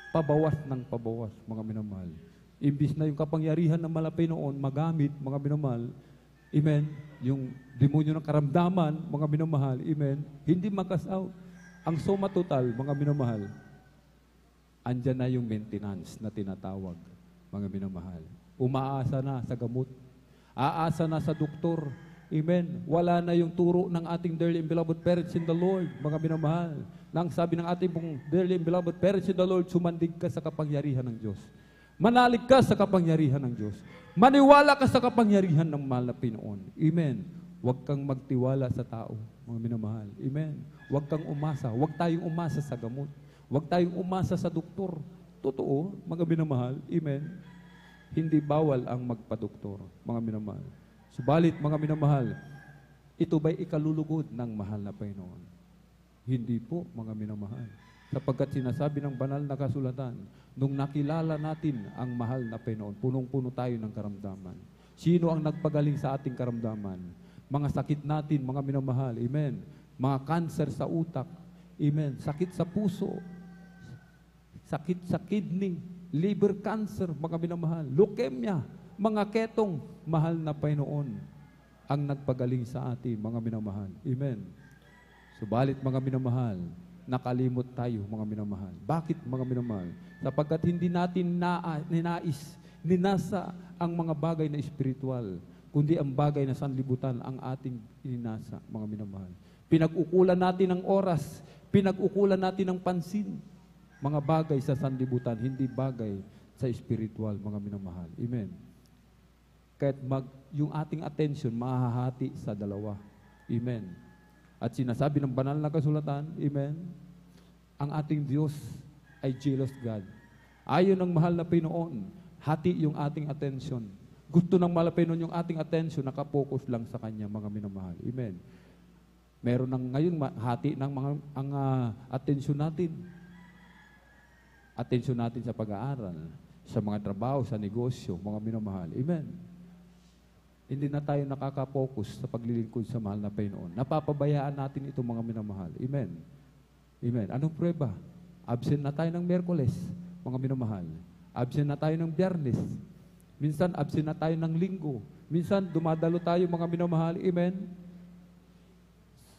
pabawas ng pabawas, mga minamahal. Imbis na yung kapangyarihan ng malapay noon, magamit, mga minamahal, amen, yung demonyo ng karamdaman, mga minamahal, amen, hindi mag-cast out. Ang soma total, mga minamahal, andyan na yung maintenance na tinatawag, mga minamahal. Umaasa na sa gamot, aasa na sa doktor, amen. Wala na yung turo ng ating dearly and beloved parents in the Lord, mga minamahal. Nang sabi ng ating pong dearly and beloved parents in the Lord, sumandig ka sa kapangyarihan ng Diyos. Manalig ka sa kapangyarihan ng Diyos. Maniwala ka sa kapangyarihan ng mahal na Panginoon. Amen. Huwag kang magtiwala sa tao, mga minamahal. Amen. Huwag kang umasa. Huwag tayong umasa sa gamot. Huwag tayong umasa sa doktor. Totoo, mga minamahal. Amen. Hindi bawal ang magpadoktor, mga minamahal. Subalit, mga minamahal, ito ba'y ikalulugod ng mahal na Panginoon? Hindi po, mga minamahal. Sapagkat sinasabi ng banal na kasulatan, nung nakilala natin ang mahal na Panginoon, punong-puno tayo ng karamdaman. Sino ang nagpagaling sa ating karamdaman? Mga sakit natin, mga minamahal, amen. Mga cancer sa utak, amen. Sakit sa puso, sakit sa kidney, liver cancer, mga minamahal, leukemia, mga ketong, mahal na Panginoon ang nagpagaling sa atin, mga minamahal. Amen. Subalit, mga minamahal, nakalimot tayo, mga minamahal. Bakit, mga minamahal? Sapagkat hindi natin ninasa ang mga bagay na espiritual, kundi ang bagay na sanlibutan ang ating ininasa, mga minamahal. Pinag-ukulan natin ng oras, pinag-ukulan natin ng pansin, mga bagay sa sanlibutan, hindi bagay sa espiritual, mga minamahal. Amen. Kahit yung ating attention, mahahati sa dalawa. Amen. At sinasabi ng banal na kasulatan, amen, ang ating Diyos ay jealous God. Ayon ng mahal na Panginoon, hati yung ating attention. Gusto ng mahal na Panginoon yung ating attention, nakapokus lang sa Kanya, mga minamahal. Amen. Meron ng ngayon, hati ng ang attention natin. Attention natin sa pag-aaral, sa mga trabaho, sa negosyo, mga minamahal. Amen. Hindi na tayo nakaka-focus sa paglilingkod sa mahal na Panginoon. Napapabayaan natin ito, mga minamahal. Amen. Amen. Anong prueba? Absent na tayo ng Miyerkules, mga minamahal. Absent na tayo ng Biyernes. Minsan, absent na tayo ng Linggo. Minsan, dumadalo tayo, mga minamahal. Amen.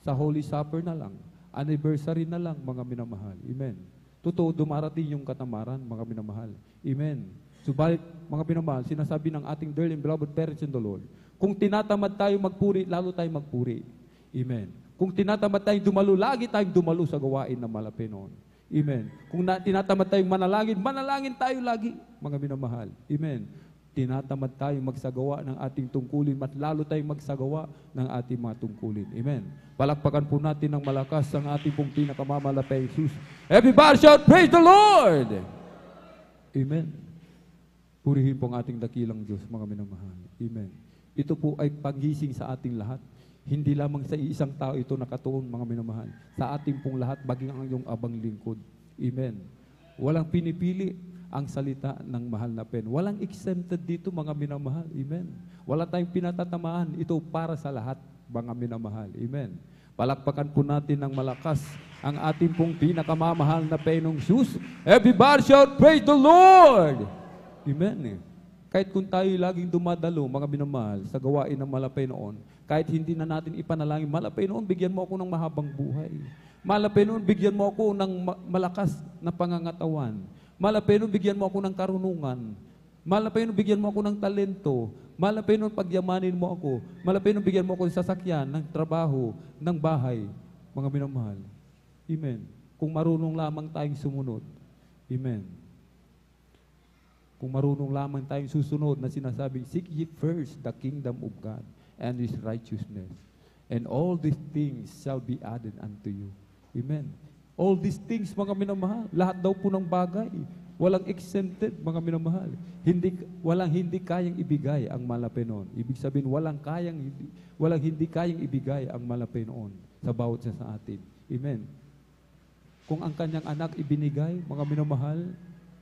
Sa Holy Supper na lang. Anniversary na lang, mga minamahal. Amen. Totoo, dumarating yung katamaran, mga minamahal. Amen. Subalit, mga minamahal, sinasabi ng ating dearly and beloved parents in the Lord, kung tinatamad tayo magpuri, lalo tayong magpuri. Amen. Kung tinatamad tayong dumalo, lagi tayong dumalo sa gawain ng mahal na Panginoon. Amen. Kung tinatamad tayong manalangin, manalangin tayo lagi, mga minamahal. Amen. Tinatamad tayong magsagawa ng ating tungkulin, at lalo tayong magsagawa ng ating mga tungkulin. Amen. Palakpakan po natin ng malakas ang ating pong pinakamamalaking Jesus. Everybody shout, praise the Lord! Amen. Purihin po ang ating dakilang Diyos, mga minamahal. Amen. Ito po ay pagising sa ating lahat. Hindi lamang sa isang tao ito nakatuon, mga minamahal. Sa ating pong lahat, maging ang iyong abang lingkod. Amen. Walang pinipili ang salita ng mahal na pen. Walang exempted dito, mga minamahal. Amen. Wala tayong pinatatamaan. Ito para sa lahat, mga minamahal. Amen. Palakpakan po natin ng malakas ang ating pong pinakamamahal na Panginoong Jesus. Everybody shout, praise the Lord! Amen. Kahit kung tayo laging dumadalo, mga minamahal, sa gawain ng malapay noon, kahit hindi na natin ipanalangin, malapay noon, bigyan mo ako ng mahabang buhay. Mahal na Panginoon, bigyan mo ako ng malakas na pangangatawan. Mahal na Panginoon, bigyan mo ako ng karunungan. Mahal na Panginoon, bigyan mo ako ng talento. Mahal na Panginoon, pagyamanin mo ako. Mahal na Panginoon, bigyan mo ako ng sasakyan, ng trabaho, ng bahay. Mga minamahal. Amen. Kung marunong lamang tayong sumunod. Amen. Kung marunong lamang tayong susunod na sinasabing, seek ye first the kingdom of God and His righteousness. And all these things shall be added unto you. Amen. All these things, mga minamahal, lahat daw po ng bagay, walang exempted, mga minamahal. Walang hindi kayang ibigay ang mahal na Panginoon. Ibig sabihin, walang hindi kayang ibigay ang mahal na Panginoon sa bawat isa sa atin. Amen. Kung ang kanyang anak ibinigay, mga minamahal,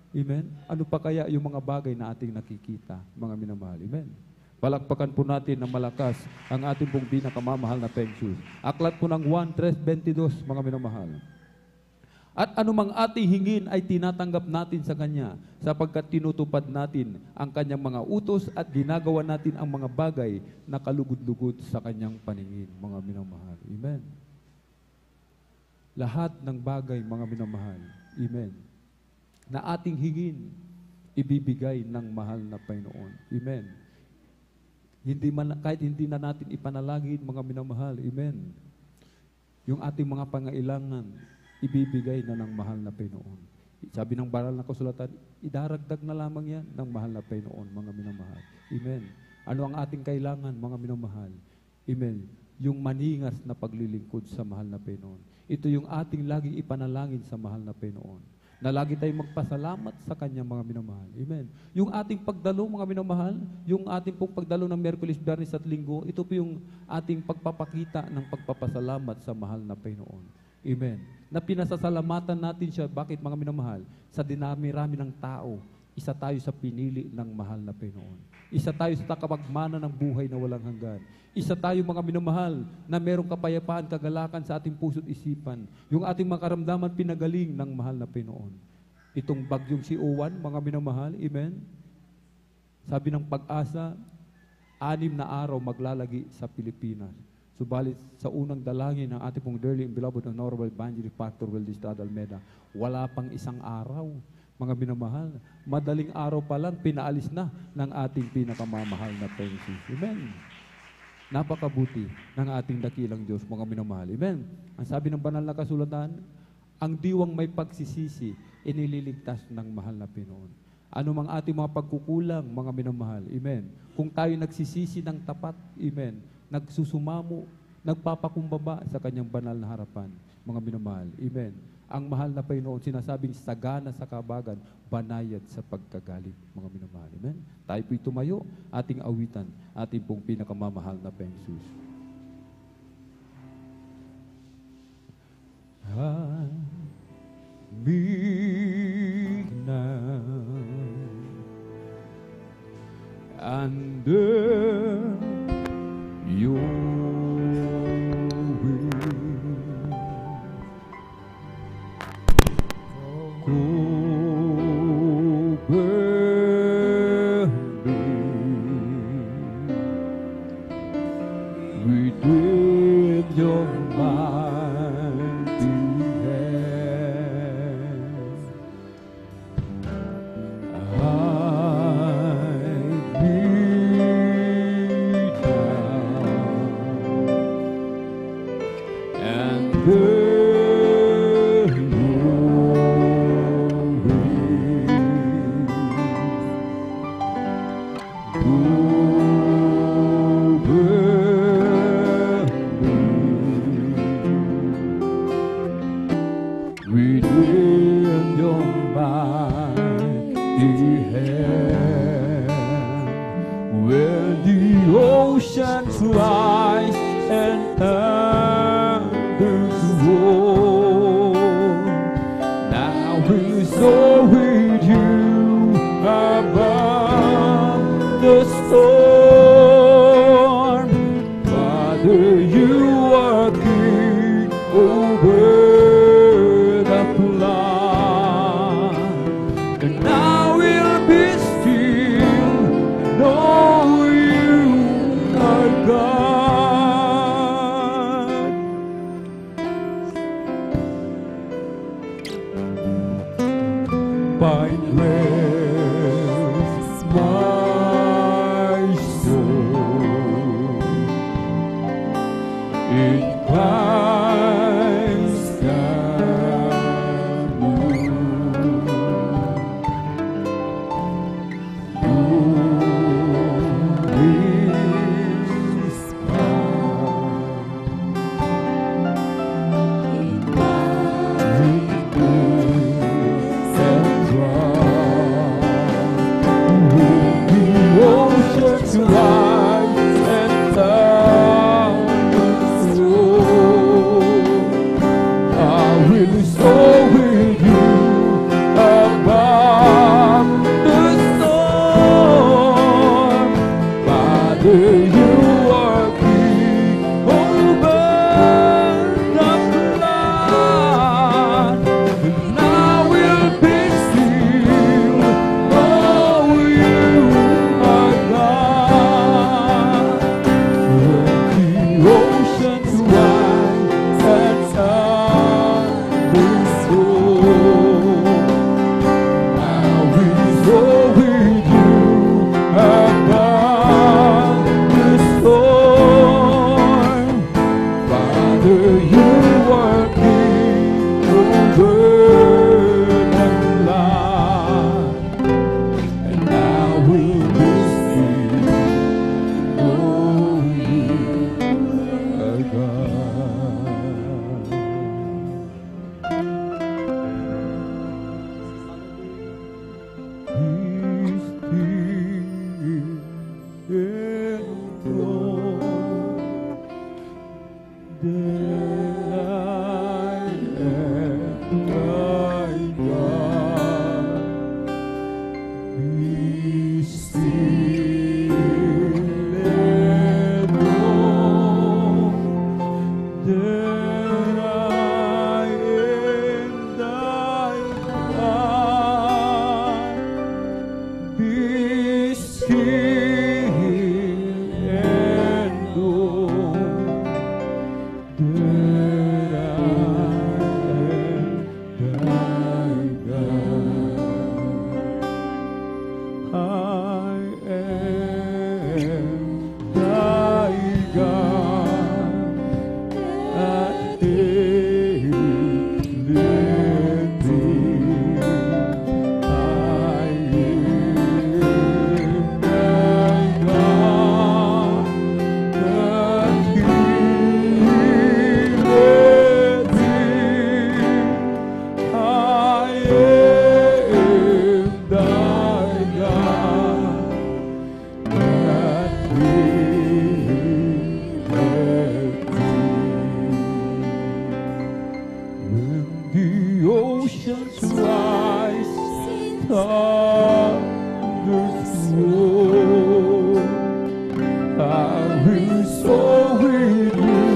amen, ano pa kaya yung mga bagay na ating nakikita, mga minamahal. Amen. Palakpakan po natin ng malakas ang ating pong pinakamamahal na Panginoon. Aklat po ng 1:3-22, mga minamahal. At anumang ating hingin ay tinatanggap natin sa Kanya sapagkat tinutupad natin ang Kanyang mga utos at ginagawa natin ang mga bagay na kalugod-lugod sa Kanyang paningin, mga minamahal. Amen. Lahat ng bagay, mga minamahal. Amen. Na ating hingin, ibibigay ng mahal na Panginoon. Amen. Kahit hindi na natin ipanalangin, mga minamahal. Amen. Yung ating mga pangailangan, ibibigay na ng mahal na Panginoon. Sabi ng banal na kasulatan, idaragdag na lamang yan ng mahal na Panginoon, mga minamahal. Amen. Ano ang ating kailangan, mga minamahal? Amen. Yung maningas na paglilingkod sa mahal na Panginoon. Ito yung ating laging ipanalangin sa mahal na Panginoon. Na lagi tayong magpasalamat sa Kanya, mga minamahal. Amen. Yung ating pagdalo, mga minamahal, yung ating pong pagdalo ng Miyerkules, Biyernes at Linggo, ito po yung ating pagpapakita ng pagpapasalamat sa mahal na Panginoon. Amen. Na pinasasalamatan natin siya. Bakit, mga minamahal? Sa dinami-rami ng tao, isa tayo sa pinili ng mahal na Panginoon. Isa tayo sa takapagmana ng buhay na walang hanggan. Isa tayo, mga minamahal, na merong kapayapaan, kagalakan sa ating puso't isipan. Yung ating makaramdaman pinagaling ng mahal na Panginoon. Itong bagyong si Owan, mga minamahal, amen? Sabi ng Pag-asa, 6 na araw maglalagi sa Pilipinas. Subalit sa unang dalangin ng ating pong dearly and beloved Honorable Evangelist Pastor Will Estrada Almeida, wala pang isang araw, mga minamahal. Madaling araw pa lang, pinaalis na ng ating pinakamamahal na Panginoon. Amen. Napakabuti ng ating dakilang Diyos, mga minamahal. Amen. Ang sabi ng banal na kasulatan, ang diwang may pagsisisi, inililigtas ng mahal na Panginoon. Ano mang ating mga pagkukulang, mga minamahal. Amen. Kung tayo nagsisisi ng tapat, amen, nagsusumamo, nagpapakumbaba sa Kanyang banal na harapan, mga minamahal. Amen. Ang mahal na Panginoon, sinasabing sagana sa kabagan, banayad sa pagkagaling, mga minamahal. Amen. Tayo po'y tumayo, ating awitan, ating pong pinakamamahal na Panginoon. Big now under your will, within your mighty hand, I need now and within your mighty hand, where the oceans rise and thunders roar. Now we soar with you above the storm. Father, you are king over the flood, and now we'll be still, know you are God. Father, you are king over the flood, and I will be still. Oh, you are God. When the oceans rise and thunders roll, I will go with you above the storm. Father, you are king over the flood, and I will be still. Oh, you are God. He's still enthroned. Then I am thy God. Be still enthroned. Then I am thy God. Be still and know that I am thy God. I am thee. I am thy God that healeth thee. I am thy God that healeth thee. When the oceans rise, thunders roll, I will soar with you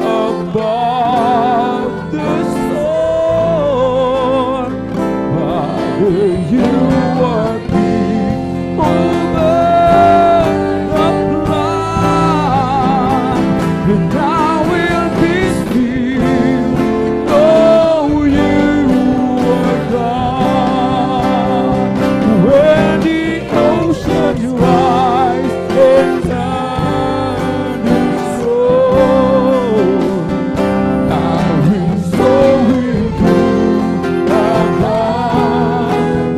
above the storm. Father, you are king over the flood, and I will be still. Oh, you are God. When the oceans rise and thunders roll, I will soar with you above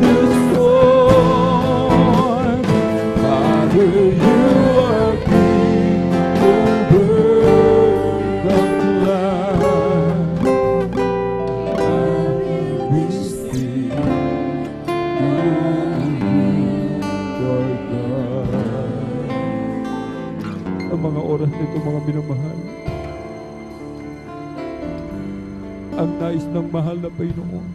the storm. Father, you are king over the flood. I will be still. You are God. Ang mga oras nito, mga minamahal, ang nais ng mahal na Panginoon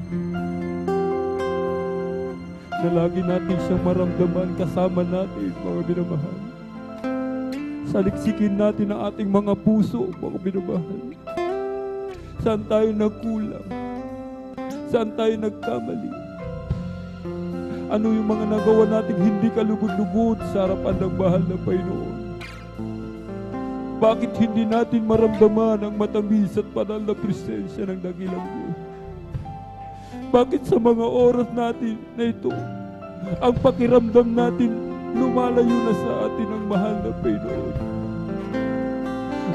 na lagi natin siyang maramdaman kasama natin, mga minamahal. Saliksikin natin ang ating mga puso, mga minamahal. Saan tayo nagkulang? Saan tayo nagkamali? Ano yung mga nagawa nating hindi kalugod-lugod sa harapan ng mahal na Panginoon? Bakit hindi natin maramdaman ang matamis at banal na presensya ng dakilang Diyos? Bakit sa mga oras natin na ito, ang pakiramdam natin lumalayo na sa atin ang mahal na Panginoon?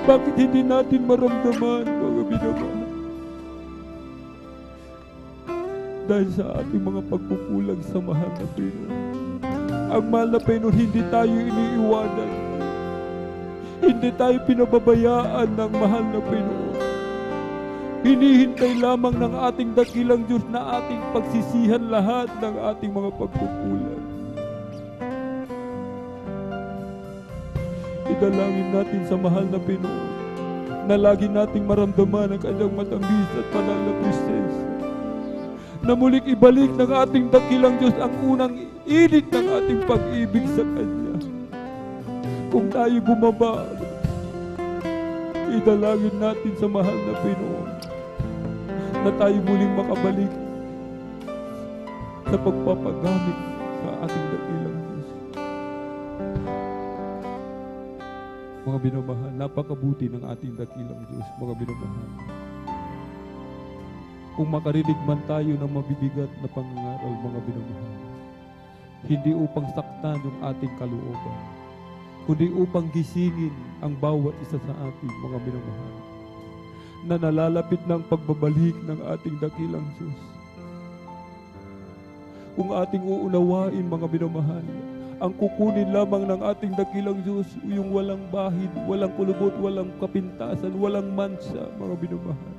Bakit hindi natin maramdaman, mga minamahal? Dahil sa ating mga pagkukulang sa mahal na Panginoon. Ang mahal na Panginoon, hindi tayo iniiwanan. Hindi tayo pinababayaan ng mahal na Panginoon. Hinihintay lamang ng ating dakilang Diyos na ating pagsisihan lahat ng ating mga pagkukulang. Idalangin natin sa mahal na Panginoon na lagi nating maramdaman ang kanyang matamis at banal na presensya. Na muling ibalik ng ating dakilang Diyos ang unang init ng ating pag-ibig sa Kanya. Kung tayo bumaba, idalangin natin sa mahal na Pinoon na tayo muling makabalik sa pagpapagamit sa ating dakilang Diyos. Mga binamahal, napakabuti ng ating dakilang Diyos, mga binamahal. Kung makarinig man tayo ng mabibigat na pangangaral, mga binamahal, hindi upang saktan yung ating kalooban, kundi upang gisingin ang bawat isa sa ating mga minamahal na nalalapit ng pagbabalik ng ating dakilang Diyos. Kung ating uunawain, mga minamahal, ang kukunin lamang ng ating dakilang Diyos, yung walang bahid, walang kulubot, walang kapintasan, walang mansa, mga minamahal.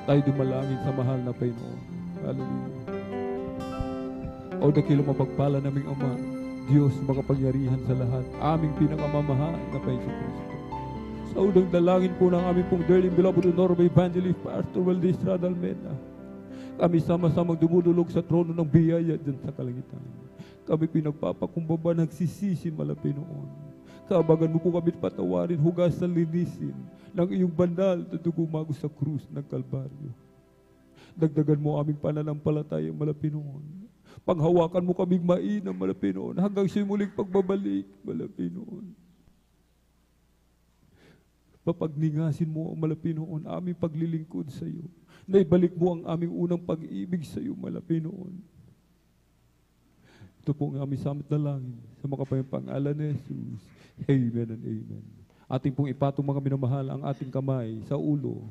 Tayo dumalangin sa mahal na Panginoon. Hallelujah. O dakilang mapagpala naming Ama, Diyos makapangyarihan sa lahat, aming pinakamamahal na Panginoon Kristo. Sa unang dalangin po ng aming pong dearly beloved Honorable Evangelist Pastor Valdez Radalmena, kami sama-samang dumudulog sa trono ng biyaya dyan sa kalangitan. Kami pinagpapakumbaba, nagsisisi malapit noon. Kaabagan mo po kami patawarin, hugasan, linisin ng iyong banal na dugumago sa krus ng Kalbaryo. Dagdagan mo aming pananampalataya malapit noon. Panghawakan mo kaming mainam malapit noon hanggang siya'y muling pagbabalik malapit noon. Papagningasin mo ang malapit noon aming paglilingkod sa iyo. Naibalik mo ang aming unang pag-ibig sa iyo malapit noon. Ito po ang aming samit na langin sa makapayang pangalan ni Jesus. Amen and amen. Ating pong ipatong mga minamahal ang ating kamay sa ulo,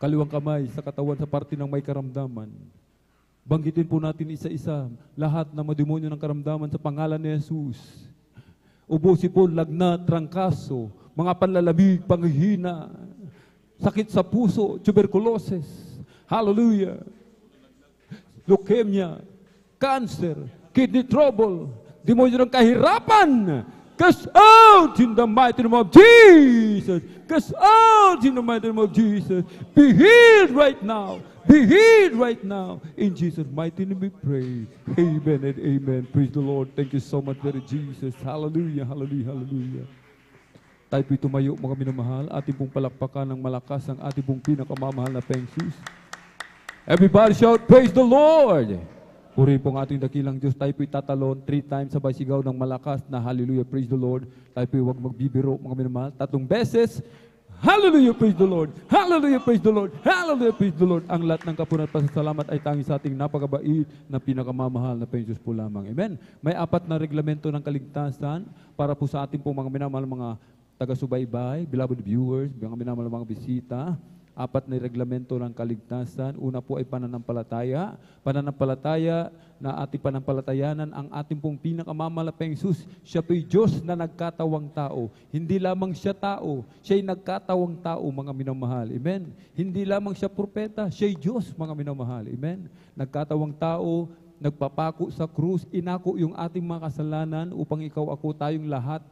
kaliwang kamay sa katawan sa parte ng may karamdaman. Banggitin po natin isa-isa lahat ng mademonyo ng karamdaman sa pangalan ni Jesus. Ubo, sipon, lagnat, trangkaso, mga panlalamig, panghihina, sakit sa puso, tuberculosis, hallelujah, leukemia, cancer, kidney trouble, demonyo ng kahirapan, cast out in the mighty name of Jesus. Cast out in the mighty name of Jesus. Be healed right now. Be healed right now. In Jesus' mighty name we pray. Amen and amen. Praise the Lord. Thank you so much, very Jesus. Hallelujah, hallelujah, hallelujah. Tayo po'y tumayo, mga minamahal. Ating pong palakpakan ng malakas ang ating pong pinakamamahal na Panginoon. Everybody shout, praise the Lord. Puri pong ating dakilang Diyos. Tayo po'y tatalon 3 times sabay sigaw ng malakas na hallelujah, praise the Lord. Tayo po'y huwag magbibiro, mga minamahal. 3 beses, hallelujah, praise the Lord. Hallelujah, praise the Lord. Hallelujah, praise the Lord. Ang lahat ng kapunan at pasasalamat ay tangi sa ating napakabait na pinakamamahal na Panginoon po lamang. Amen. May 4 na reglamento ng kaligtasan para po sa ating pong mga minamahal, mga taga-subaybay, beloved viewers, mga minamahal, mga bisita. 4 na reglamento ng kaligtasan. Una po ay pananampalataya. Pananampalataya na ating panampalatayanan ang ating pong pinakamamahal na Panginoon. Siya po'y Diyos na nagkatawang tao. Hindi lamang siya tao, siya'y nagkatawang tao, mga minamahal. Amen. Hindi lamang siya propeta, siya'y Diyos, mga minamahal. Amen. Nagkatawang tao, nagpapako sa krus, inako yung ating mga kasalanan upang ikaw, ako, tayong lahat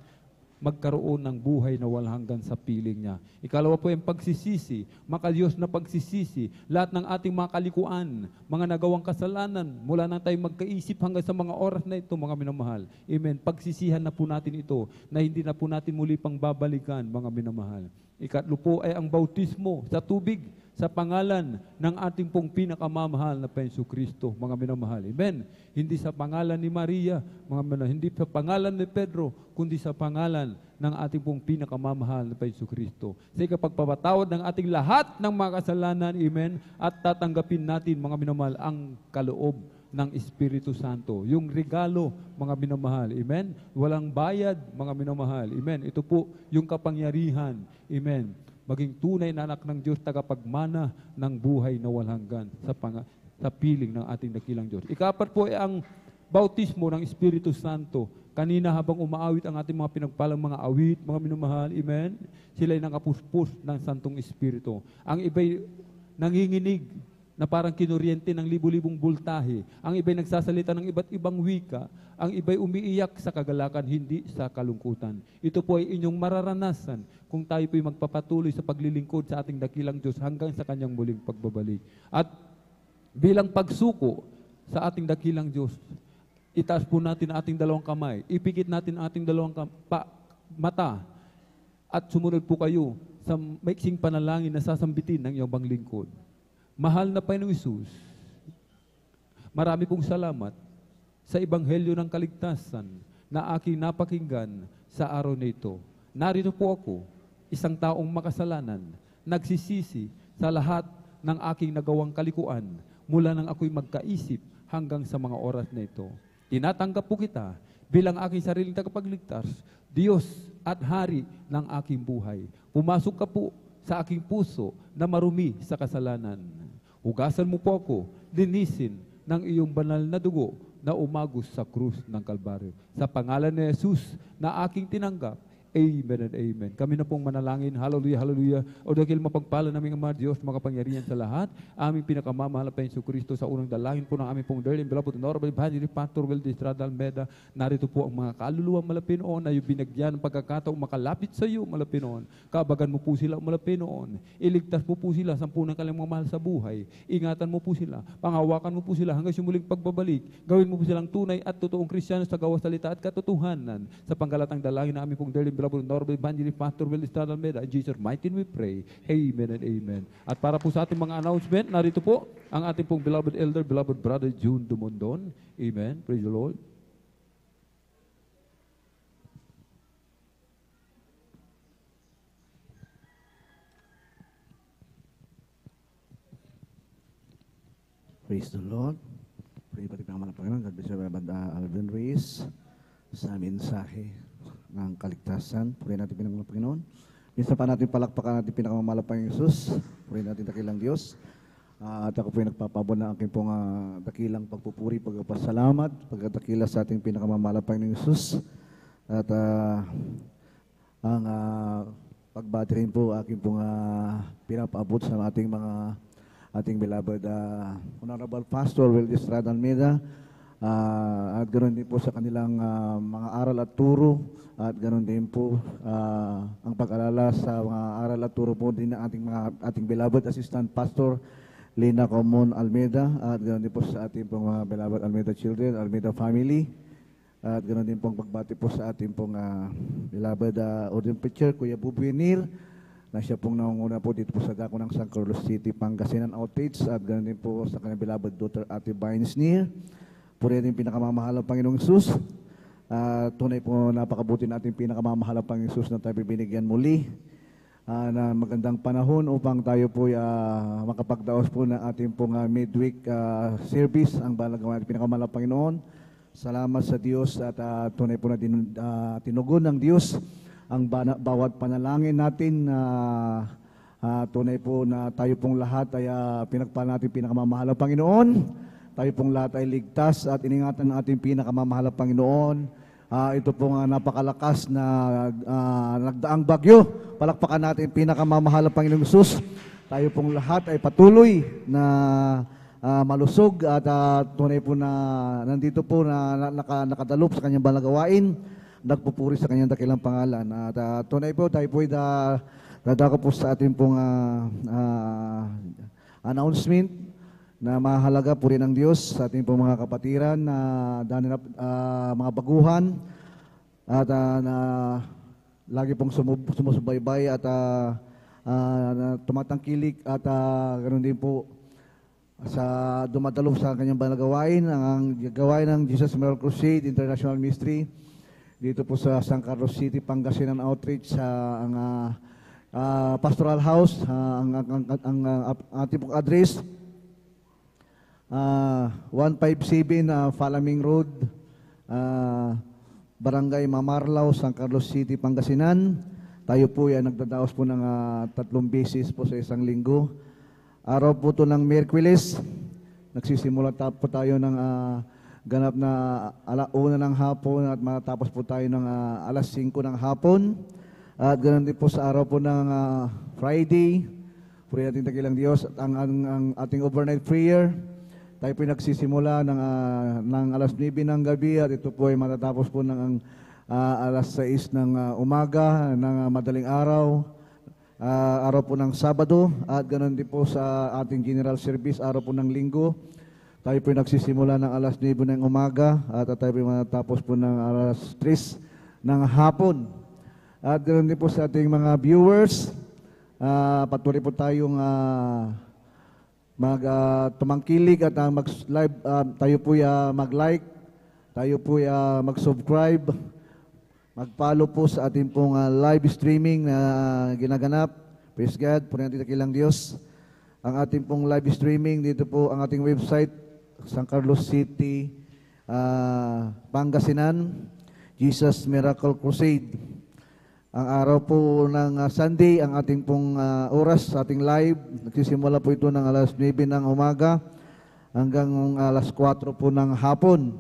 magkaroon ng buhay na walang hanggan sa piling niya. Ikalawa po yung pagsisisi, makadiyos na pagsisisi, lahat ng ating mga kalikuan, mga nagawang kasalanan, mula na tayo magkaisip hanggang sa mga oras na ito, mga minamahal. Amen. Pagsisihan na po natin ito, na hindi na po natin muli pang babalikan, mga minamahal. Ikatlo po ay ang bautismo sa tubig, sa pangalan ng ating pong pinakamamahal na Panginoon Kristo, mga minamahal. Amen. Hindi sa pangalan ni Maria, mga minamahal, hindi sa pangalan ni Pedro, kundi sa pangalan ng ating pong pinakamamahal na Panginoon Kristo. Sa ikapagpapatawad ng ating lahat ng mga kasalanan, amen, at tatanggapin natin, mga minamahal, ang kaloob ng Espiritu Santo. Yung regalo, mga minamahal, amen. Walang bayad, mga minamahal, amen. Ito po yung kapangyarihan, amen. Maging tunay na anak ng Diyos, tagapagmana ng buhay na walang hanggan sa piling ng ating dakilang Diyos. Ikapat po ay ang bautismo ng Espiritu Santo. Kanina habang umaawit ang ating mga pinagpalang mga awit, mga minamahal, amen, sila ay nakapuspos ng Santong Espiritu. Ang iba'y nanginginig na parang kinuryente ng libu-libong bultahe. Ang iba'y nagsasalita ng iba't ibang wika. Ang iba'y umiiyak sa kagalakan, hindi sa kalungkutan. Ito po ay inyong mararanasan kung tayo po'y magpapatuloy sa paglilingkod sa ating dakilang Diyos hanggang sa kanyang muling pagbabalik. At bilang pagsuko sa ating dakilang Diyos. Itaas po natin ang ating dalawang kamay. Ipikit natin ang ating dalawang mata. At sumunod po kayo sa maiksing panalangin na sasambitin ng iyong lingkod. Mahal na Panginoong Hesus, marami pong salamat sa Ebanghelyo ng Kaligtasan na aking napakinggan sa araw na ito. Narito po ako, isang taong makasalanan, nagsisisi sa lahat ng aking nagawang kalikuan mula nang ako'y magkaisip hanggang sa mga oras na ito. Tinatanggap po kita bilang aking sariling tagapagligtas, Diyos at Hari ng aking buhay. Pumasok ka po sa aking puso na marumi sa kasalanan. Hugasan mo po ako, linisin ng iyong banal na dugo na umagos sa krus ng Kalbaryo. Sa pangalan ni Jesus na aking tinanggap, amen and amen. Kami na pong manalangin. Hallelujah, hallelujah. O dahil mapagpala naming Ama Diyos, makapangyarihan sa lahat, aming pinakamamahal na Panginoon Kristo sa unang dalangin po ng aming pong dearly beloved honorable evangelist Pastor Wildy Estrada Almeda. Narito po ang mga kaluluwang malapinoon na yung binagyan ng pagkakataong makalapit sa iyo malapinoon. Kabagan mo po sila malapinoon. Iligtas mo po sila sa punang kanilang mga mahal sa buhay. Ingatan mo po sila. Panghawakan mo po sila hanggang sa muling pagbabalik. Gawin mo po silang tunay at totoong Kristiyano sa gawa salita at katotohanan. Sa panggalatang dalangin na aming pong dearly beloved honorable evangelist Pastor Wildy Estrada Almeda. In Jesus' mighty name we pray. Amen and amen. At para po sa ating mga announcement, narito po ang ating pong beloved elder, beloved brother June Dumondon. Amen. Praise the Lord. Praise the Lord. Pray pati ng Panginoon. God bless you, Reverend Alvin Reyes, sa mensahe ng kaligtasan. Purihin natin pinang Panginoon. Minsan pa natin palakpakan natin pinakamalapang Jesus. Purihin natin dakilang Diyos. At ako po yung nagpapabon na aking pong dakilang pagpupuri, pagpapasalamat, pagkadakila sa ating pinakamamalapang ng Jesus. At ang pagbati rin po aking pong pinapaabot sa ating beloved Honorable Pastor Wildy Estrada Almeda. At ganoon din po sa kanilang mga aral at turo, at ganoon din po ang pag-alala sa mga aral at turo po din ng ating beloved Assistant Pastor Lina Comon Almeda, at ganoon din po sa ating pong mga beloved Almeda children, Almeda family, at ganoon din po ang pagbati po sa ating pong beloved Ordinary Preacher Kuya Bubuenir, na siya pong nangunguna po dito po sa dako ng San Carlos City, Pangasinan Outreach, at ganoon din po sa kanyang beloved daughter Ate Binesneer. Purihin din pinakamamahal ng Panginoong Hesus. Tunay po napakabuti natin pinakamamahal ng Panginoong Hesus na tayo binigyan muli na magandang panahon upang tayo po makapagdaos po na ating pong midweek service ang balagawa natin pinakamamahal ng Panginoon. Salamat sa Diyos at tunay po na tinugon ng Diyos ang bawat panalangin natin na tunay po na tayo pong lahat ay pinagpala natin pinakamamahal ng Panginoon. Tayo pong lahat ay ligtas at iningatan ng ating pinakamamahal na Panginoon. Ito pong napakalakas na nagdaang bagyo. Palakpakan natin pinakamamahal na Panginoong Hesus. Tayo pong lahat ay patuloy na malusog at tunay po na nandito po na nakadalop sa kanyang balagawain. Nagpupuri sa kanyang dakilang pangalan. At tunay po tayo po ay dadako po sa ating pong announcement na mahalaga po rin ng Diyos sa ating pong mga kapatiran na mga baguhan at na lagi pong sumusubaybay at tumatangkilik at ganoon din po sa dumadalo sa kanyang balagawain, ang gawain ng Jesus Miracle Crusade International Ministry dito po sa San Carlos City, Pangasinan Outreach, ang Pastoral House, ang ating pong address 157 Falaming Road, Barangay Mamarlaw, San Carlos City, Pangasinan. Tayo po ay nagdadaos po ng 3 beses po sa isang linggo. Araw po ito ng Miyerkules. Nagsisimula po tayo ng ganap na 1:00 ng hapon at matapos po tayo ng 5:00 ng hapon. At ganoon din po sa araw po ng Friday. Purihin natin dakilang Diyos at ang ating overnight prayer. Tayo po nagsisimula ng 9:00 ng gabi at ito po ay matatapos po ng 6:00 ng umaga ng madaling araw, araw po ng Sabado, at ganoon din po sa ating general service, araw po ng Linggo. Tayo po nagsisimula ng alas 9 ng umaga at tayo po matapos po ng alas 3 ng hapon. At ganoon din po sa ating mga viewers, patuloy po tayong tumangkilig at mag-live, tayo po mag-like, tayo po mag-subscribe, mag-follow po sa ating pong live streaming na ginaganap. Praise God, po natin dakilang Diyos. Ang ating pong live streaming, dito po ang ating website, San Carlos City, Pangasinan, Jesus Miracle Crusade. Ang araw po ng Sunday, ang ating pong oras sa ating live, nagsisimula po ito ng alas 9 ng umaga hanggang alas 4 po ng hapon.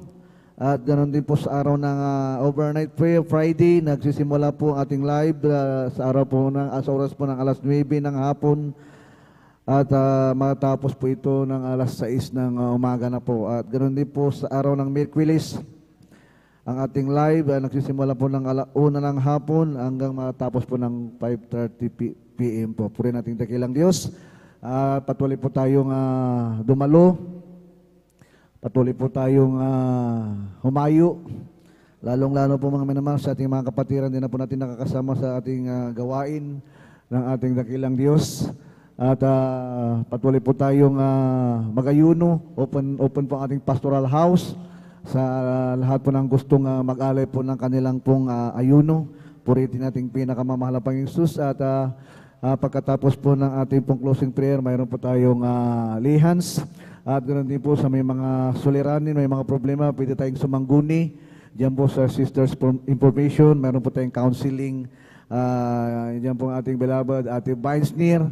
At ganoon din po sa araw ng overnight prayer Friday, nagsisimula po ang ating live sa araw po sa oras po ng alas 9 ng hapon. At matapos po ito ng alas 6 ng umaga na po. At ganoon din po sa araw ng Miyerkules, ang ating live nagsisimula po ng 1 ng hapon hanggang matapos po ng 5:30 p.m. po. Puri natin dakilang Diyos. Patuloy po tayong dumalo. Patuloy po tayong humayo. Lalong-lalo po mga minamahal sa ating mga kapatiran, din na po natin nakakasama sa ating gawain ng ating dakilang Diyos. At patuloy po tayong mag-ayuno. Open po ang ating pastoral house sa lahat po ng gustong mag-alay po ng kanilang pong ayuno. Puritin nating pinakamamahal na Panginoong Jesus. At pagkatapos po ng ating pong closing prayer, mayroon po tayong lihans. At ganoon din po sa may mga suliranin, may mga problema, pwede tayong sumangguni. Diyan po sa Sisters Information, mayroon po tayong counseling. Diyan po ang ating beloved Ate Vinesneer,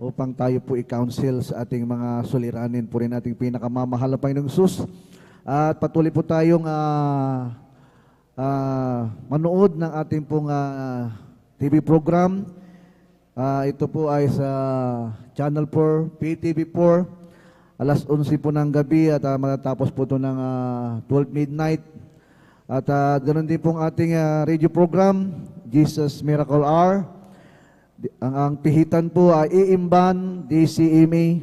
upang tayo po i-counsel sa ating mga suliranin. Po rin ating pinakamamahal na Panginoong Jesus. At patuloy po tayong manood ng ating pong TV program. Ito po ay sa Channel 4, PTV4, alas 11 po ng gabi at matatapos po ito ng 12 midnight. At ganoon din po ang ating radio program, Jesus Miracle Hour. Ang pihitan po ay Iimban, DCMA,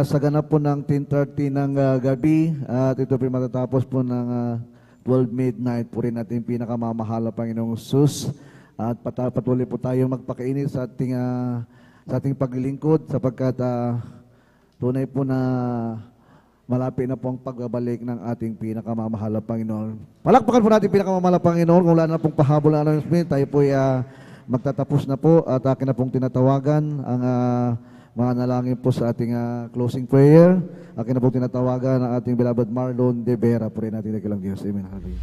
sa ganap po ng 10:30 ng gabi. At ito po matatapos po ng 12 midnight. Po rin natin pinakamamahal na Panginoong Jesus. At patuloy po tayong magpakainit sa ating paglilingkod sapagkat tunay po na malapit na po ang pagbabalik ng ating pinakamamahal na Panginoon. Palakpakan po natin pinakamamahal na Panginoon. Kung wala na pong pahabol na announcement, tayo po magtatapos na po at akin na pong tinatawagan ang mga nalangin po sa ating closing prayer. Akin na pong tinatawagan ang ating beloved Marlon De Vera. Puri natin nakilang Diyos. Amen. Hallelujah.